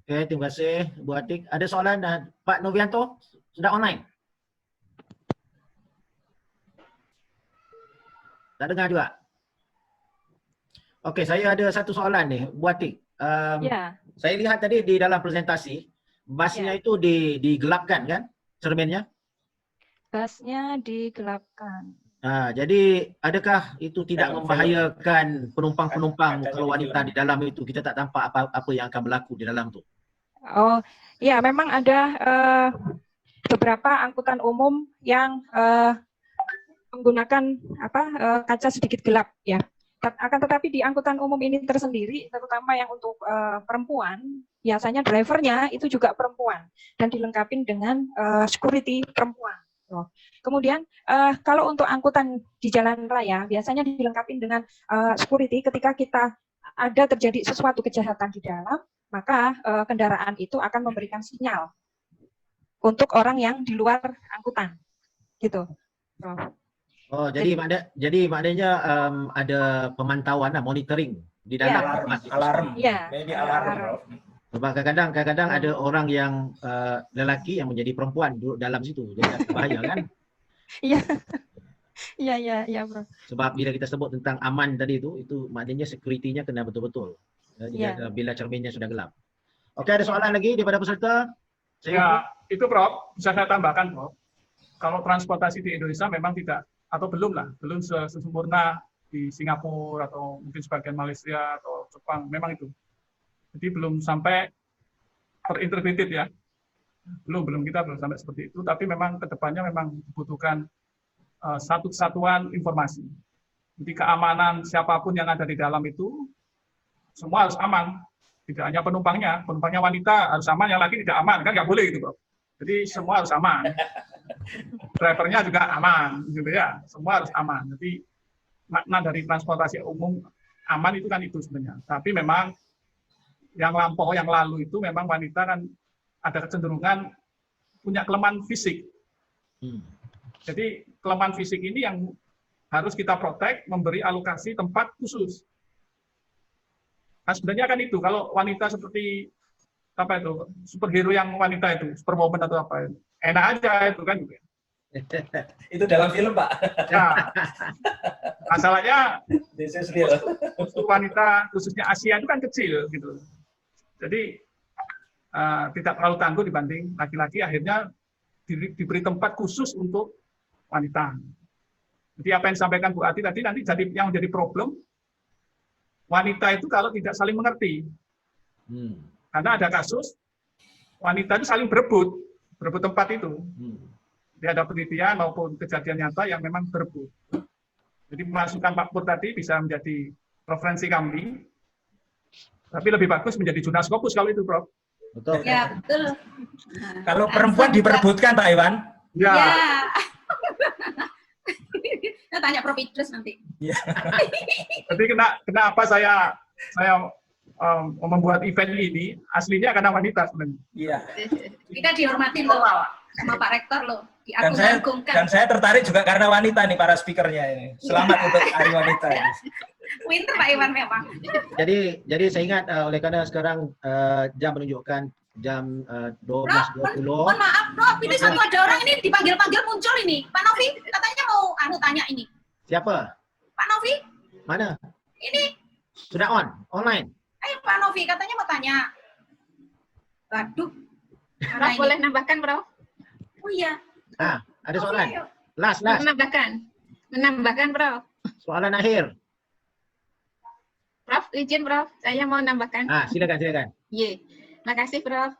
Oke, terima kasih Bu Atik. Ada soalan Pak Novianto? Sudah online? Tak dengar juga? Oke, saya ada satu soalan nih, Bu Atik. Saya lihat tadi di dalam presentasi, busnya itu digelapkan kan, cerminnya? Busnya digelapkan. Nah, jadi adakah itu tidak membahayakan penumpang-penumpang kalau wanita di dalam itu, kita tak nampak apa yang akan berlaku di dalam itu? Oh, ya memang ada beberapa angkutan umum yang menggunakan kaca sedikit gelap ya. Akan tetapi di angkutan umum ini tersendiri, terutama yang untuk perempuan, biasanya drivernya itu juga perempuan dan dilengkapi dengan security perempuan. Kemudian kalau untuk angkutan di jalan raya, biasanya dilengkapi dengan security ketika kita ada terjadi sesuatu kejahatan di dalam, maka kendaraan itu akan memberikan sinyal untuk orang yang di luar angkutan, gitu. Oh, jadi maknanya ada pemantauan, monitoring di dalam alarm. Iya. Alarm. Sebab kadang-kadang ada orang yang lelaki yang menjadi perempuan duduk dalam situ, jadi bahaya kan? Iya, bro. Sebab bila kita sebut tentang aman tadi itu maknanya security-nya kena betul-betul. Jadi bila cerminnya sudah gelap. Oke, ada soalan lagi daripada peserta? Ya, itu Prof, bisa saya tambahkan Prof. Kalau transportasi di Indonesia memang tidak, atau belum sesempurna di Singapura atau mungkin sebagian Malaysia atau Jepang, memang itu. Jadi belum sampai terintegrated ya. Kita belum sampai seperti itu, tapi memang kedepannya memang dibutuhkan satu kesatuan informasi. Jadi keamanan siapapun yang ada di dalam itu, semua harus aman. Tidak hanya penumpangnya wanita harus aman, yang laki tidak aman, kan nggak boleh gitu Bro. Jadi semua harus aman. Drivernya juga aman, gitu ya. Semua harus aman. Jadi makna dari transportasi umum aman itu kan itu sebenarnya. Tapi memang yang lalu itu memang wanita kan ada kecenderungan punya kelemahan fisik. Jadi kelemahan fisik ini yang harus kita protek, memberi alokasi tempat khusus. Nah, sebenarnya kan itu kalau wanita seperti apa itu superhero yang wanita itu superwoman atau apa itu enak aja itu kan juga. Itu dalam film Pak. Ya. Masalahnya untuk wanita khususnya Asia itu kan kecil gitu. Jadi tidak terlalu tangguh dibanding laki-laki, akhirnya diberi tempat khusus untuk wanita. Jadi apa yang disampaikan Bu Ati tadi nanti yang menjadi problem wanita itu kalau tidak saling mengerti. Karena ada kasus wanita itu saling berebut tempat itu. Jadi ada penelitian maupun kejadian nyata yang memang berebut. Jadi masukan Pak Pur tadi bisa menjadi referensi kami. Tapi lebih bagus menjadi jurnalis Scopus kalau itu, Prof. Betul. Ya, betul. Kalau perempuan diperebutkan, Pak Iwan? Ya. Saya tanya Prof Idrus nanti. Ya. Jadi kenapa saya membuat event ini? Aslinya karena wanita sebenarnya. Iya. Kita dihormatin loh sama Pak Rektor loh. Dan saya tertarik juga karena wanita nih para speakernya ini. Selamat untuk Hari Wanita ini. Winter Pak Iwan memang. Jadi saya ingat oleh karena sekarang jam menunjukkan jam 12.20. Mohon maaf, Prof. Ini satu ada orang ini dipanggil-panggil muncul ini. Pak Novi katanya mau tanya ini. Siapa? Pak Novi? Mana? Ini. Sudah online. Ayo Pak Novi katanya mau tanya. Waduh. Prof, boleh nambahkan, Prof? Oh iya. Ada soalan. Last. Menambahkan, Prof. Soalan akhir. Prof, izin Prof, saya mau nambahkan. Silakan. Makasih Prof.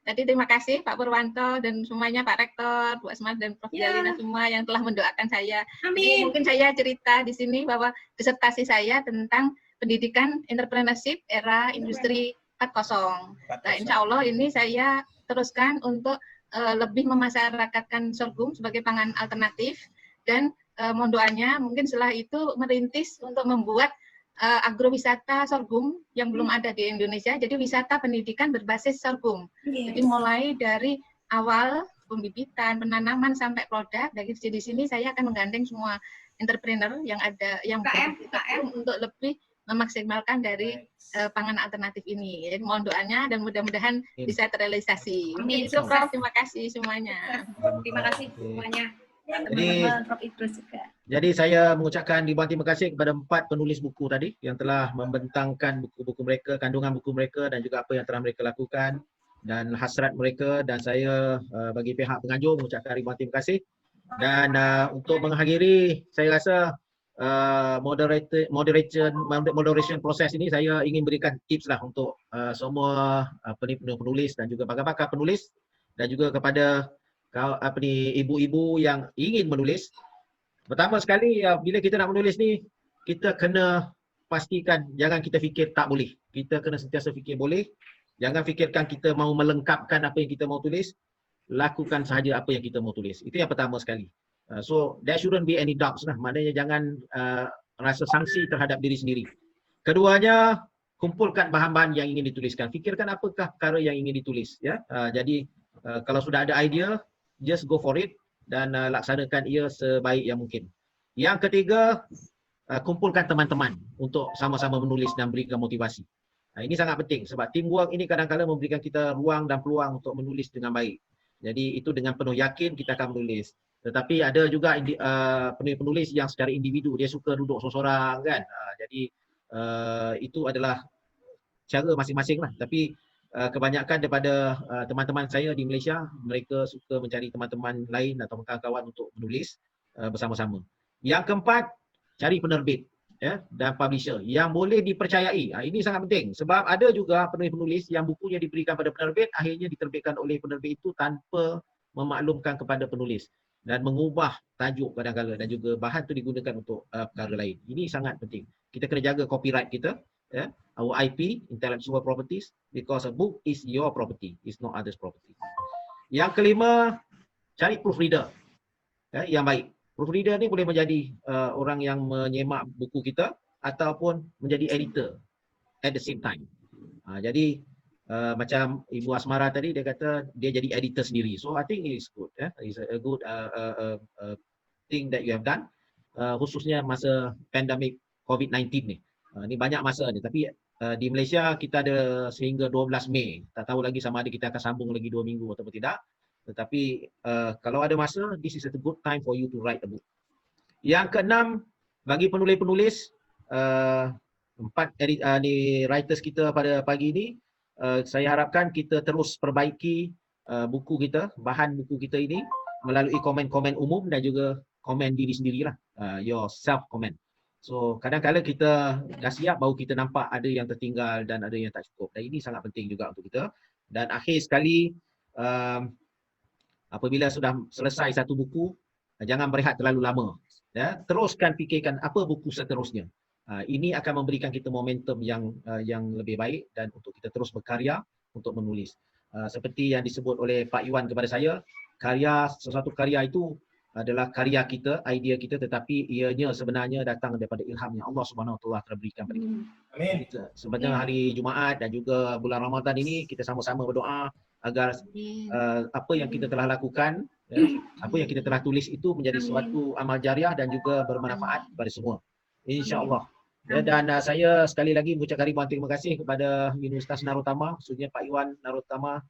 Tadi terima kasih Pak Purwanto dan semuanya Pak Rektor, Bu Asma dan Prof Jalina semua yang telah mendoakan saya. Amin. Jadi, mungkin saya cerita di sini bahwa disertasi saya tentang pendidikan entrepreneurship era industri 4.0. Nah, insya Allah ini saya teruskan untuk lebih memasyarakatkan sorghum sebagai pangan alternatif dan mohon doanya mungkin setelah itu merintis untuk membuat agrowisata sorghum yang belum ada di Indonesia, jadi wisata pendidikan berbasis sorghum. Jadi mulai dari awal pembibitan, penanaman sampai produk. Dari di sini saya akan menggandeng semua entrepreneur yang ada yang KM untuk lebih memaksimalkan dari pangan alternatif ini. Jadi mohon doanya dan mudah-mudahan bisa terrealisasi. Amin. Itu Prof, terima kasih semuanya. Terima kasih semuanya. Jadi saya mengucapkan ribuan terima kasih kepada 4 penulis buku tadi yang telah membentangkan buku-buku mereka, kandungan buku mereka dan juga apa yang telah mereka lakukan dan hasrat mereka, dan saya bagi pihak penganjur mengucapkan ribuan terima kasih. Dan untuk mengakhiri, saya rasa moderation proses ini saya ingin berikan tips lah untuk semua penulis dan juga pakar-pakar penulis dan juga kepada ibu-ibu yang ingin menulis, pertama sekali bila kita nak menulis ni, kita kena pastikan jangan kita fikir tak boleh. Kita kena sentiasa fikir boleh. Jangan fikirkan kita mau melengkapkan apa yang kita mau tulis. Lakukan sahaja apa yang kita mau tulis. Itu yang pertama sekali. So there shouldn't be any doubts lah. Maknanya jangan rasa sangsi terhadap diri sendiri. Keduanya, kumpulkan bahan-bahan yang ingin dituliskan. Fikirkan apakah perkara yang ingin ditulis. Ya. Jadi kalau sudah ada idea, just go for it dan laksanakan ia sebaik yang mungkin. Yang ketiga, kumpulkan teman-teman untuk sama-sama menulis dan berikan motivasi. Ini sangat penting sebab teamwork ini kadang-kadang memberikan kita ruang dan peluang untuk menulis dengan baik. Jadi itu dengan penuh yakin kita akan menulis. Tetapi ada juga penulis yang secara individu, dia suka duduk seorang-seorang kan. Jadi itu adalah cara masing-masing lah. Tapi kebanyakan daripada teman-teman saya di Malaysia, mereka suka mencari teman-teman lain atau kawan-kawan untuk menulis bersama-sama. Yang keempat, cari penerbit ya, dan publisher yang boleh dipercayai. Ini sangat penting sebab ada juga penulis-penulis yang bukunya diberikan pada penerbit, akhirnya diterbitkan oleh penerbit itu tanpa memaklumkan kepada penulis dan mengubah tajuk kadang-kadang dan juga bahan itu digunakan untuk perkara lain. Ini sangat penting. Kita kena jaga copyright kita, ya, our IP, intellectual properties, because a book is your property, it's not others' property. Yang kelima, cari proofreader yang baik. Proofreader ni boleh menjadi orang yang menyemak buku kita ataupun menjadi editor at the same time. Jadi macam Ibu Asmara tadi, dia kata dia jadi editor sendiri. So I think it's good. It's a good thing that you have done. Khususnya masa pandemik COVID-19 ni. Ni banyak masa ni. Tapi di Malaysia kita ada sehingga 12 Mei. Tak tahu lagi sama ada kita akan sambung lagi 2 minggu ataupun tidak. Tetapi kalau ada masa, this is a good time for you to write a book. Yang keenam, bagi penulis-penulis, 4 writers kita pada pagi ini, saya harapkan kita terus perbaiki buku kita, bahan buku kita ini melalui komen-komen umum dan juga komen diri sendirilah, your self-comment. So kadang-kadang kita dah siap, baru kita nampak ada yang tertinggal dan ada yang tak cukup. Dan ini sangat penting juga untuk kita. Dan akhir sekali, apabila sudah selesai satu buku, jangan berehat terlalu lama. Ya, teruskan fikirkan apa buku seterusnya. Ini akan memberikan kita momentum yang lebih baik dan untuk kita terus berkarya untuk menulis. Seperti yang disebut oleh Pak Iwan kepada saya, sesuatu karya itu adalah karya kita, idea kita, tetapi ianya sebenarnya datang daripada ilham yang Allah Subhanahu Wa Taala telah berikan kepada kita. Amin. Sebenarnya hari Jumaat dan juga bulan Ramadan ini kita sama-sama berdoa agar apa yang kita telah lakukan, ya, apa yang kita telah tulis itu menjadi suatu amal jariah dan juga bermanfaat kepada semua. InsyaAllah. Ya, dan saya sekali lagi mengucapkan ribuan terima kasih kepada Universitas Narotama, khususnya Pak Iwan Narotama,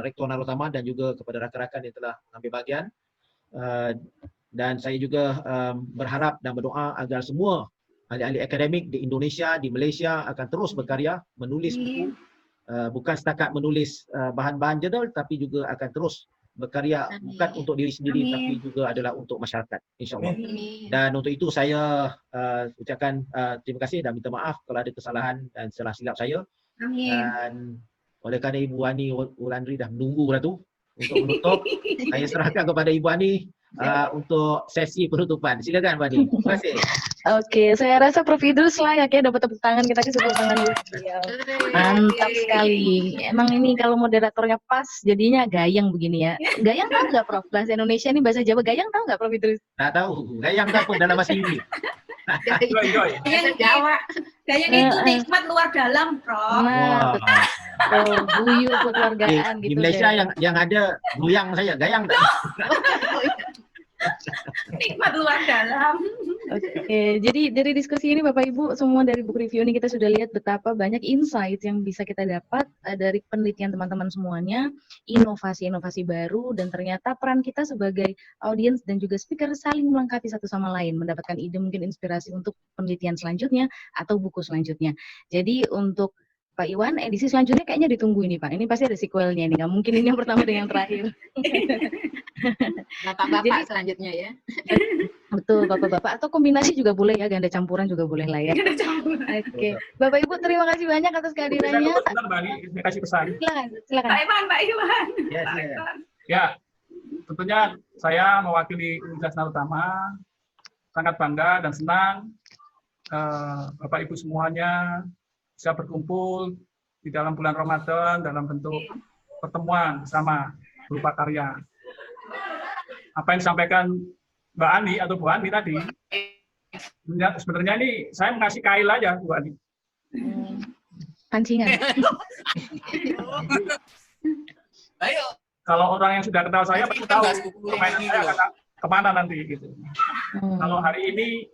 Rektor Narotama, dan juga kepada rakan-rakan yang telah mengambil bahagian. Dan saya juga berharap dan berdoa agar semua ahli-ahli akademik di Indonesia, di Malaysia akan terus berkarya, menulis buku. Bukan setakat menulis bahan-bahan jurnal, tapi juga akan terus berkarya bukan untuk diri sendiri, tapi juga adalah untuk masyarakat, insyaAllah. Dan untuk itu saya ucapkan terima kasih dan minta maaf kalau ada kesalahan dan salah silap saya. Dan oleh kerana Ibu Ani Wulandari dah menunggu dah tu untuk menutup, saya serahkan kepada Ibu Ani untuk sesi penutupan. Silakan Ibu Ani. Terima kasih. Oke, saya rasa Prof. Idrus layak ya dapat tepuk tangan, kita kasih tepuk tangan dulu. Mantap sekali. Emang ini kalau moderatornya pas, jadinya gayang begini ya. Gayang tahu nggak Prof? Bahasa Indonesia ini bahasa Jawa. Gayang tahu nggak Prof. Idrus? Tak tahu. Gayang apa dalam bahasa Inggris? Gayang Jawa. Gayang itu nikmat luar dalam, Prof. Nah, buyu kekeluargaan gitu. Di Malaysia yang ada goyang saya, gayang tak? Nikmat luar dalam. Oke, jadi dari diskusi ini Bapak Ibu semua dari book review ini kita sudah lihat betapa banyak insight yang bisa kita dapat dari penelitian teman-teman semuanya, inovasi-inovasi baru, dan ternyata peran kita sebagai audiens dan juga speaker saling melengkapi satu sama lain, mendapatkan ide mungkin inspirasi untuk penelitian selanjutnya atau buku selanjutnya. Jadi untuk Pak Iwan, edisi selanjutnya kayaknya ditunggu ini Pak. Ini pasti ada sequelnya ini, nggak mungkin ini yang pertama dan yang terakhir. Bapak-bapak selanjutnya ya. Betul, Bapak-bapak. Atau kombinasi juga boleh ya, ganda campuran juga boleh lah ya. Oke. Bapak Ibu terima kasih banyak atas kehadirannya. Saya kasih pesan. Silakan. Pak Iwan. Ya, tentunya saya mewakili Universitas Narutama sangat bangga dan senang Bapak Ibu semuanya bisa berkumpul di dalam bulan Ramadan dalam bentuk pertemuan bersama berupa karya. Apa yang disampaikan Mbak Ani atau Bu Ani tadi, sebenarnya ini saya mengasih kail aja Bu Ani. Pancingan. Ayo. Kalau orang yang sudah kenal saya pasti tahu permainan saya akan kemana nanti gitu. Kalau hari ini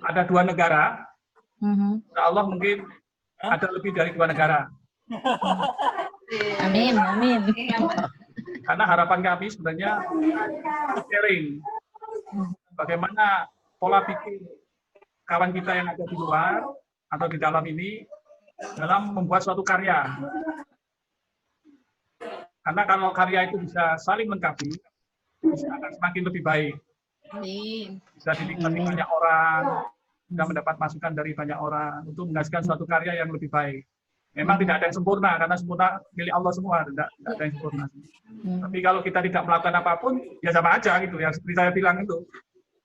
ada 2 negara, insya Allah mungkin ada lebih dari 2 negara. Amin, amin. Karena harapan kami sebenarnya sharing bagaimana pola pikir kawan kita yang ada di luar atau di dalam ini dalam membuat suatu karya. Karena kalau karya itu bisa saling melengkapi, bisa akan semakin lebih baik. Bisa dinikmati banyak orang, bisa mendapat masukan dari banyak orang untuk menghasilkan suatu karya yang lebih baik. Memang tidak ada yang sempurna, karena sempurna milik Allah semua, tidak ada yang sempurna. Tapi kalau kita tidak melakukan apapun, ya sama aja gitu. Yang seperti saya bilang itu,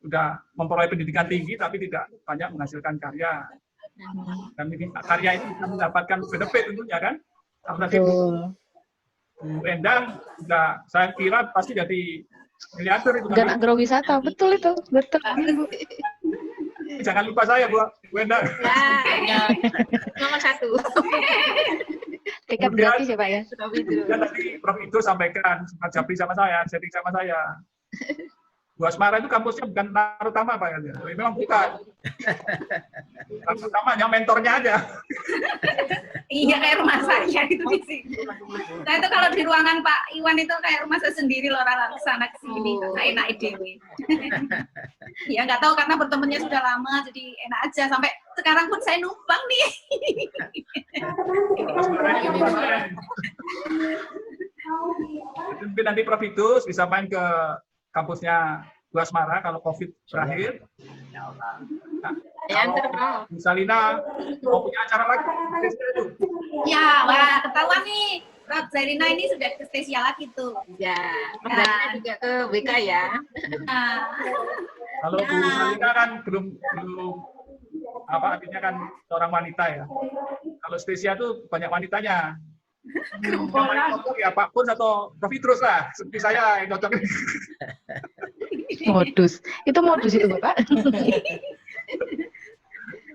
sudah memperoleh pendidikan tinggi, tapi tidak banyak menghasilkan karya. Dan ini, karya itu bisa mendapatkan benefit tentunya kan. Bu Endang, sudah saya kira pasti jadi miliarder itu. Dan agrowisata, betul itu, betul. Jangan lupa saya, Bu Endang. Ya, nomor 1. Tiket gratis ya Pak ya? Dan tadi Prof. Idrus sampaikan, Pak Japri sama saya, setting sama saya. Bu Asmara itu kampusnya bukan Narutama Pak ya? Memang bukan. Narutama hanya mentornya aja. Iya, kayak rumah saya itu di sini. Nah itu kalau di ruangan Pak Iwan itu kayak rumah saya sendiri loh, orang kesana kesini, enak dewe. Ya nggak tahu karena bertemannya sudah lama, jadi enak aja. Sampai sekarang pun saya numpang nih. Mungkin nanti Prof. Idrus bisa main ke kampusnya Bu Asmara kalau COVID berakhir. Nah, Salina mau punya acara lagi. Ya, wah ketahuan nih. Prof. Zarina ini sudah ke spesial lagi tuh. Ya, Prof. juga ke WK ya. Kalau Bu Salina kan belum apa artinya kan seorang wanita ya. Kalau Stesia tuh banyak wanitanya. Ya Pak Pun atau Prof. Idrus lah, seperti saya yang cocok. Modus, itu modus itu Bapak.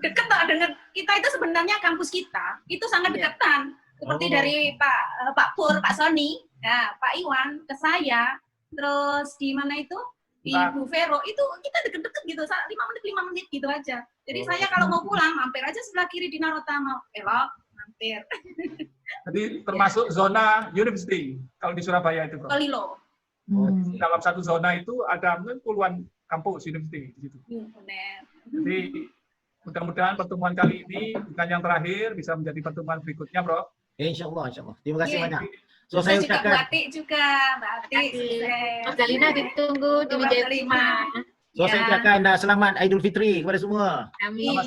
Dekat dengan kita itu sebenarnya kampus kita itu sangat dekatan. Seperti dari Pak Pur, Pak Sony, ya, Pak Iwan ke saya, terus di mana itu di Bu Vero itu kita deket-deket gitu, 5 menit gitu aja. Jadi saya kalau mau pulang mampir aja sebelah kiri di Narutama, belok mampir. Jadi termasuk zona university kalau di Surabaya itu, Bro. Kolilo. Dalam satu zona itu ada mungkin puluhan kampus university di situ. Jadi mudah-mudahan pertemuan kali ini bukan yang terakhir, bisa menjadi pertemuan berikutnya, Bro. Insya Allah, insya Allah. Terima kasih banyak. So, saya ucapkan. Mbak Ati juga, Mbak Ati. Mas Dalina ditunggu di meja 5. So, saya ucapkan selamat Idul Fitri kepada semua. Amin.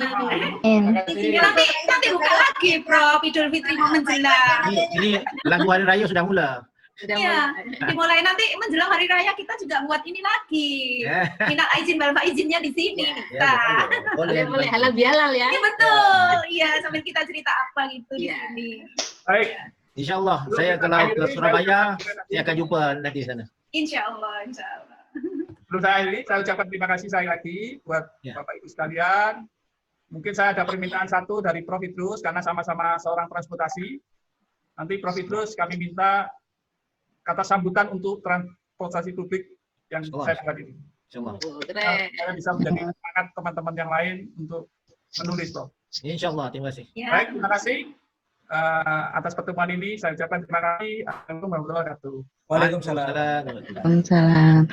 Nanti buka lagi, Prof. Idul Fitri mau menjelang. Ini lagu Hari Raya sudah mulai. Iya, dimulai nanti menjelang Hari Raya kita juga buat ini lagi. Minat izin, bapak izinnya di sini. Ya, boleh halal bihalal ya. Iya betul, iya sambil kita cerita apa gitu di sini. Baik. Insya Allah, saya kalau ke Surabaya, saya akan jumpa nanti di sana. Insya Allah, insya Allah. Sebelum saya akhiri, saya ucapkan terima kasih saya lagi buat Bapak Ibu sekalian. Mungkin saya ada permintaan satu dari Prof. Idrus, karena sama-sama seorang transportasi. Nanti Prof. Idrus kami minta kata sambutan untuk transportasi publik yang saya buat ini. Saya bisa menjadi semangat teman-teman yang lain untuk menulis, Prof. Insya Allah, terima kasih. Baik, terima kasih atas pertemuan ini. Saya ucapkan terima kasih. Assalamualaikum warahmatullahi wabarakatuh. Waalaikumsalam. Waalaikumsalam.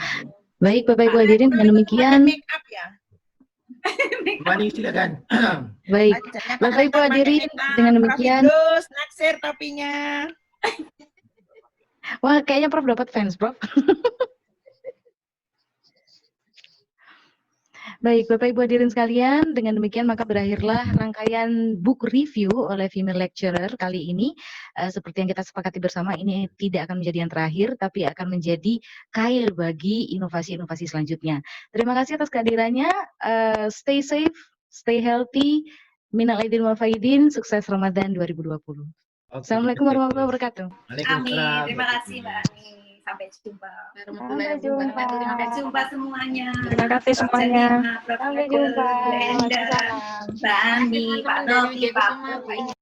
Baik, Bapak Ibu hadirin, dengan demikian. Mari silakan. Baik, Bapak Ibu hadirin, dengan demikian. Naksir topinya. Wah, kayaknya Prof dapat fans, Prof. Baik, Bapak Ibu hadirin sekalian, dengan demikian maka berakhirlah rangkaian book review oleh female lecturer kali ini. Seperti yang kita sepakati bersama, ini tidak akan menjadi yang terakhir, tapi akan menjadi kail bagi inovasi-inovasi selanjutnya. Terima kasih atas kehadirannya. Stay safe, stay healthy. Minal aidin wal faidin, sukses Ramadan 2020. Assalamualaikum warahmatullahi wabarakatuh. Amin. Terima kasih Mbak Ani. Sampai jumpa. Sampai jumpa. Sampai jumpa semuanya. Terima kasih semuanya. Sampai jumpa. Mbak Ani, Pak Novi, Pak Putri.